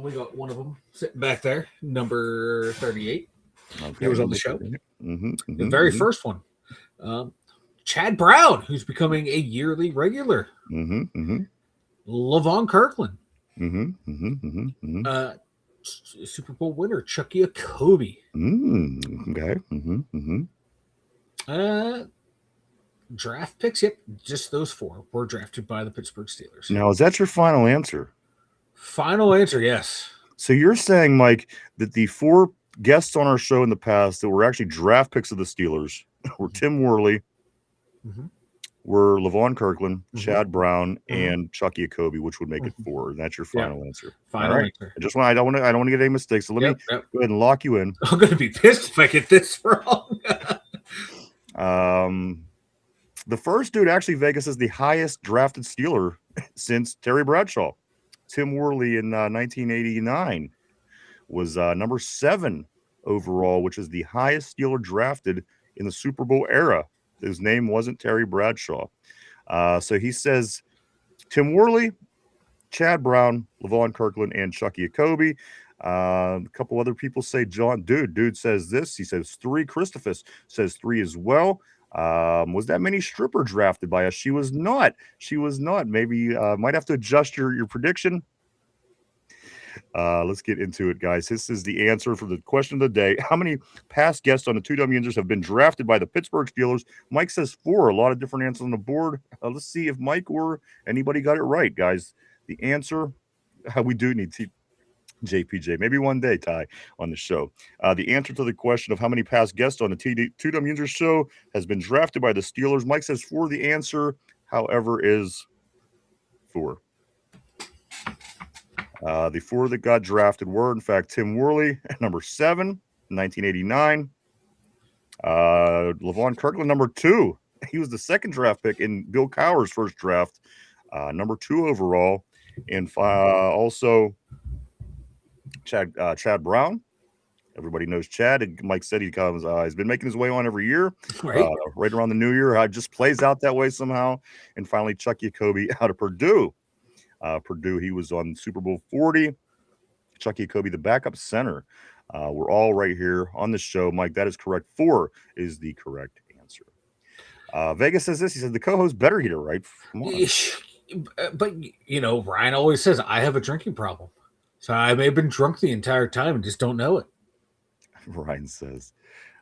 we got one of them sitting back there, number 38. Okay. He was on the show. The very first one. Chad Brown, who's becoming a yearly regular. Levon Kirkland. Super Bowl winner, Chucky Okobe. Okay. Draft picks, yep. Just those 4 were drafted by the Pittsburgh Steelers. Now, is that your final answer? Final answer, yes. So you're saying, Mike, that the 4 guests on our show in the past that were actually draft picks of the Steelers were Tim Worley, were Levon Kirkland, Chad Brown, and Chucky Okobe, which would make it 4. That's your final answer. Final answer. I don't want to get any mistakes. So let me go ahead and lock you in. I'm going to be pissed if I get this wrong. The first dude, actually, Vegas is the highest drafted Steeler since Terry Bradshaw. Tim Worley in 1989 was number 7 overall, which is the highest Steeler drafted in the Super Bowl era. His name wasn't Terry Bradshaw. So he says Tim Worley, Chad Brown, Levon Kirkland, and Chucky Okobe. A couple other people say John. Dude says this. He says 3. Christopher says 3 as well. Was that many stripper drafted by us? She was not. Maybe might have to adjust your prediction. Let's get into it, guys. This is the answer for the question of the day. How many past guests on the Two Dum Yinzers have been drafted by the Pittsburgh Steelers? Mike says 4. A lot of different answers on the board. Let's see if Mike or anybody got it right, guys. The answer, we do need to JPJ. Maybe one day, Ty, on the show. The answer to the question of how many past guests on the Two Dumb Yinzers show has been drafted by the Steelers. Mike says 4. The answer, however, is 4. The 4 that got drafted were, in fact, Tim Worley at number 7, 1989. Levon Kirkland, number 2. He was the second draft pick in Bill Cowher's first draft, number 2 overall. And also Chad Brown. Everybody knows Chad. And Mike said he comes. He's been making his way on every year, right around the new year. Just plays out that way somehow. And finally, Chuck Jacoby out of Purdue. Purdue, he was on Super Bowl 40. Chuck Jacoby, the backup center. We're all right here on the show. Mike, that is correct. 4 is the correct answer. Vegas says this. He said the co-host better get it right. Come on. But, Ryan always says, I have a drinking problem. So I may have been drunk the entire time and just don't know it. Ryan says.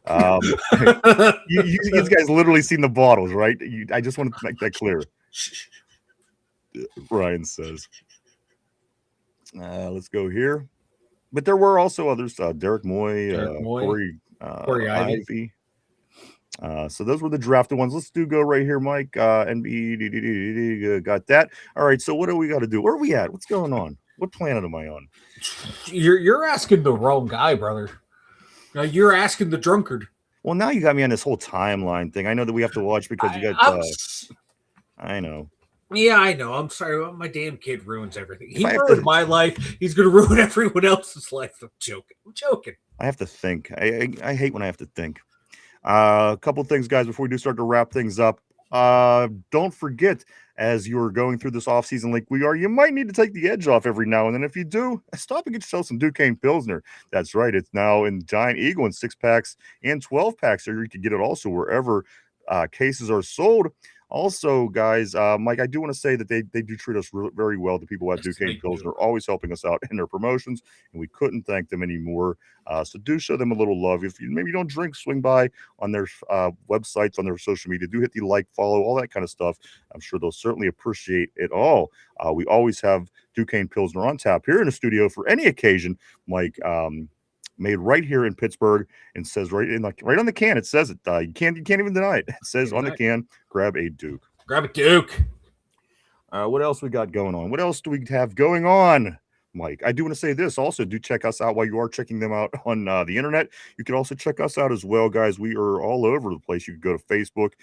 You guys literally seen the bottles, right? I just want to make that clear. Ryan says. Let's go here. But there were also others. Derek Moy, Corey Ivy. So those were the drafted ones. Let's go right here, Mike. NB got that. All right. So what do we got to do? Where are we at? What's going on? What planet am I on? You're asking the wrong guy, brother. You're asking the drunkard. Well, now you got me on this whole timeline thing. I know that we have to watch because you got. I know. Yeah, I know. I'm sorry. My damn kid ruins everything. He ruined my life. He's going to ruin everyone else's life. I'm joking. I have to think. I hate when I have to think. A couple of things, guys, before we do start to wrap things up. Don't forget, as you're going through this offseason like we are, you might need to take the edge off every now and then. If you do, stop and get yourself some Duquesne Pilsner. That's right. It's now in Giant Eagle in 6-packs and 12-packs. So you can get it also wherever cases are sold. Also, guys, Mike, I do want to say that they do treat us very well. The people at Duquesne Pilsner are always helping us out in their promotions, and we couldn't thank them anymore. So do show them a little love. If you maybe don't drink, swing by on their websites, on their social media. Do hit the like, follow, all that kind of stuff. I'm sure they'll certainly appreciate it all. We always have Duquesne Pilsner on tap here in the studio for any occasion, Mike. Made right here in Pittsburgh, and says right on the can. It says it. You can't even deny it. It says on the can, grab a Duke. Grab a Duke. What else we got going on? What else do we have going on, Mike? I do want to say this also. Do check us out while you are checking them out on the internet. You can also check us out as well, guys. We are all over the place. You can go to Facebook,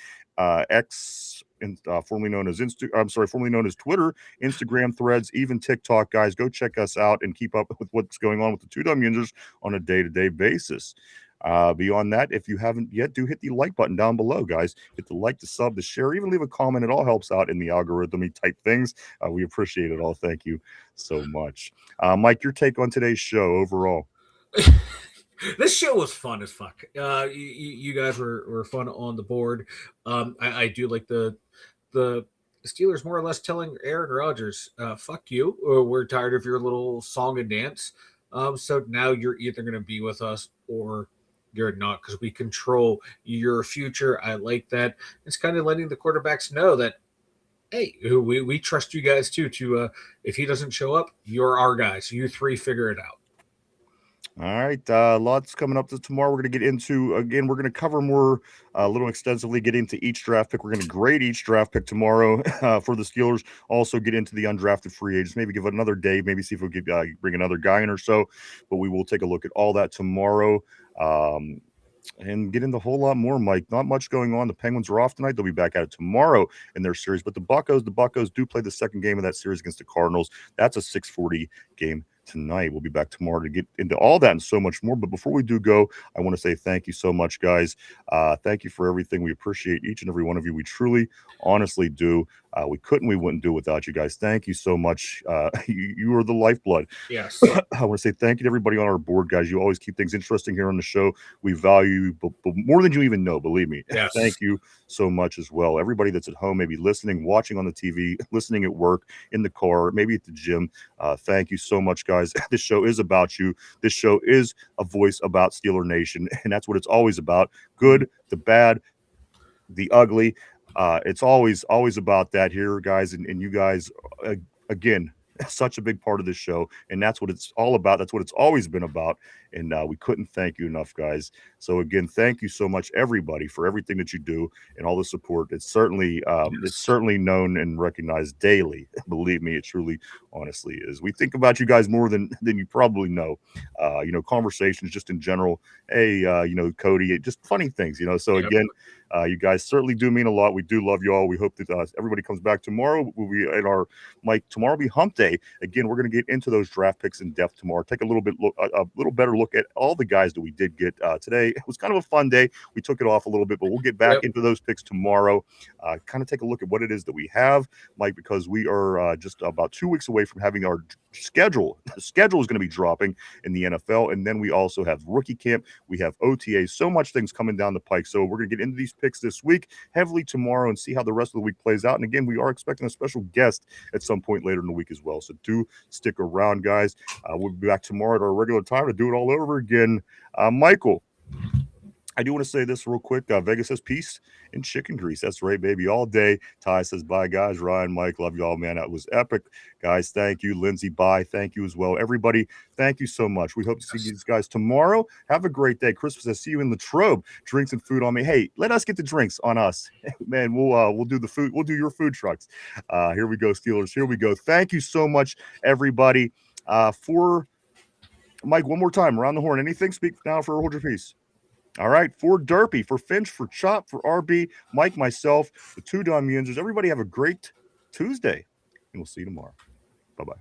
X, and formerly known as Twitter, Instagram, Threads, even TikTok, guys. Go check us out and keep up with what's going on with the Two Dumb Yinzers on a day-to-day basis. Beyond that, if you haven't yet, do hit the like button down below, guys. Hit the like, the sub, the share, even leave a comment. It all helps out in the algorithm type things. We appreciate it all. Thank you so much. Mike, your take on today's show overall. This show was fun as fuck. You guys were fun on the board. I do like the Steelers more or less telling Aaron Rodgers, fuck you, or we're tired of your little song and dance. So now you're either going to be with us or you're not, because we control your future. I like that. It's kind of letting the quarterbacks know that, hey, we trust you guys too. If he doesn't show up, you're our guys. You three figure it out. All right, lots coming up tomorrow. We're going to get into, again, we're going to cover more, a little extensively, get into each draft pick. We're going to grade each draft pick tomorrow for the Steelers. Also get into the undrafted free agents. Maybe give it another day. Maybe see if we could bring another guy in or so. But we will take a look at all that tomorrow. And get into a whole lot more, Mike. Not much going on. The Penguins are off tonight. They'll be back at it tomorrow in their series. But the Buccos do play the second game of that series against the Cardinals. That's a 6:40 game tonight. We'll be back tomorrow to get into all that and so much more. But before we do go, I want to say thank you so much, guys. Thank you for everything. We appreciate each and every one of you. We truly, honestly do. We wouldn't do it without you guys. Thank you so much. You are the lifeblood. Yes. I want to say thank you to everybody on our board, guys. You always keep things interesting here on the show. We value you but more than you even know, believe me. Yes. Thank you so much as well. Everybody that's at home, maybe listening, watching on the TV, listening at work, in the car, maybe at the gym. Thank you so much, guys. This show is about you. This show is a voice about Steeler Nation, and that's what it's always about. Good, the bad, the ugly. It's always about that here, guys. And you guys, again, such a big part of this show, and that's what it's all about. That's what it's always been about, and we couldn't thank you enough, guys. So again, thank you so much, everybody, for everything that you do and all the support. It's certainly known and recognized daily. Believe me, it truly, honestly is. We think about you guys more than you probably know. Conversations just in general. Hey, Cody, just funny things. So Yep. again. You guys certainly do mean a lot. We do love you all. We hope that everybody comes back tomorrow. We'll be at our tomorrow will be hump day. Again, we're going to get into those draft picks in depth tomorrow. Take a little better look at all the guys that we did get today. It was kind of a fun day. We took it off a little bit, but we'll get back into those picks tomorrow. Kind of take a look at what it is that we have, Mike, because we are just about 2 weeks away from having our schedule. The schedule is going to be dropping in the NFL, and then we also have rookie camp. We have OTAs. So much things coming down the pike. So we're going to get into these picks this week, heavily tomorrow, and see how the rest of the week plays out. And again, we are expecting a special guest at some point later in the week as well. So do stick around, guys. We'll be back tomorrow at our regular time to do it all over again. Michael, I do want to say this real quick. Vegas says peace and chicken grease. That's right, baby. All day. Ty says bye, guys. Ryan, Mike, love you all, man. That was epic. Guys, thank you. Lindsay, bye. Thank you as well. Everybody, thank you so much. We hope to see these guys tomorrow. Have a great day. Christmas says, see you in Latrobe. Drinks and food on me. Hey, let us get the drinks on us. Man, we'll do the food. We'll do your food trucks. Here we go, Steelers. Here we go. Thank you so much, everybody. For Mike, one more time, around the horn. Anything? Speak now for hold your peace. All right, for Derpy, for Finch, for Chop, for RB, Mike, myself, the two Dum Yinzers. Everybody have a great Tuesday, and we'll see you tomorrow. Bye-bye.